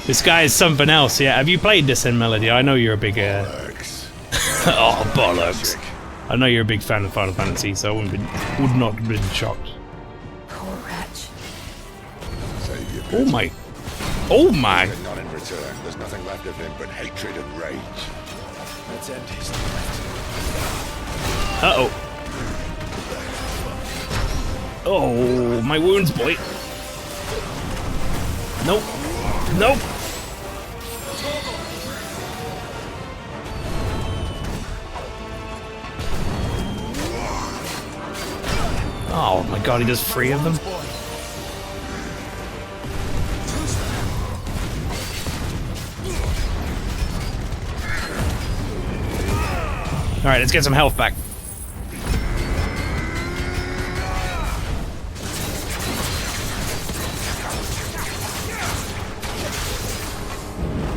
This guy is something else, yeah. Have you played this in Melody? I know you're a big oh, bollocks. I know you're a big fan of Final Fantasy, so I would not have been shocked. Poor wretch. Oh my. Oh my. But not in return. There's nothing left of him but hatred and rage. Let's end his threat. Uh-oh. Oh, my wounds, boy. Nope. Nope. Oh my god, he does 3 of them? Alright, let's get some health back.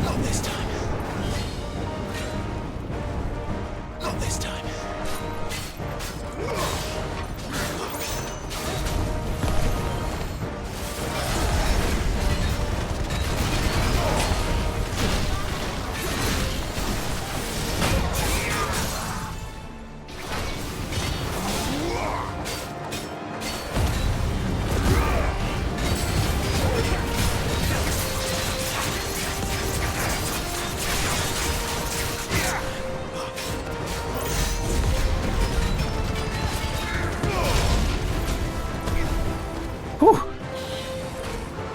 Not this time. Not this time.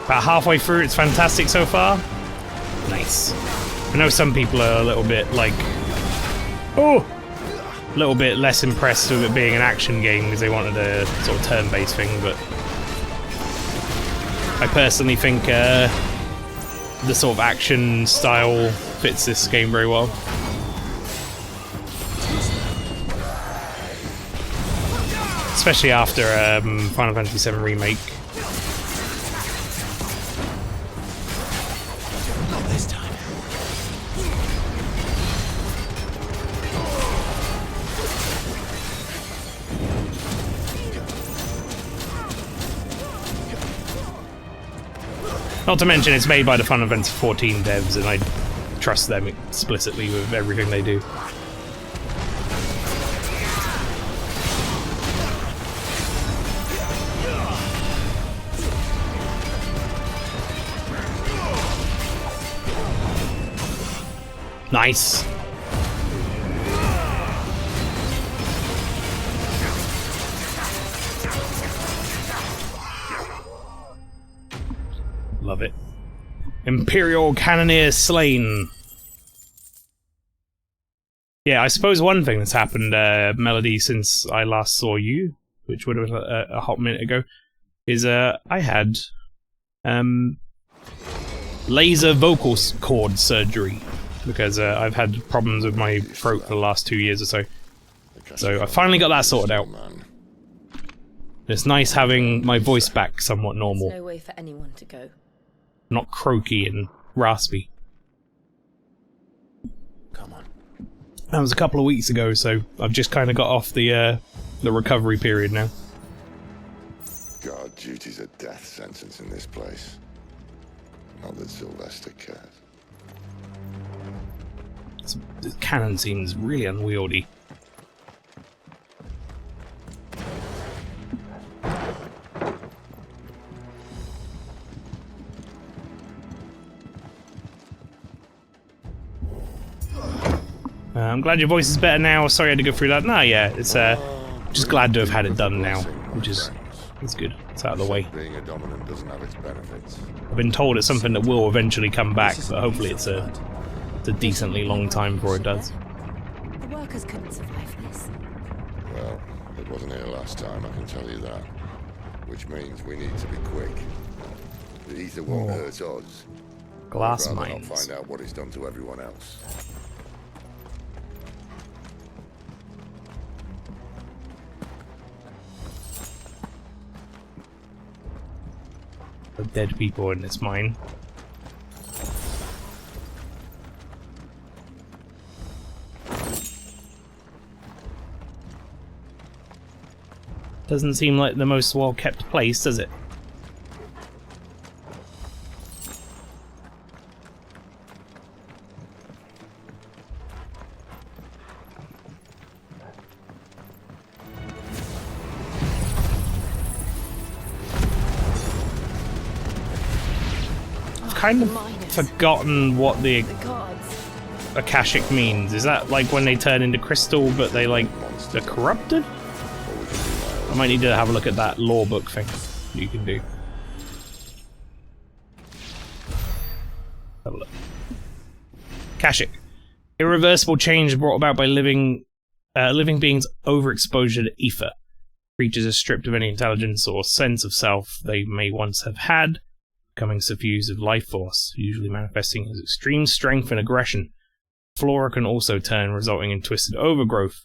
About halfway through, it's fantastic so far. Nice. I know some people are a little bit like, a little bit less impressed with it being an action game because they wanted a sort of turn-based thing, but I personally think the sort of action style fits this game very well. Especially after Final Fantasy VII Remake. Not to mention it's made by the Final Fantasy XIV devs, and I trust them explicitly with everything they do. Nice. Love it. Imperial Cannoneer slain. Yeah, I suppose one thing that's happened, Melody, since I last saw you, which would have been a hot minute ago, is I had laser vocal cord surgery because I've had problems with my throat for the last 2 years or so. So I finally got that sorted out. It's nice having my voice back somewhat normal. There's no way for anyone to go. Not croaky and raspy. Come on. That was a couple of weeks ago, so I've just kind of got off the recovery period now. Guard duty's a death sentence in this place. Not that Sylvester cares. The cannon seems really unwieldy. I'm glad your voice is better now. Sorry I had to go through that. Nah, yeah, it's just glad to have had it done now, which is it's good. It's out of the way. Being a dominant doesn't have its benefits. I've been told it's something that will eventually come back, but hopefully it's a decently long time before it does. The workers couldn't survive this. Well, it wasn't here last time, I can tell you that. Which means we need to be quick. The ether won't hurt us. Glass I'd rather mines. not find out what it's done to everyone else. The dead people in this mine. Doesn't seem like the most well-kept place, does it? Kind of forgotten what the Akashic means. Is that like when they turn into crystal but they like they're corrupted? I might need to have a look at that lore book thing you can do. Have a look. Akashic. Irreversible change brought about by living beings' overexposure to ether. Creatures are stripped of any intelligence or sense of self they may once have had, becoming suffused with life force, usually manifesting as extreme strength and aggression. Flora can also turn, resulting in twisted overgrowth,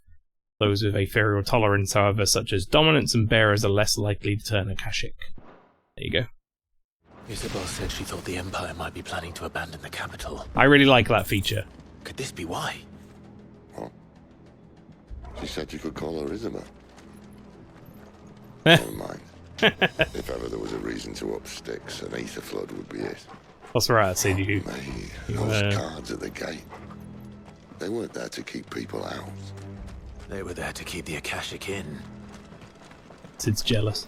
Those with a ferial tolerance, however, such as dominance and bearers, are less likely to turn Akashic. There you go. Isabel said she thought the Empire might be planning to abandon the capital. I really like that feature. Could this be why? What? She said you could call her Isabel. Never mind. If ever there was a reason to up sticks, an ether flood would be it. That's right, I see you. Those guards at the gate. They weren't there to keep people out. They were there to keep the Akashic in. Sid's jealous.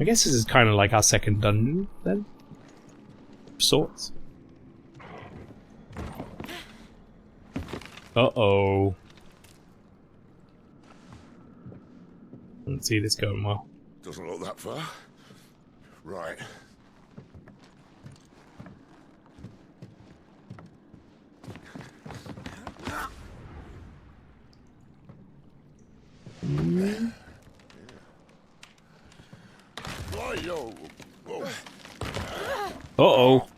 I guess this is kind of like our second dungeon, then? Sorts. Uh-oh. Don't see this going well. Doesn't look that far. Right. Uh-oh.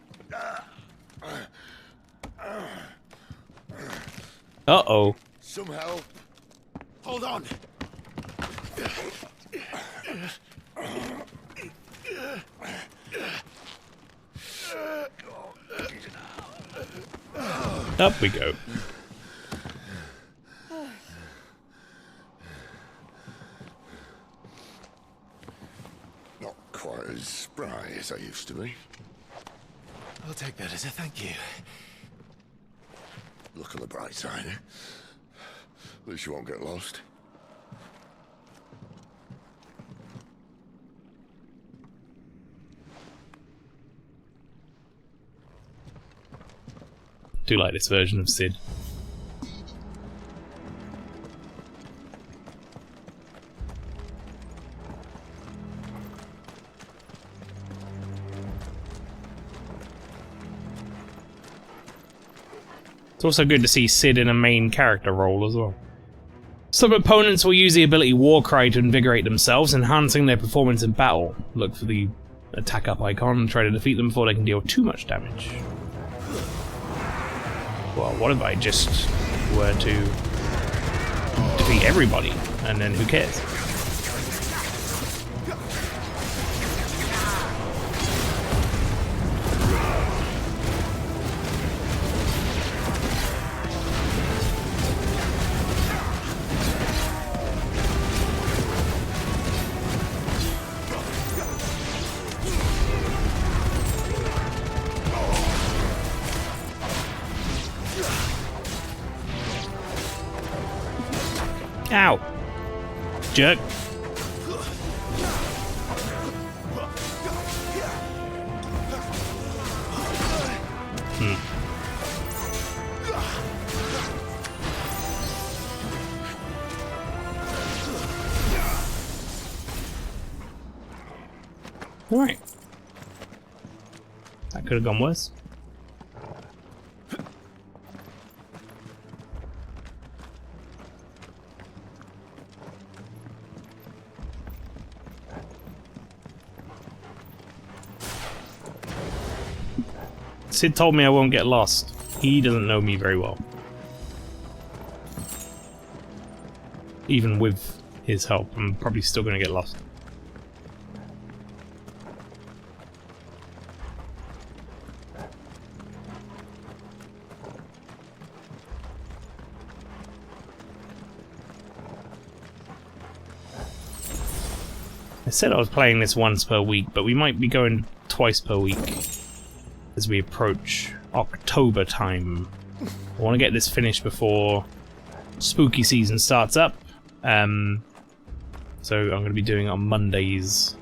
Uh-oh. Some help. Hold on. Up we go. Not quite as spry as I used to be. I'll take that as a thank you. Look on the bright side, eh? At least you won't get lost. Do like this version of Sid. It's also good to see Sid in a main character role as well. Some opponents will use the ability Warcry to invigorate themselves, enhancing their performance in battle. Look for the attack up icon and try to defeat them before they can deal too much damage. Well, what if I just were to defeat everybody, and then who cares? Ow! Jerk. Alright. That could have gone worse. Sid told me I won't get lost. He doesn't know me very well. Even with his help, I'm probably still going to get lost. I said I was playing this once per week, but we might be going twice per week as we approach October time. I want to get this finished before spooky season starts up. So I'm going to be doing it on Mondays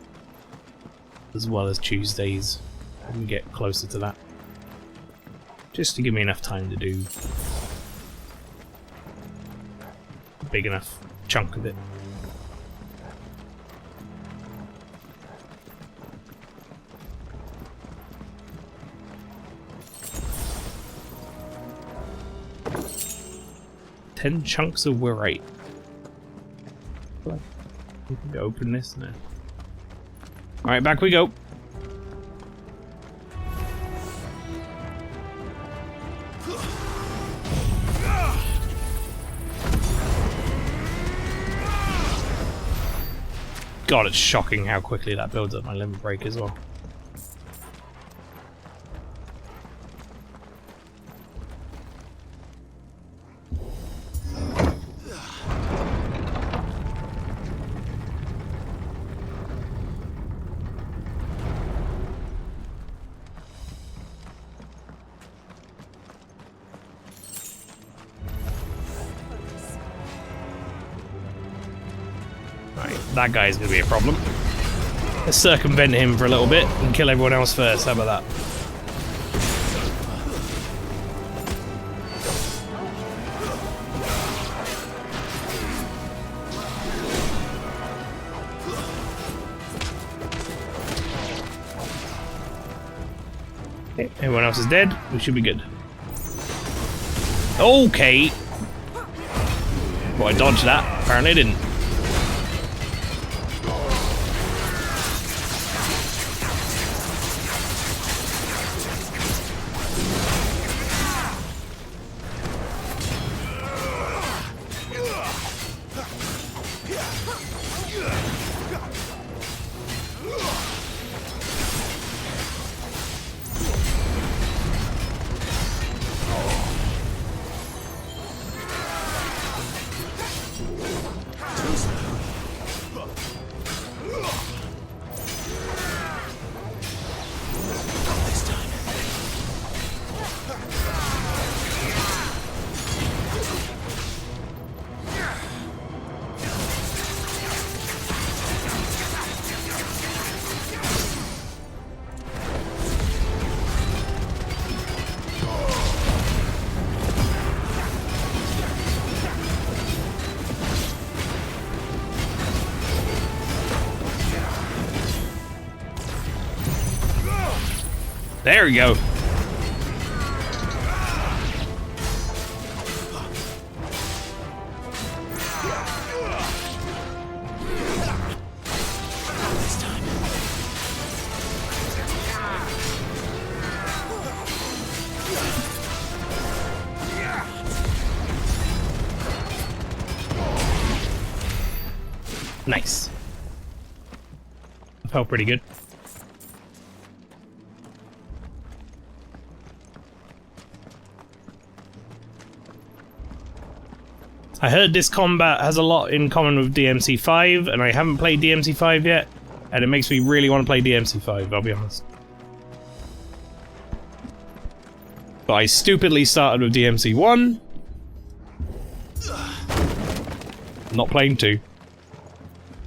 as well as Tuesdays. I can get closer to that. Just to give me enough time to do a big enough chunk of it. 10 chunks of wyrite. We can open this now. Alright, back we go. God, it's shocking how quickly that builds up my limit break as well. That guy's gonna be a problem. Let's circumvent him for a little bit and kill everyone else first. How about that? Okay, everyone else is dead. We should be good. Okay. Well, I dodged that. Apparently I didn't. There we go. Nice. Felt pretty good. I heard this combat has a lot in common with DMC5, and I haven't played DMC5 yet, and it makes me really want to play DMC5, I'll be honest. But I stupidly started with DMC1. Not playing 2.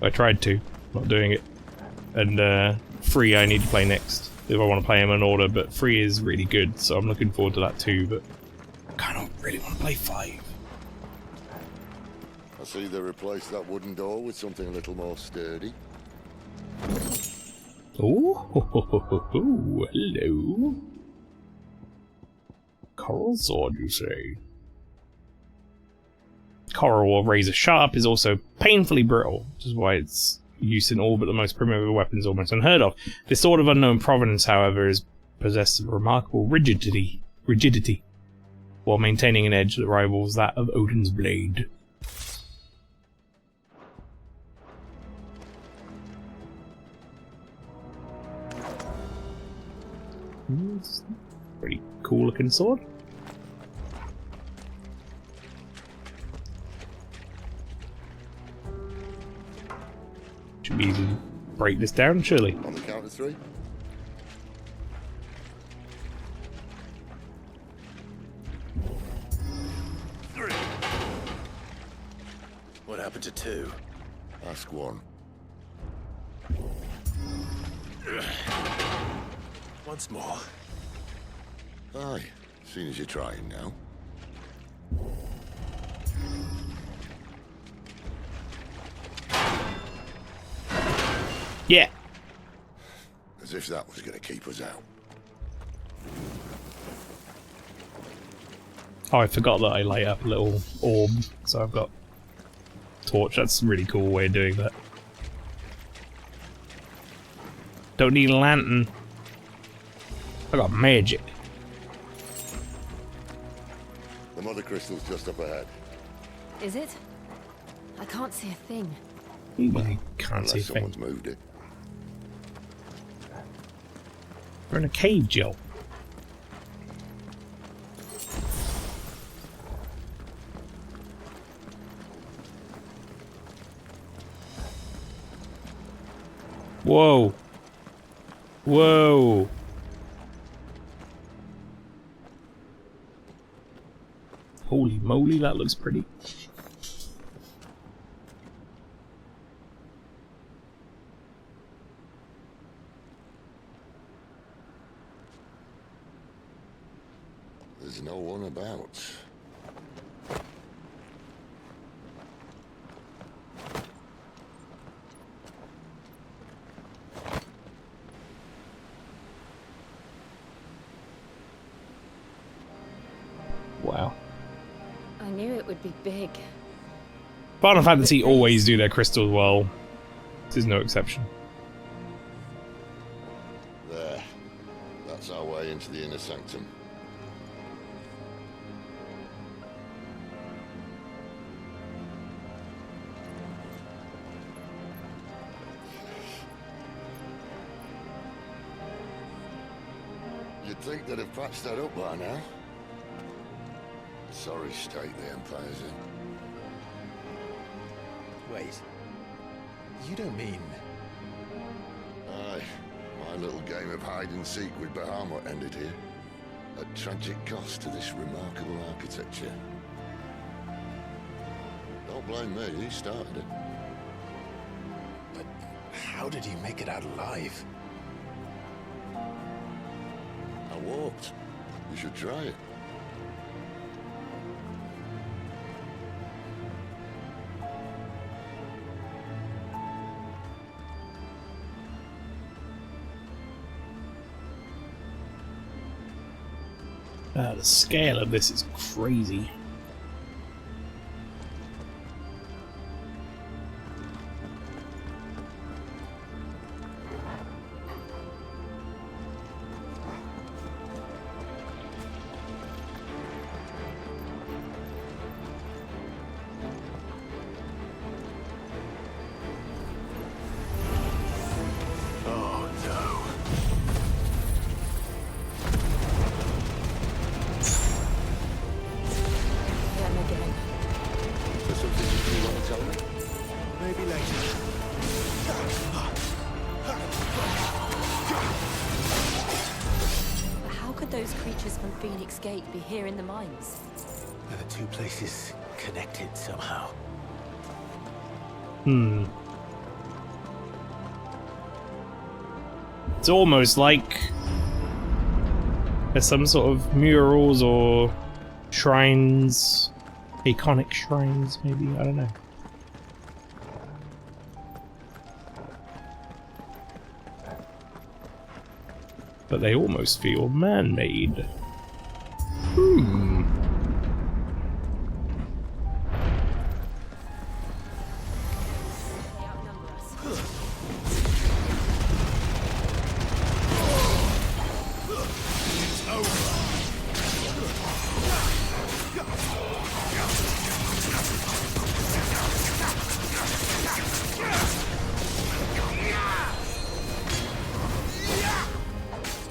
I tried 2, not doing it. And 3 I need to play next, if I want to play them in order, but 3 is really good, so I'm looking forward to that too, but I kind of really want to play 5. I see they replaced that wooden door with something a little more sturdy. Oh, hello. Coral sword, you say? Coral or razor sharp is also painfully brittle, which is why its use in all but the most primitive weapons is almost unheard of. This sword of unknown provenance, however, is possessed of remarkable rigidity, while maintaining an edge that rivals that of Odin's blade. It's a pretty cool looking sword. Should be easy to break this down, surely. On the count of 3. What happened to 2? Ask 1. Once more. Aye, seeing as you're trying now. Yeah. As if that was going to keep us out. Oh, I forgot that I light up a little orb, so I've got torch. That's a really cool way of doing that. Don't need a lantern. I got magic. The mother crystal's just up ahead. Is it? I can't see a thing. You can't see a thing. Someone's moved it. We're in a cave, Jill. Whoa. Whoa. Holy moly, that looks pretty. There's no one about. Wow. I knew it would be big. Final Fantasy always do their crystals well. This is no exception. There. That's our way into the inner sanctum. You'd think they'd have patched that up by now. Sorry state the Empire's in. Wait. You don't mean... Aye. My little game of hide-and-seek with Bahamut ended here. At tragic cost to this remarkable architecture. Don't blame me, he started it. But how did he make it out alive? I walked. You should try it. The scale of this is crazy. Be here in the mines. Are the two places connected somehow? It's almost like there's some sort of murals or shrines, iconic shrines maybe, I don't know. But they almost feel man-made.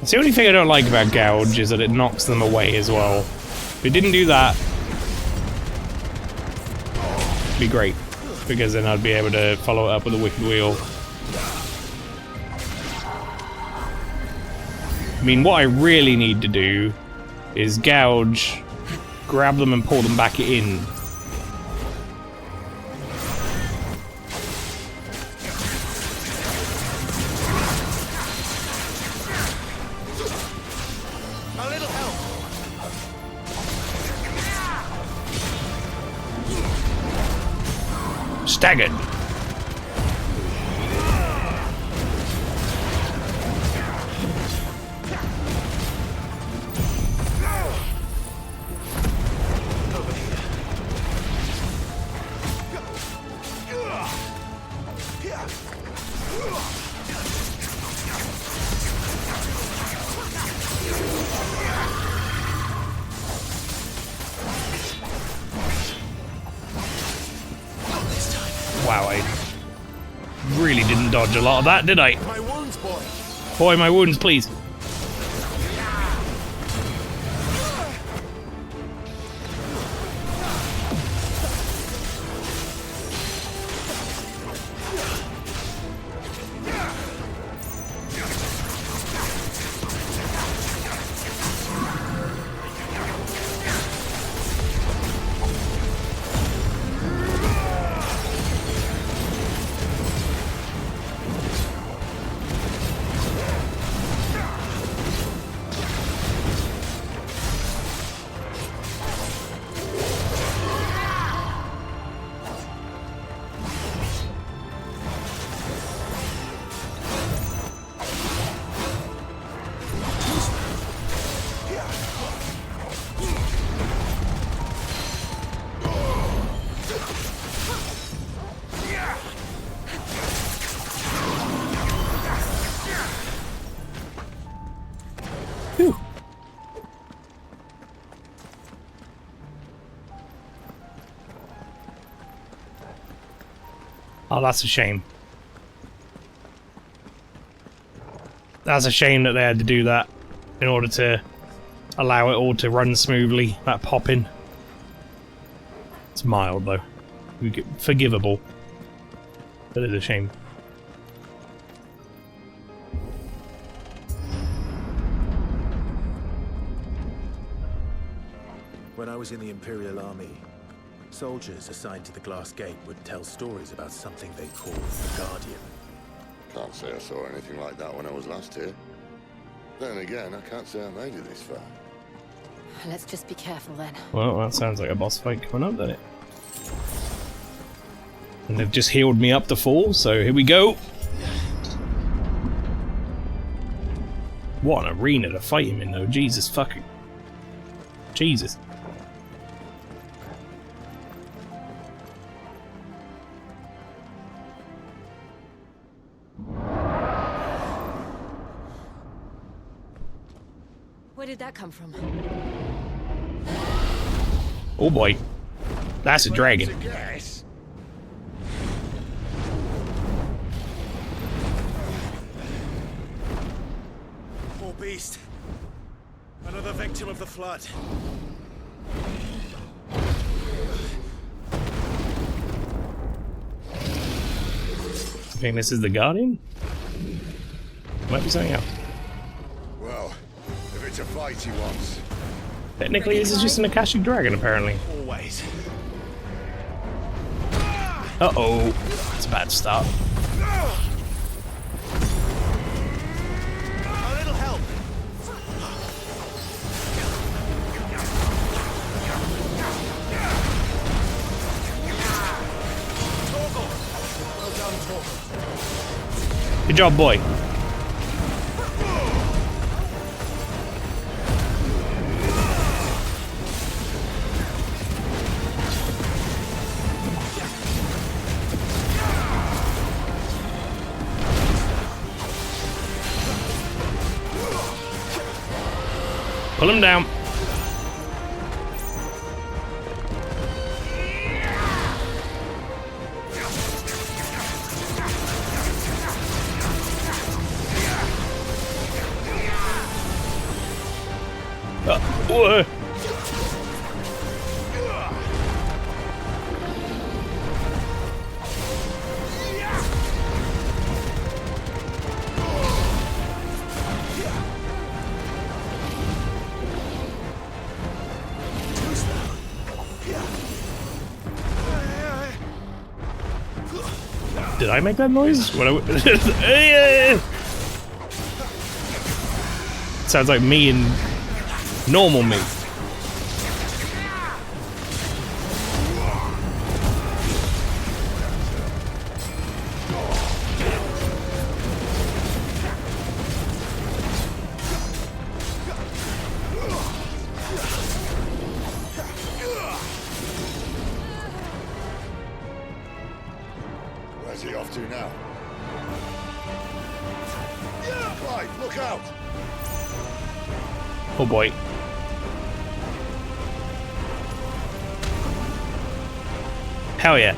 It's the only thing I don't like about Gouge is that it knocks them away as well. If it didn't do that, it'd be great, because then I'd be able to follow it up with a Wicked Wheel. I mean, what I really need to do is Gouge, grab them and pull them back in. Staggered. Wow, I really didn't dodge a lot of that, did I? My wounds, boy. Boy, my wounds, please. Oh, that's a shame. That's a shame that they had to do that in order to allow it all to run smoothly, that popping. It's mild though. Forgivable. But it's a shame. When I was in the Imperial Army, soldiers assigned to the Glass Gate would tell stories about something they called the Guardian. Can't say I saw anything like that when I was last here. Then again, I can't say I made it this far. Let's just be careful then. Well, that sounds like a boss fight coming up, doesn't it? And they've just healed me up to full, so here we go. What an arena to fight him in, though. Jesus fucking... Jesus. Where did that come from? Oh boy. That's a dragon. Poor beast. Another victim of the flood. I think this is the Guardian? Might be something else. Well, if it's a fight he wants. Technically, this is just an Akashic Dragon, apparently. Always. Uh-oh. It's a bad start. A little help. Well done, Torgal. Good job, boy. Pull him down. Whoa. Did I make that noise? What sounds like me and normal me. Where's he off to now? Clive, look out! Oh boy. Hell yeah.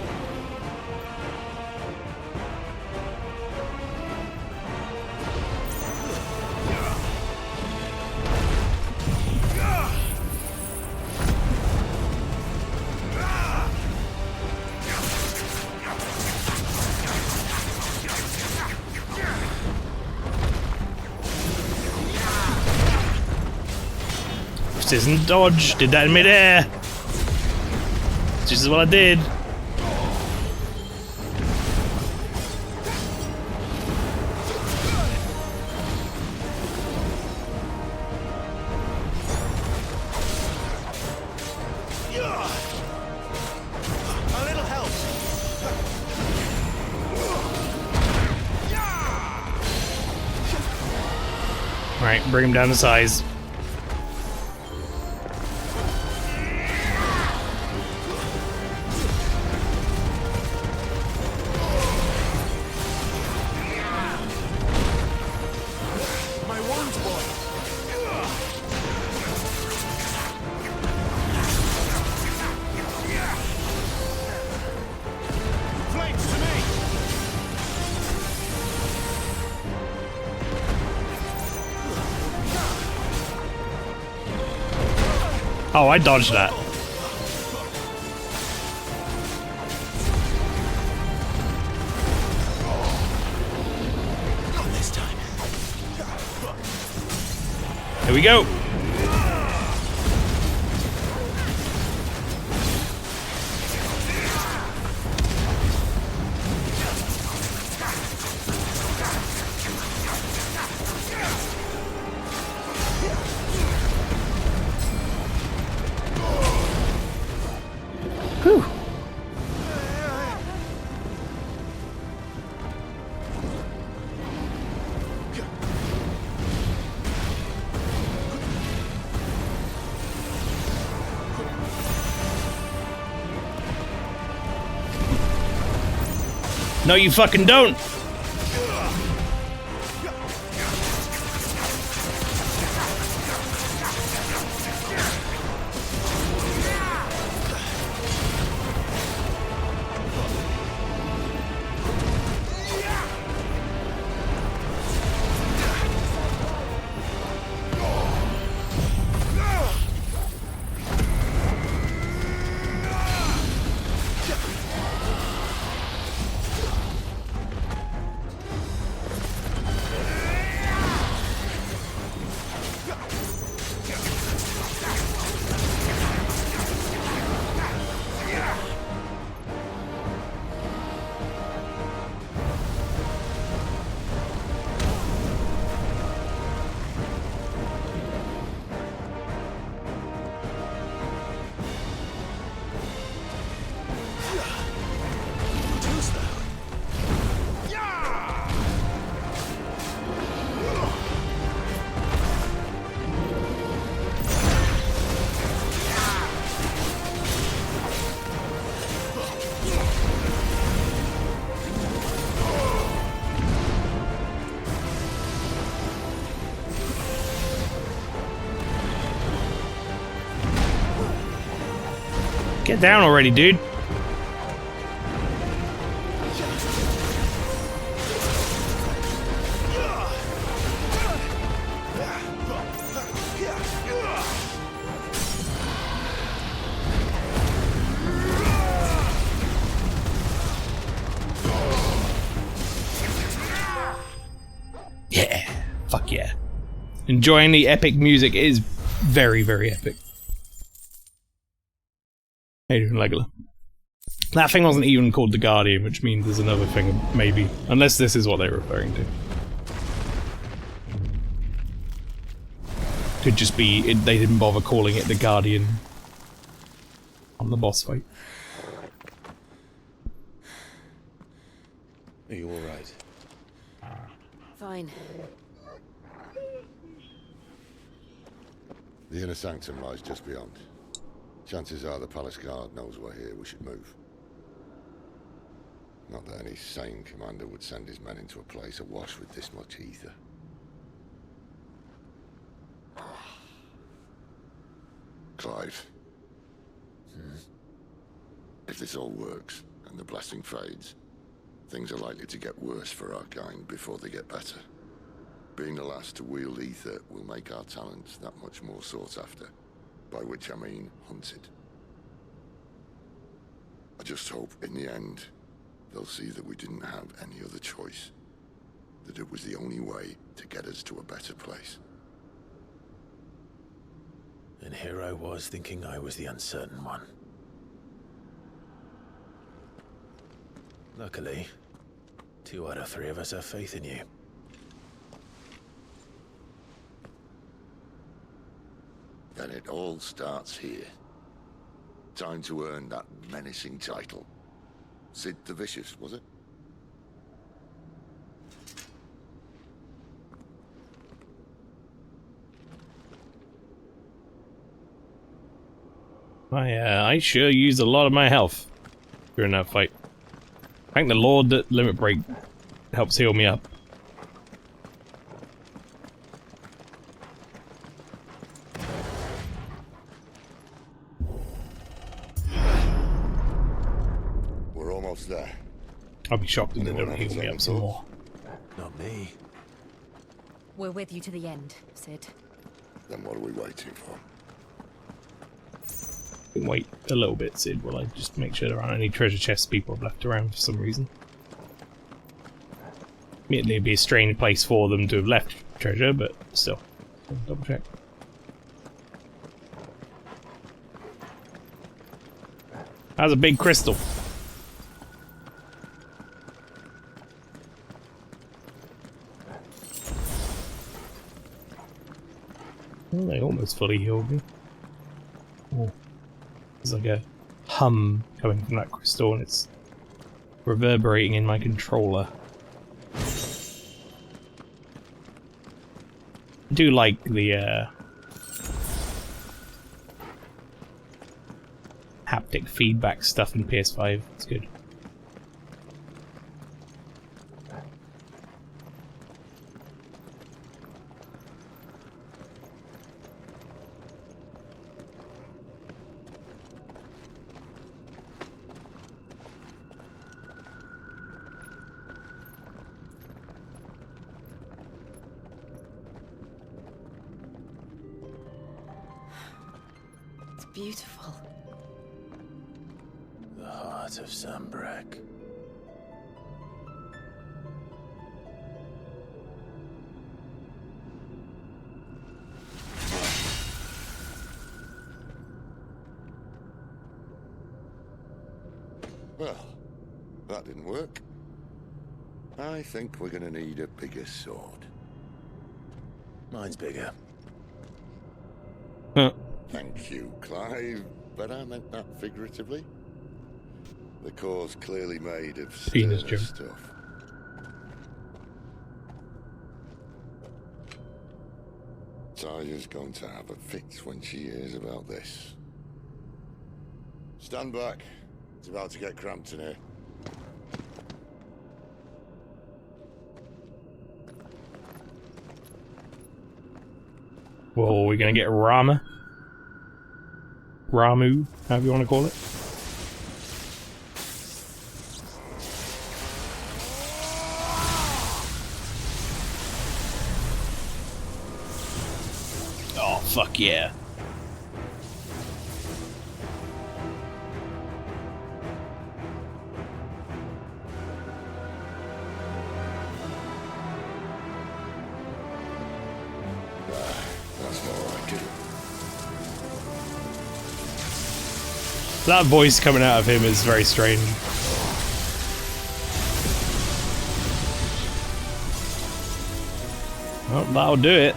This isn't dodge. Did that in midair. This is what I did. A little help. Alright, bring him down to size. My wands, boy. Flames to me. Oh, I dodged that. Not this time. Here we go. Whew. No, you fucking don't. Get down already, dude. Yeah. Fuck yeah. Enjoying the epic music. It is very, very epic. How you doing, Legola? That thing wasn't even called the Guardian, which means there's another thing, maybe. Unless this is what they're referring to. Could just be they didn't bother calling it the Guardian on the boss fight. Are you alright? Fine. The inner sanctum lies just beyond. Chances are the palace guard knows we're here. We should move. Not that any sane commander would send his men into a place awash with this much ether. Clive. If this all works, and the blessing fades, things are likely to get worse for our kind before they get better. Being the last to wield ether will make our talents that much more sought after. By which I mean hunted. I just hope, in the end, they'll see that we didn't have any other choice. That it was the only way to get us to a better place. And here I was thinking I was the uncertain one. Luckily, 2 out of 3 of us have faith in you. And it all starts here. Time to earn that menacing title. Sid the Vicious, was it? I sure used a lot of my health during that fight. Thank the Lord that Limit Break helps heal me up. We're almost there. I'll be shocked if they don't heal me up some more. Not me. We're with you to the end, Sid. Then what are we waiting for? Wait a little bit, Sid, while I just make sure there aren't any treasure chests people have left around for some reason. Admittedly, it'd be a strange place for them to have left treasure, but still. Double check. That's a big crystal. Oh, they almost fully healed me. Oh. There's like a hum coming from that crystal and it's reverberating in my controller. I do like the haptic feedback stuff in PS5. It's good. Beautiful. The heart of Sambrek. Well, that didn't work. I think we're gonna need a bigger sword. Mine's bigger. Huh. Thank you, Clive, but I meant that figuratively. The core's clearly made of Penis sterner joke. stuff. Taya's going to have a fit when she hears about this. Stand back. It's about to get cramped in here. Well, we're gonna get Rama. Ramu, however you want to call it. Oh, fuck yeah. That's more like it. That voice coming out of him is very strange. Well, that'll do it.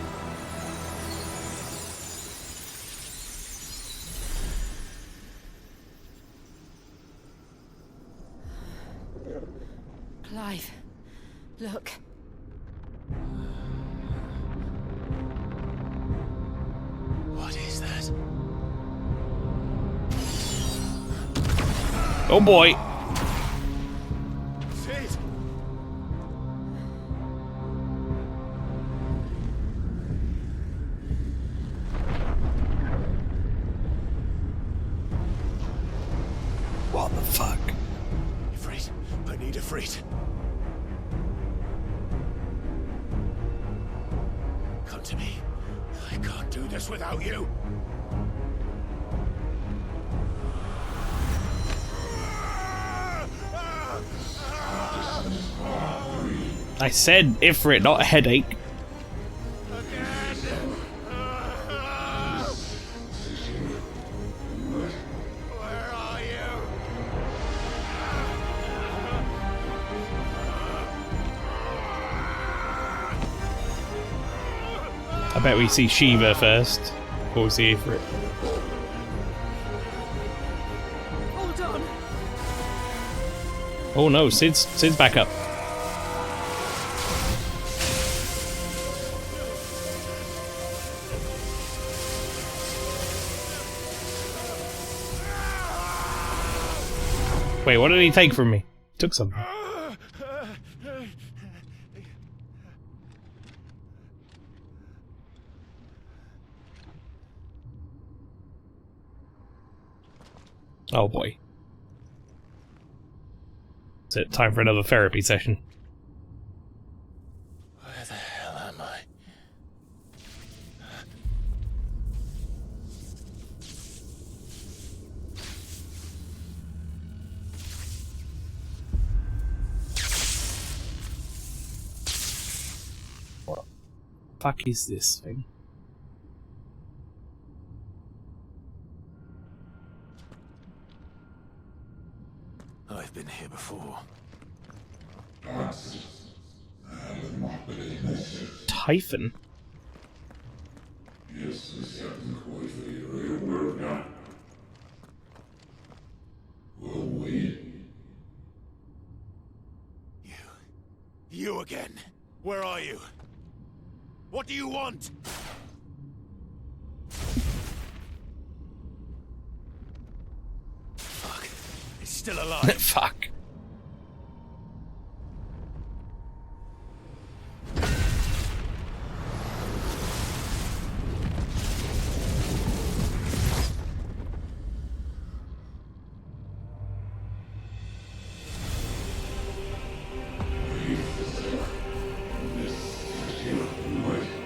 Clive, look. What is that? Oh boy. Sid! What the fuck? Ifrit, I need Ifrit. Come to me. I can't do this without you. I said Ifrit, not a headache. bet we see Shiva first before we see Ifrit. Hold on. Oh no, Sid's back up. Wait, what did he take from me? He took something. Oh boy. Is it time for another therapy session? Where the hell am I? What the fuck is this thing? I've been here before. Typhon? You again. Where are you? What do you want? Fuck. He's still alive. Fuck.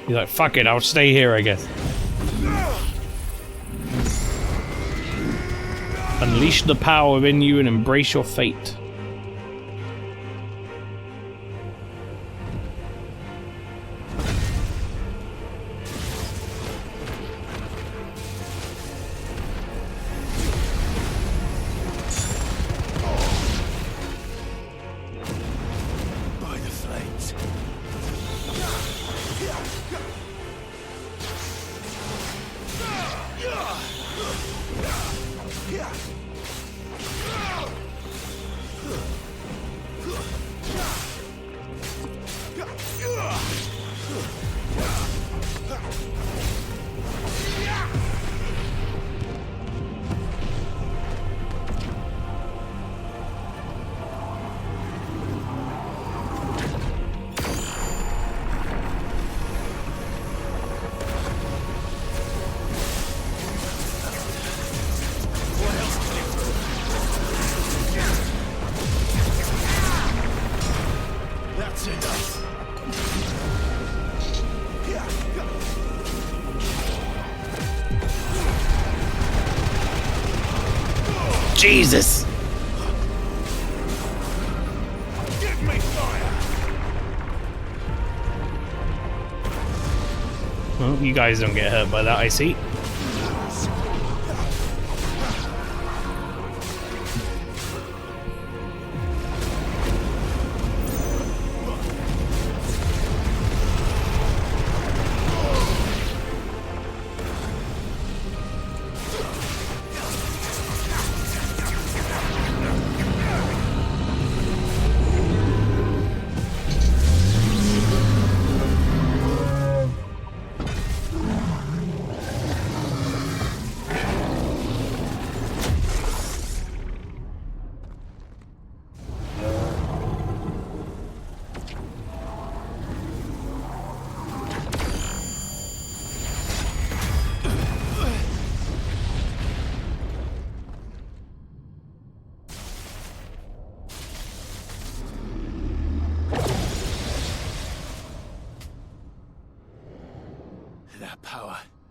He's like, fuck it, I'll stay here, I guess. Unleash the power within you and embrace your fate. By the flames. That's enough. Jesus! Give me fire. Well, you guys don't get hurt by that, I see.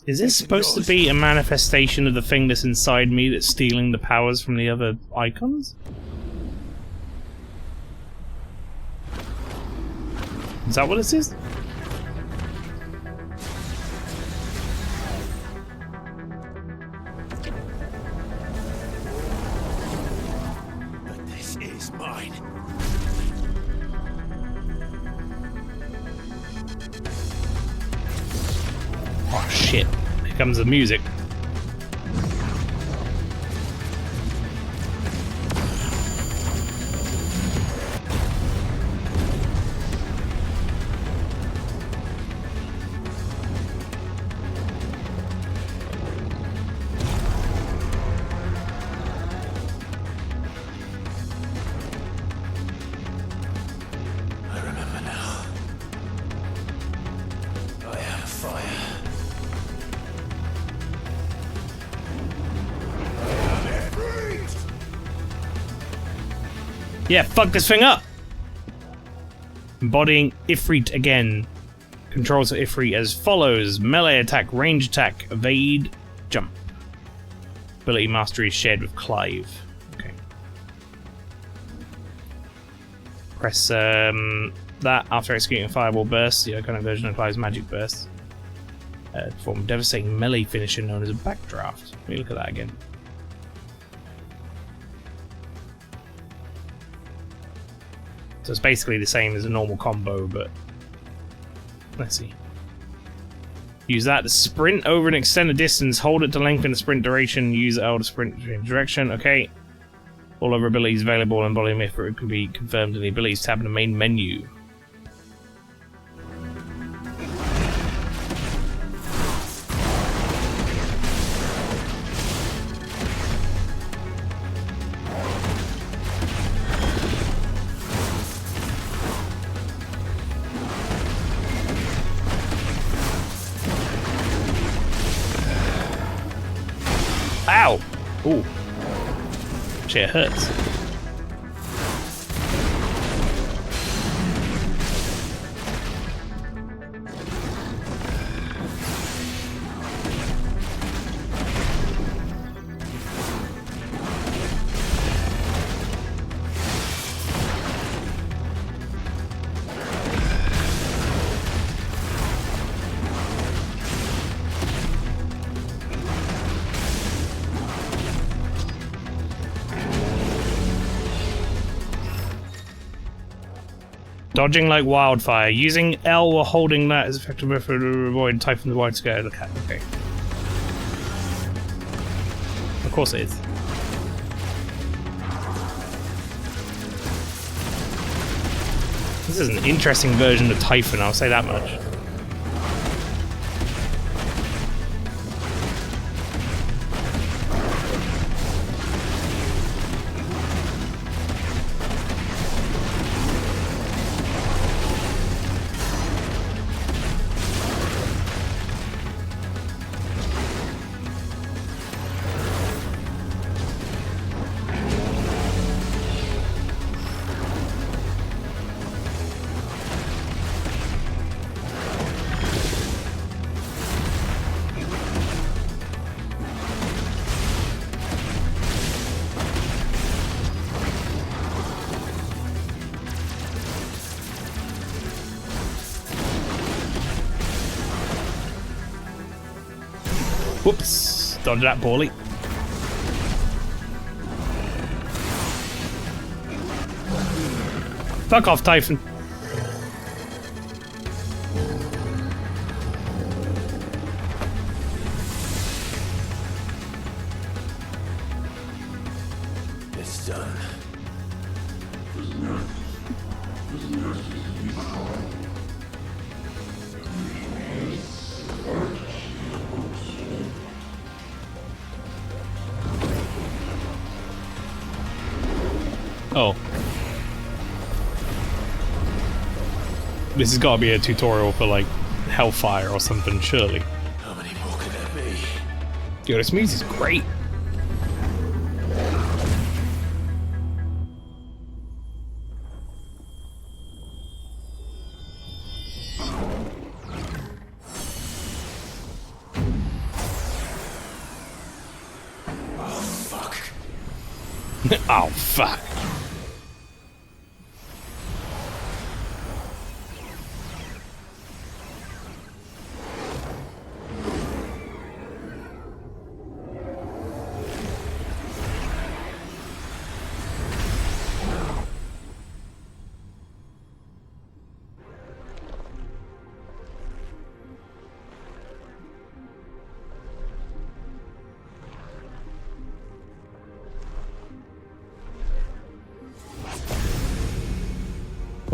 Is this supposed to be a manifestation of the thing that's inside me that's stealing the powers from the other icons? Is that what this is? But this is mine. shit. Here comes the music. Yeah, fuck this thing up! Embodying Ifrit again. Controls of Ifrit as follows: melee attack, range attack, evade, jump. Ability mastery shared with Clive. Okay. Press that after executing a fireball burst, the iconic version of Clive's magic burst. Perform a devastating melee finisher known as a backdraft. Let me look at that again. So it's basically the same as a normal combo, but let's see. Use that to sprint over an extended distance. Hold it to lengthen the sprint duration. Use L to sprint in direction. Okay. All other abilities available in volume if it can be confirmed in the abilities tab in the main menu. Ow! Ooh. Shit, it hurts. Dodging like wildfire. Using L while holding that is effective method to avoid Typhon's wide scale. Look at okay. Of course it is. This is an interesting version of Typhon, I'll say that much. Whoops, dodged that poorly. Fuck off, Typhon. It's done. Oh. This has got to be a tutorial for, like, Hellfire or something, surely. How many more could there be? Yo, this music's great. Oh, fuck. Oh, fuck.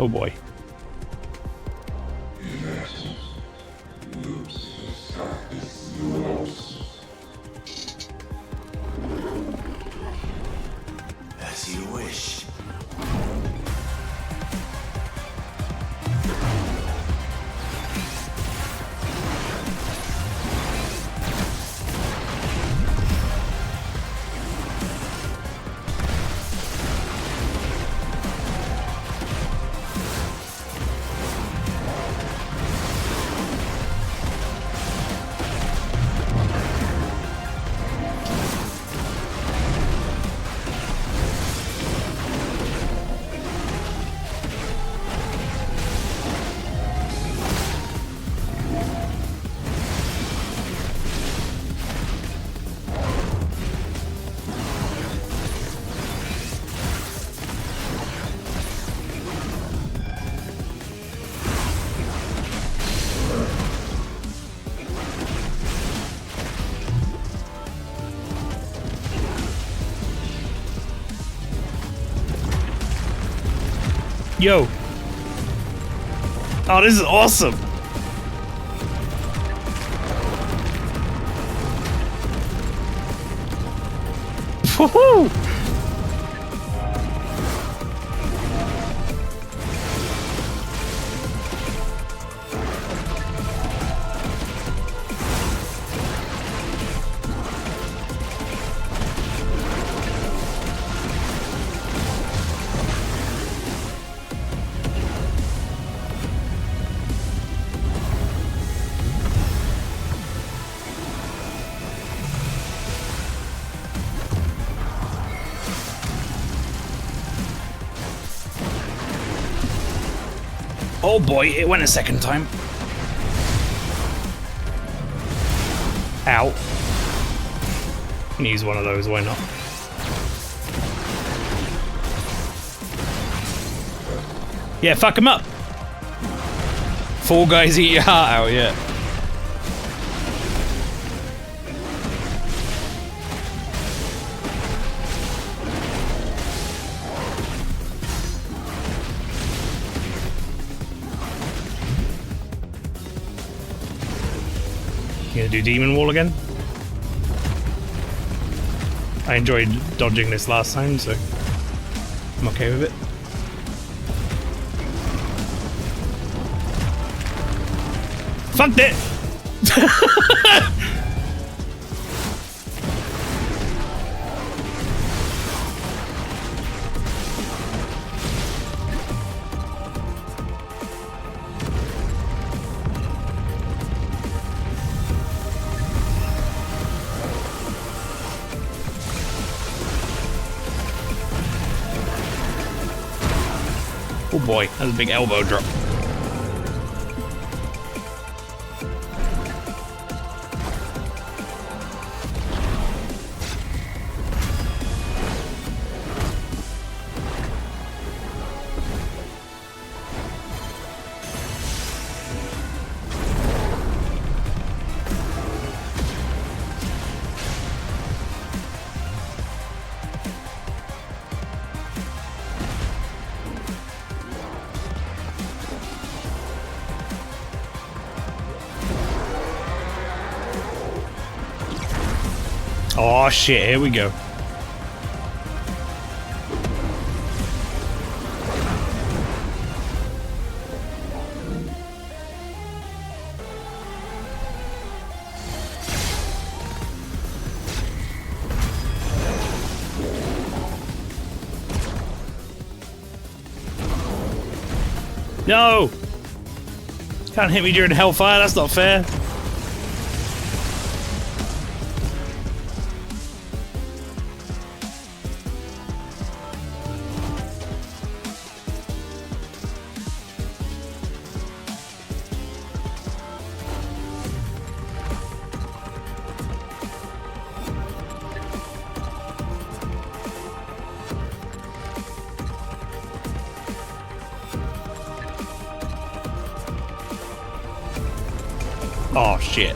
Oh boy. As you wish. Yo. Oh, this is awesome. Woohoo! Oh boy, it went a second time. Ow. Can use one of those, why not? Yeah, fuck him up! Four guys eat your heart out, yeah. You gonna do Demon Wall again? I enjoyed dodging this last time, so I'm okay with it. Fucked it! Oh boy, that's a big elbow drop. Oh shit, here we go. No! Can't hit me during Hellfire, that's not fair. Oh shit.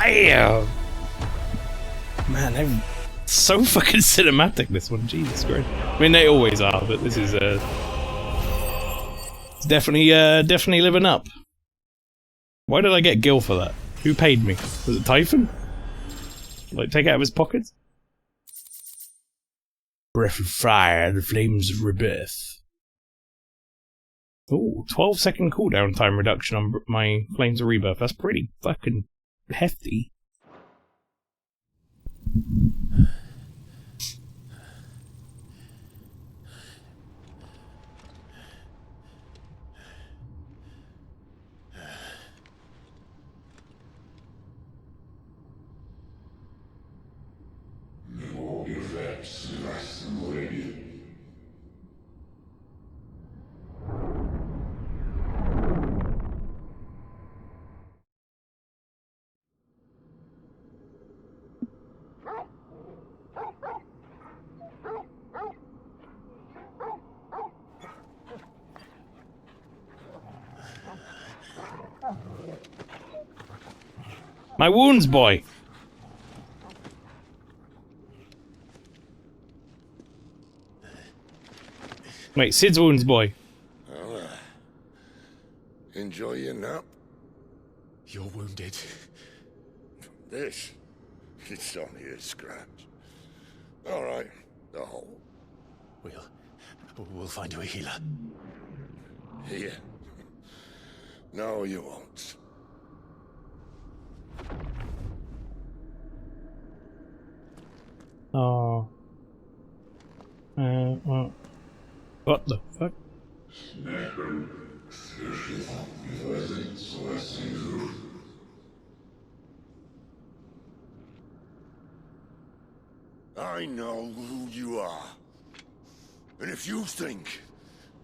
Damn! Man, they're so fucking cinematic, this one. Jesus Christ. I mean, they always are, but this is, it's definitely living up. Why did I get Gil for that? Who paid me? Was it Typhon? Like, take it out of his pockets? Breath of fire, the flames of rebirth. Ooh, 12-second cooldown time reduction on my flames of rebirth. That's pretty fucking hefty. My wounds, boy! Wait, Sid's wounds, boy. Well, enjoy your nap. You're wounded. This? It's only a scratch. All right, the hole. We'll find you a healer. Here. No, you won't. Oh. What the fuck? I know who you are. And if you think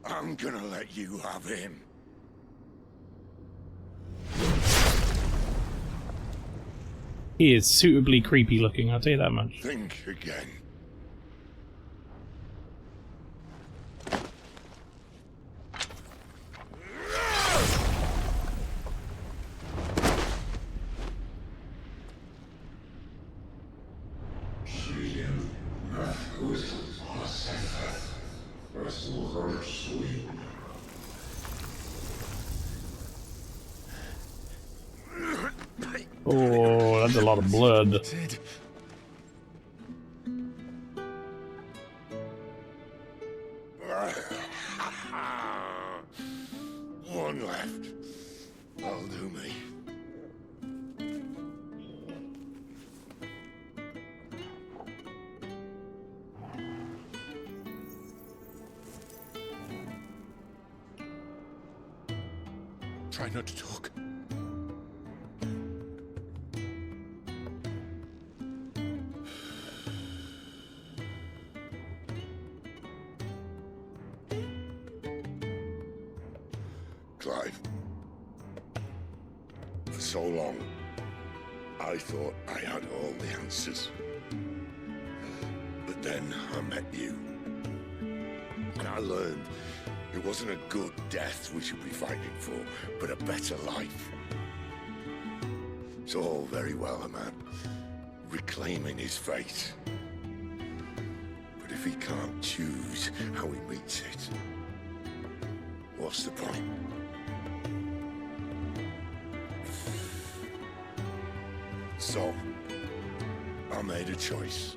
I'm gonna let you have him... He is suitably creepy looking, I'll tell you that much. Think again. Oh, that's a lot of blood. One left. That'll do me. Try not to talk. Clive. For so long, I thought I had all the answers. But then I met you. And I learned it wasn't a good death we should be fighting for, but a better life. It's all very well, a man reclaiming his fate. But if he can't choose how he meets it, what's the point? So, I made a choice.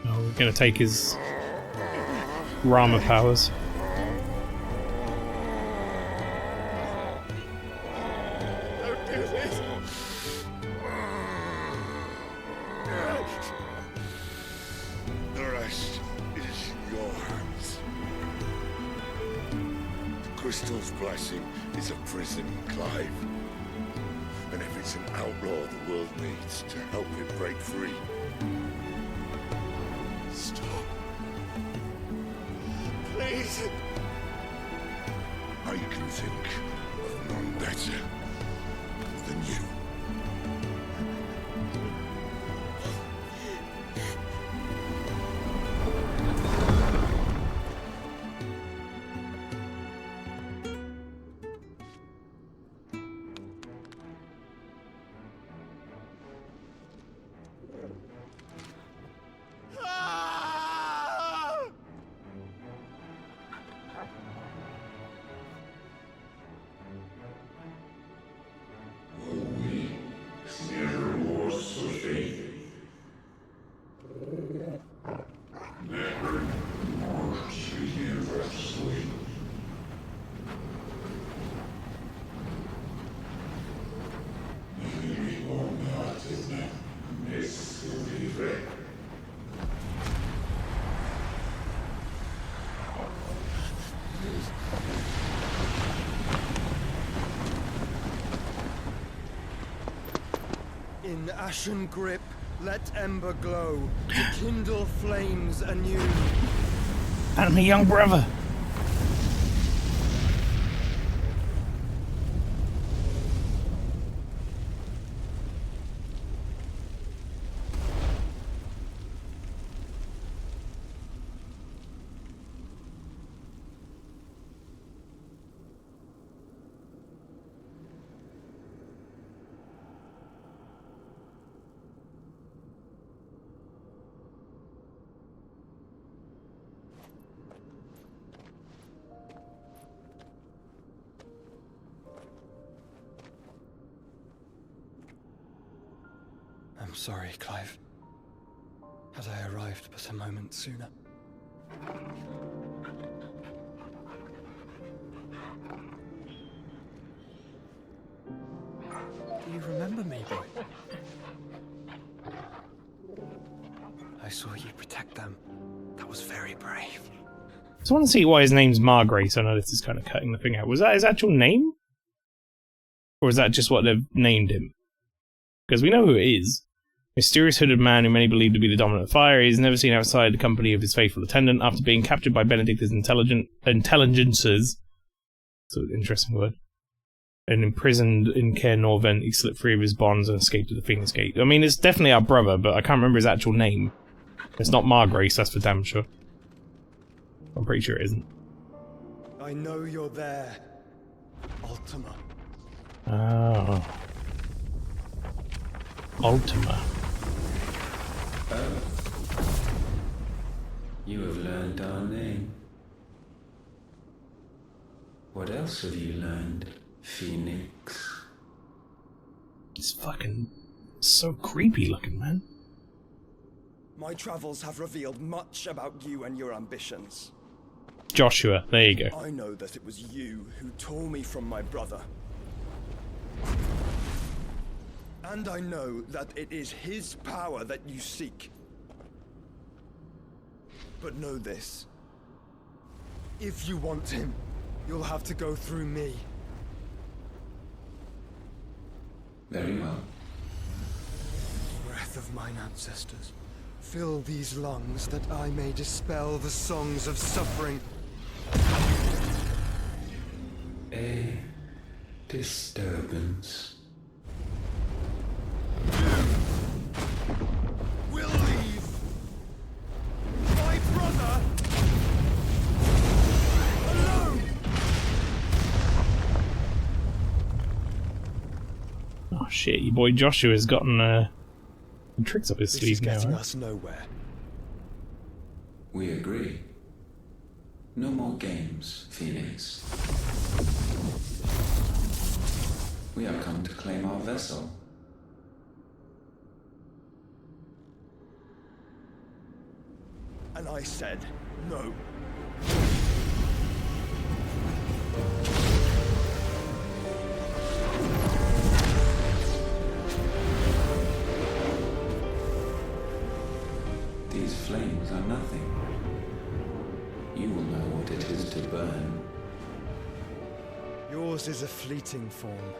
Oh, we're gonna take his Rama powers. Don't do this! The rest is in your hands. The crystal's blessing is a prison, Clive. And if it's an outlaw the world needs to help it break free... Stop. Please! I can think of none better than you. In ashen grip, let ember glow, to kindle flames anew. And my young brother. I'm sorry, Clive. Had I arrived but a moment sooner. Do you remember me, boy? I saw you protect them. That was very brave. I just want to see why his name's Margrace. I know this is kind of cutting the thing out. Was that his actual name? Or is that just what they've named him? Because we know who it is. Mysterious hooded man who many believe to be the dominant fire. He is never seen outside the company of his faithful attendant after being captured by Benedict's intelligences. So an interesting word. And imprisoned in Caer Norvent, he slipped free of his bonds and escaped to the Phoenix Gate. I mean, it's definitely our brother, but I can't remember his actual name. It's not Margrace, that's for damn sure. I'm pretty sure it isn't. I know you're there, Ultima. Oh. Ultima. Oh. You have learned our name. What else have you learned, Phoenix? It's fucking so creepy looking, man. My travels have revealed much about you and your ambitions. Joshua, there you go. I know that it was you who tore me from my brother. And I know that it is his power that you seek. But know this. If you want him, you'll have to go through me. Very well. Breath of mine ancestors, fill these lungs that I may dispel the songs of suffering. A disturbance. We'll leave. My brother alone. Oh shit, your boy Joshua's gotten tricks up his sleeve now. This is getting us nowhere. We agree. No more games, Phoenix. We have come to claim our vessel. And I said no. These flames are nothing. You will know what it is to burn. Yours is a fleeting form.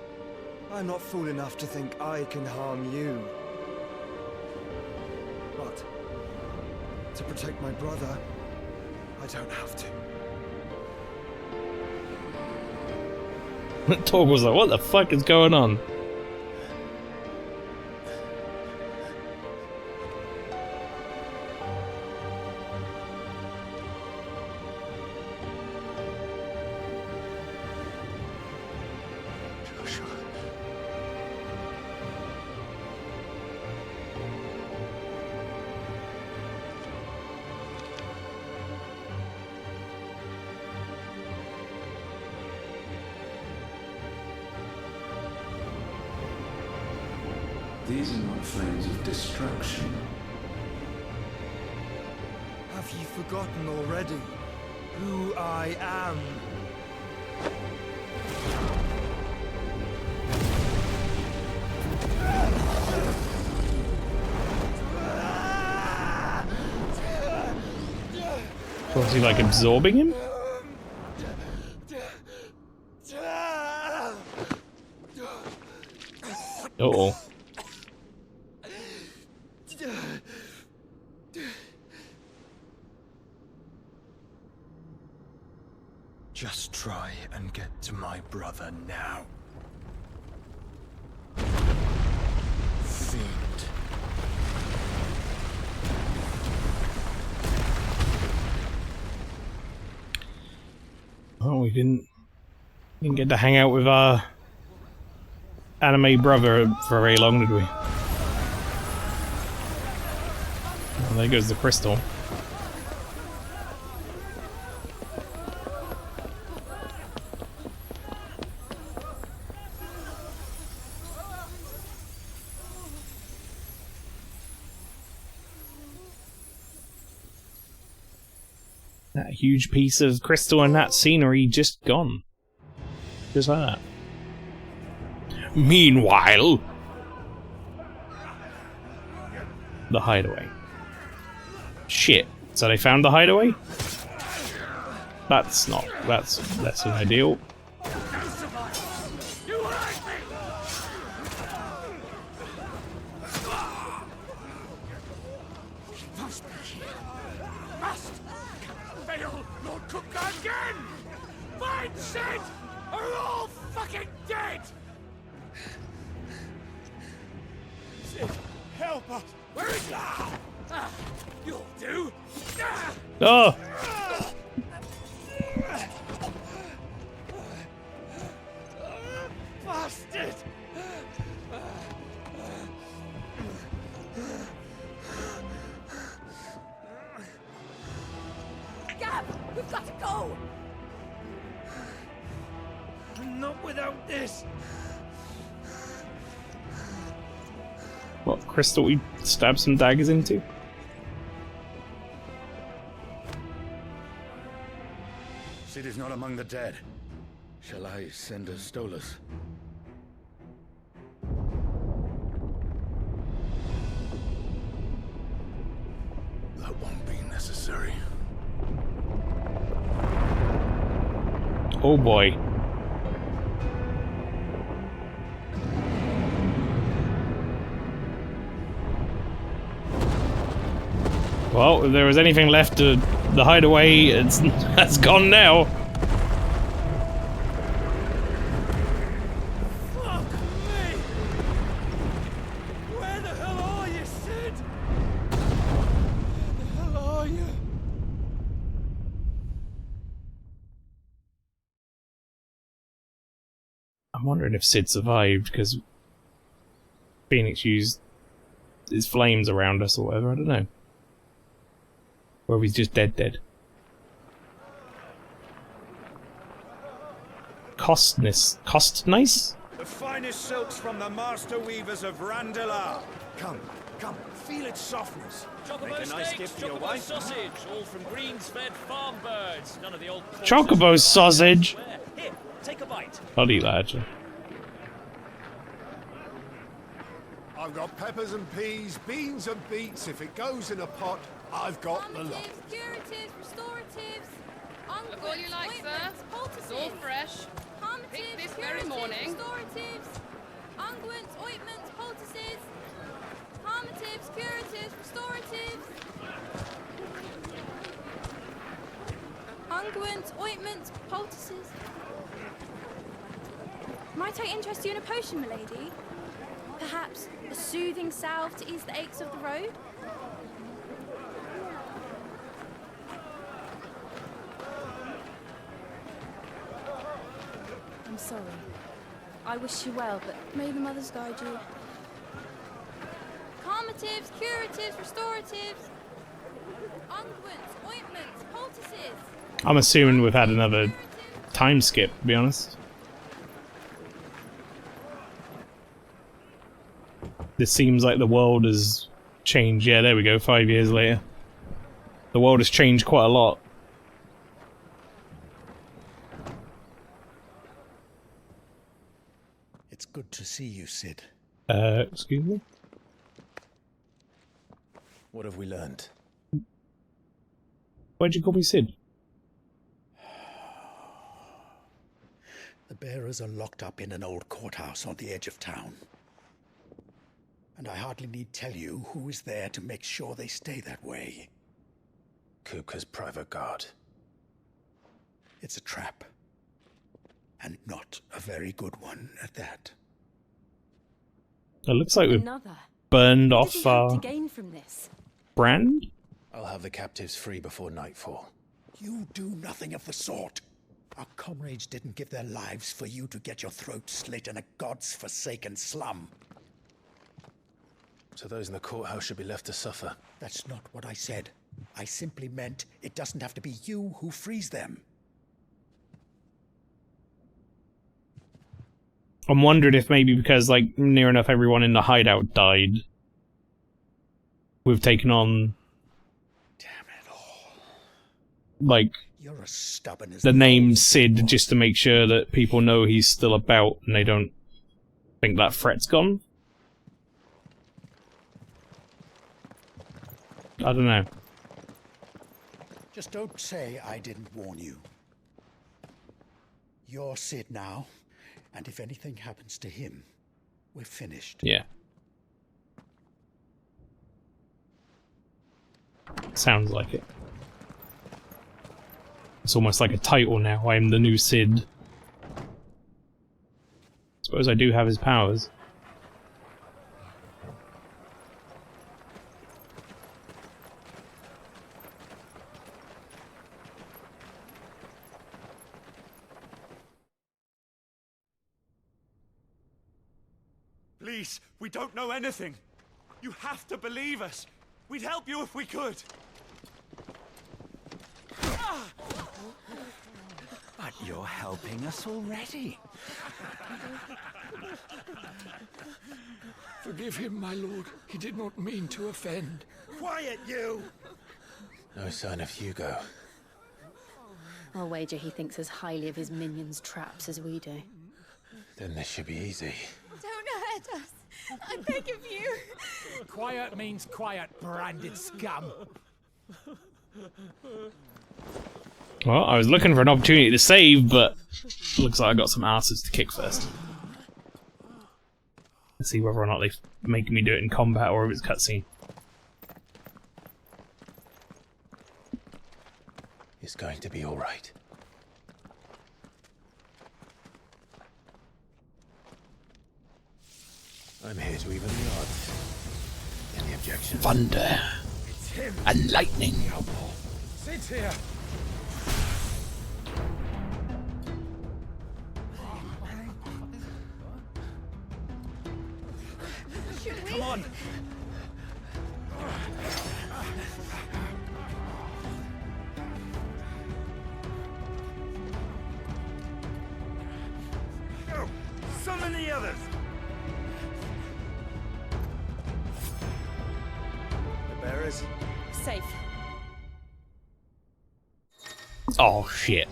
I'm not fool enough to think I can harm you. But to protect my brother, I don't have to. Torg was like, what the fuck is going on? These are not flames of destruction. Have you forgotten already who I am? Was he like absorbing him? Uh-oh. brother now. Fiend. Oh, we didn't get to hang out with our anime brother for very long, did we? Well, there goes the crystal. That huge piece of crystal and that scenery just gone. Just like that. Meanwhile, the hideaway. Shit. So they found the hideaway? That's less than ideal. Sid are all fucking dead! Sid, help us! Where is he? You'll do! Oh! Bastard! Gab, we've got to go! Not without this! What crystal we stabbed some daggers into? Sid is not among the dead. Shall I send a Stolas? That won't be necessary. Oh boy. Well, if there was anything left to the hideaway, that's gone now. Fuck me! Where the hell are you, Sid? Where the hell are you? I'm wondering if Sid survived, because Phoenix used his flames around us or whatever, I don't know. Or if he's just dead. Costnice? The finest silks from the master weavers of Randalar. Come, feel its softness. Chocobo Make a nice steaks, gift for your chocobo wife. sausage, all from greens-fed farm birds. None of the old Chocobo sausage! Here, take a bite. I'll eat that, actually. I've got peppers and peas, beans and beets. If it goes in a pot, I've got the lot. Curatives, restoratives, Look all you like, sir. It's all fresh. Picked this very morning. Restoratives, unguents, ointments, poultices, harmatives, curatives, restoratives, unguents, ointments, poultices. Might I interest you in a potion, milady? Perhaps a soothing salve to ease the aches of the road? I'm sorry. I wish you well, but may the mothers guide you. Calmatives, curatives, restoratives, unguents, ointments, poultices. I'm assuming we've had another time skip, to be honest. This seems like the world has changed. Yeah, there we go, 5 years later. The world has changed quite a lot. It's good to see you, Sid. Excuse me? What have we learned? Why'd you call me Sid? The bearers are locked up in an old courthouse on the edge of town. And I hardly need tell you who is there to make sure they stay that way. Kupka's private guard. It's a trap. and not a very good one at that. It looks like we've Another. burned What off does he have to our gain from this? brand. I'll have the captives free before nightfall. You do nothing of the sort. Our comrades didn't give their lives for you to get your throat slit in a god's forsaken slum. So those in the courthouse should be left to suffer. That's not what I said. I simply meant it doesn't have to be you who frees them. I'm wondering if maybe because, like, near enough everyone in the hideout died, we've taken on... Damn it all. Like, You're as stubborn as the name Sid, just to make sure that people know he's still about and they don't think that threat's gone. I don't know. Just don't say I didn't warn you. You're Sid now, and if anything happens to him, we're finished. Yeah. Sounds like it. It's almost like a title now. I'm the new Sid. Suppose I do have his powers. Please, we don't know anything. You have to believe us. We'd help you if we could. But you're helping us already. Forgive him, my lord. He did not mean to offend. Quiet, you! No sign of Hugo. I'll wager he thinks as highly of his minions' traps as we do. Then this should be easy. Don't hurt us. I beg of you. Quiet means quiet, branded scum. Well, I was looking for an opportunity to save, but looks like I got some asses to kick first. Let's see whether or not they make me do it in combat or if it's cutscene. It's going to be all right. I'm here to even the odds. Any objections? Thunder and lightning. Sit here. Come on. Go! Summon the others! The bearers? Safe. Oh shit.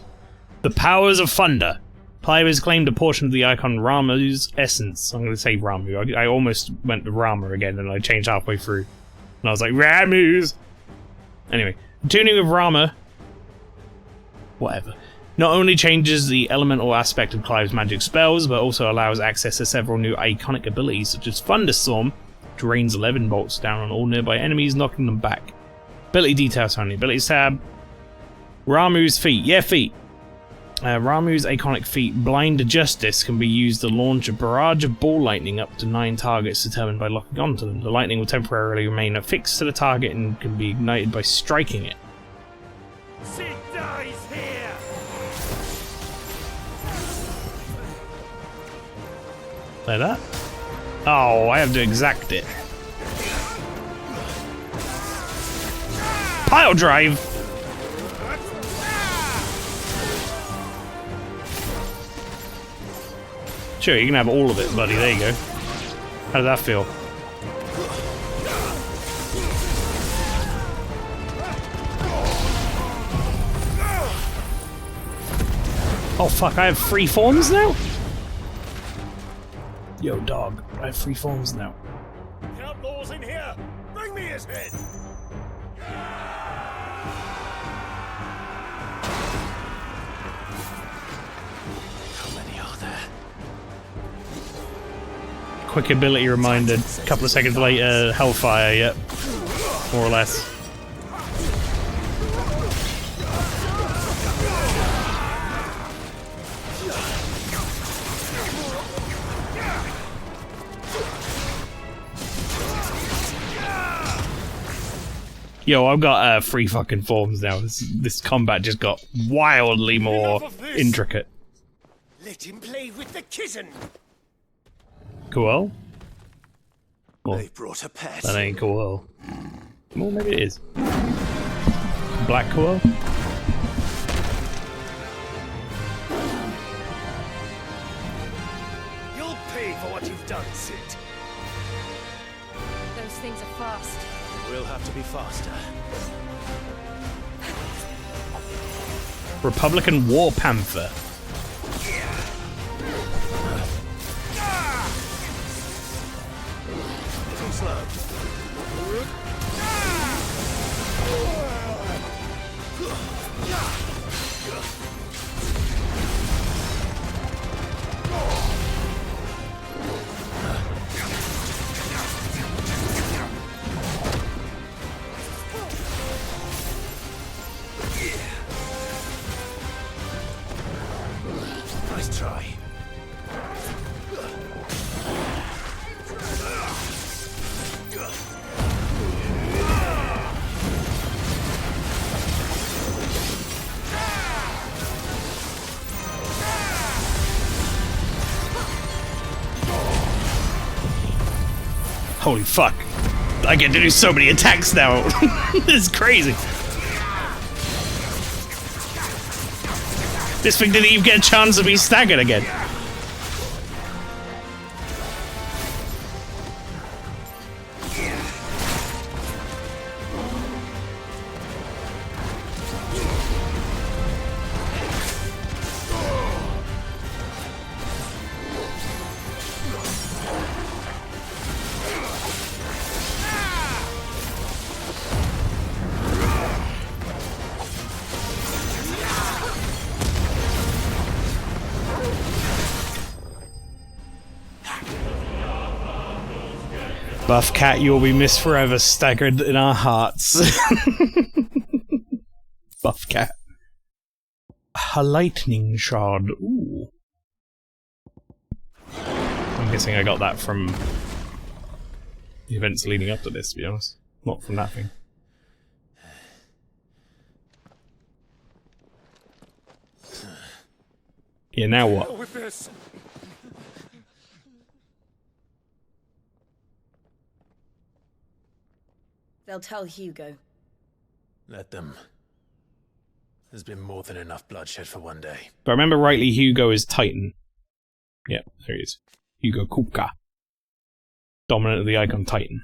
The powers of thunder. Clive has claimed a portion of the icon Ramu's essence. I'm going to say Ramu. I almost went to Rama again and I changed halfway through. And I was like, Ramu's! Anyway, tuning of Rama... Whatever. Not only changes the elemental aspect of Clive's magic spells, but also allows access to several new iconic abilities, such as Thunderstorm, which rains 11 bolts down on all nearby enemies, knocking them back. Ability details only. Abilities tab. Ramu's feat. Yeah, feat. Ramu's iconic feat, Blind Justice, can be used to launch a barrage of ball lightning up to 9 targets determined by locking onto them. The lightning will temporarily remain affixed to the target and can be ignited by striking it. Sid dies here! Like that? Oh, I have to exact it. Pile drive! Sure, you can have all of it, buddy. There you go. How does that feel? Oh fuck, I have 3 forms now? Yo dog, I have 3 forms now. Outlaw's in here! Bring me his head! How many are there? Quick ability reminder, a couple of seconds later, Hellfire, yep. More or less. Yo, I've got 3 fucking forms now. This combat just got wildly more intricate. Let him play with the kitten. Cool. Well, They brought a pet. that ain't cool. Well, maybe it is. Black cool. You'll pay for what you've done, Sid. Those things are fast. We'll have to be faster. Republican War Panther. Too slow. Nice try. Holy fuck. I get to do so many attacks now. This is crazy. This thing didn't even get a chance to be staggered again. Buff Cat, you will be missed forever, staggered in our hearts. Buff Cat. A lightning shard. Ooh. I'm guessing I got that from the events leading up to this, to be honest. Not from that thing. Yeah, now what? With this. They'll tell Hugo. Let them. There's been more than enough bloodshed for one day. If I remember rightly, Hugo is Titan. Yep, there he is. Hugo Kupka. Dominant of the Icon Titan.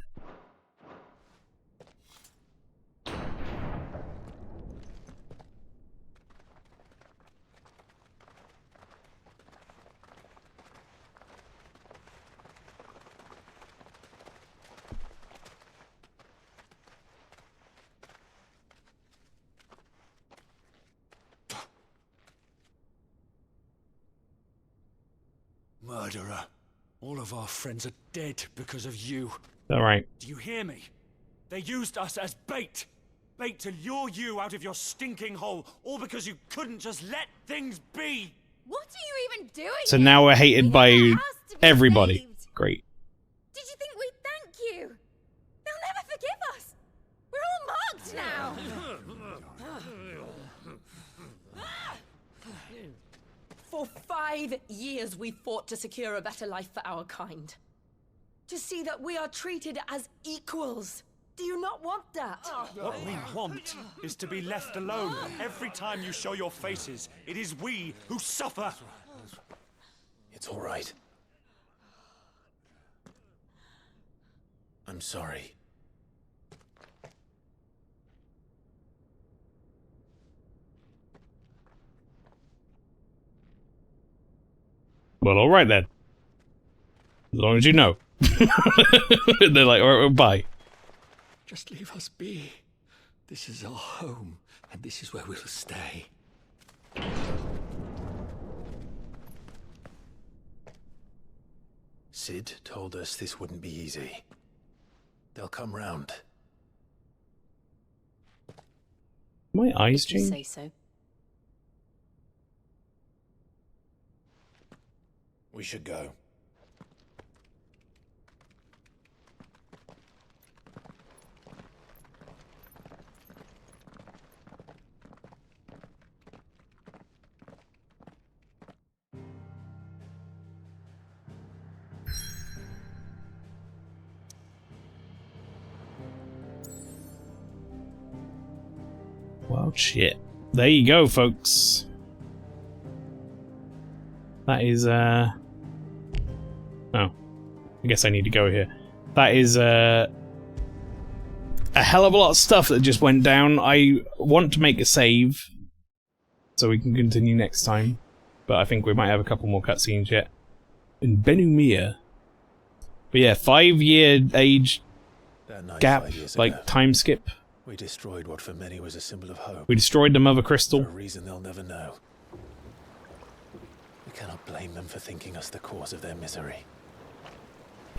Murderer. All of our friends are dead because of you. Alright. Do you hear me? They used us as bait. Bait to lure you out of your stinking hole, all because you couldn't just let things be. What are you even doing? So now we're hated by everybody. Great. Did you think we'd thank you? They'll never forgive us. We're all marked now. For 5 years we fought to secure a better life for our kind. To see that we are treated as equals. Do you not want that? What we want is to be left alone. Every time you show your faces, it is we who suffer. It's all right. I'm sorry. Well, alright then. As long as you know. They're like, alright, bye. Just leave us be. This is our home, and this is where we'll stay. Sid told us this wouldn't be easy. They'll come round. My eyes If you change? say so. We should go. Well, shit. There you go, folks. That is, Oh. I guess I need to go here. That is, a hell of a lot of stuff that just went down. I want to make a save so we can continue next time. But I think we might have a couple more cutscenes yet. In Benumir. But yeah, 5-year age gap, like time skip. We destroyed what for many was a symbol of hope. We destroyed the Mother Crystal. For a reason they'll never know. We cannot blame them for thinking us the cause of their misery.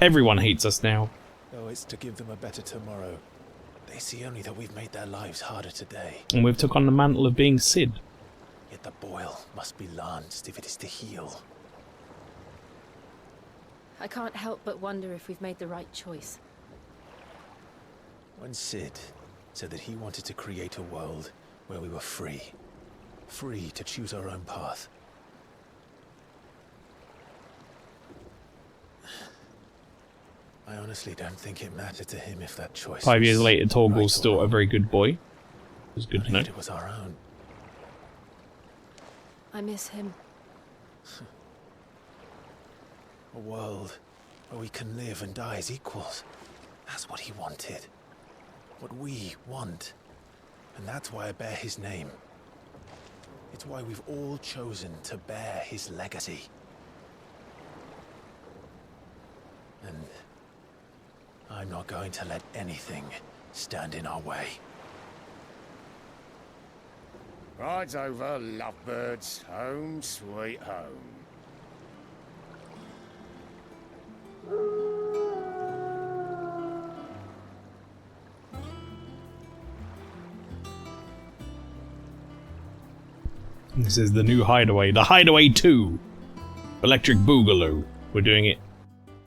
Everyone hates us now. Oh, it's to give them a better tomorrow. They see only that we've made their lives harder today. And we've took on the mantle of being Cid. Yet the boil must be lanced if it is to heal. I can't help but wonder if we've made the right choice. When Cid said that he wanted to create a world where we were free. Free to choose our own path. I honestly don't think it mattered to him if that choice 5 years later, Torgal's right still a very good boy. It was good to know. It was our own. I miss him. A world where we can live and die as equals. That's what he wanted. What we want. And that's why I bear his name. It's why we've all chosen to bear his legacy. And I'm not going to let anything stand in our way. Ride's over, lovebirds. Home sweet home. This is the new Hideaway. The Hideaway 2! Electric Boogaloo. We're doing it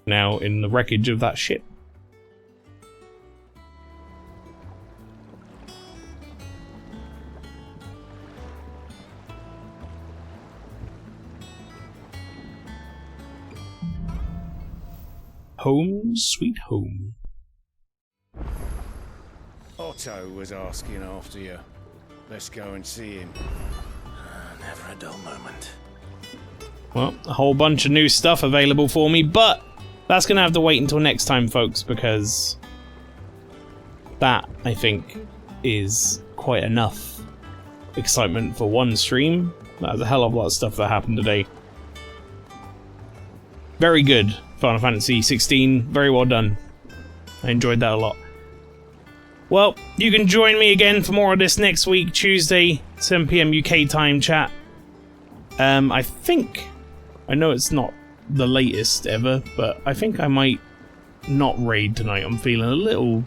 now in the wreckage of that ship. Home sweet home. Otto was asking after you. Let's go and see him. Never a dull moment. Well, a whole bunch of new stuff available for me, but that's going to have to wait until next time, folks, because that, I think, is quite enough excitement for one stream. That was a hell of a lot of stuff that happened today. Very good, Final Fantasy XVI. Very well done. I enjoyed that a lot. Well, you can join me again for more of this next week, Tuesday, 7 PM UK time, chat. I think, I know it's not the latest ever, but I think I might not raid tonight. I'm feeling a little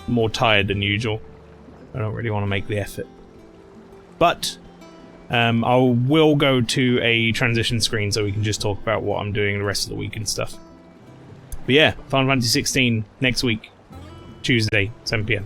more tired than usual. I don't really want to make the effort. But I will go to a transition screen so we can just talk about what I'm doing the rest of the week and stuff. But yeah, Final Fantasy XVI next week. Tuesday, 7 PM.